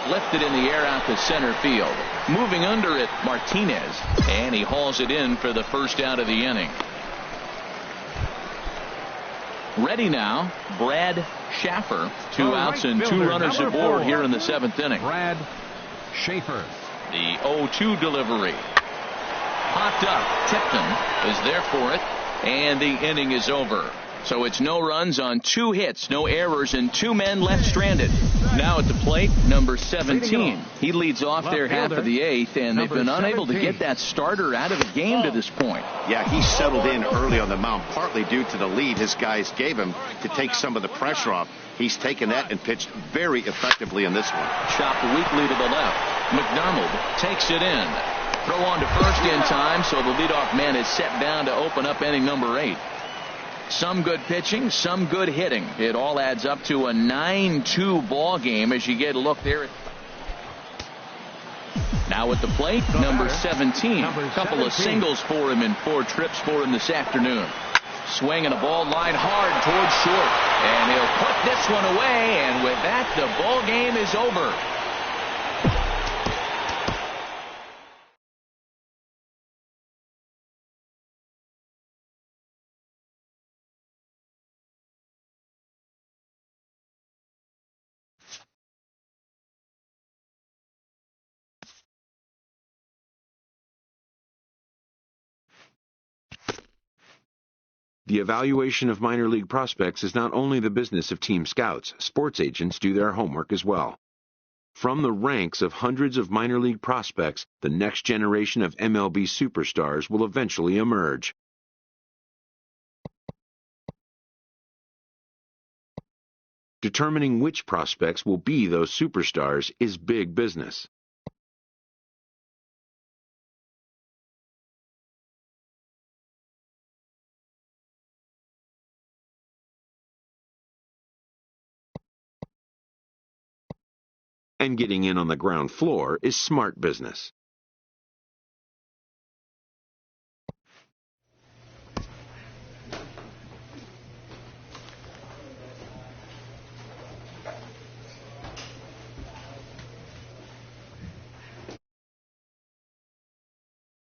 S1: Lifted in the air out to center field. Moving under it, Martinez. And he hauls it in for the first out of the inning. Ready now, Brad Schaffer. 2 outs and 2 runners aboard here in the 7th inning.
S3: Brad Schaffer.
S1: The 0-2 delivery. Popped up. Tipton is there for it, and the inning is over. So it's no runs on 2 hits, no errors, and 2 men left stranded. Now at the plate, number 17. He leads off their half of the 8th, and they've been unable to get that starter out of the game to this point.
S4: Yeah, he settled in early on the mound, partly due to the lead his guys gave him to take some of the pressure off. He's taken that and pitched very effectively in this one.
S1: Chopped weakly to the left. McDonald takes it in. Throw on to first in time, so the leadoff man is set down to open up inning number 8. Some good pitching, some good hitting. It all adds up to a 9-2 ball game as you get a look there. Now at the plate, number 17. Couple of singles for him and 4 trips for him this afternoon. Swinging a ball line hard towards short. And he'll put this one away. And with that, the ball game is over.
S6: The evaluation of minor league prospects is not only the business of team scouts. Sports agents do their homework as well. From the ranks of hundreds of minor league prospects, the next generation of MLB superstars will eventually emerge. Determining which prospects will be those superstars is big business. And getting in on the ground floor is smart business.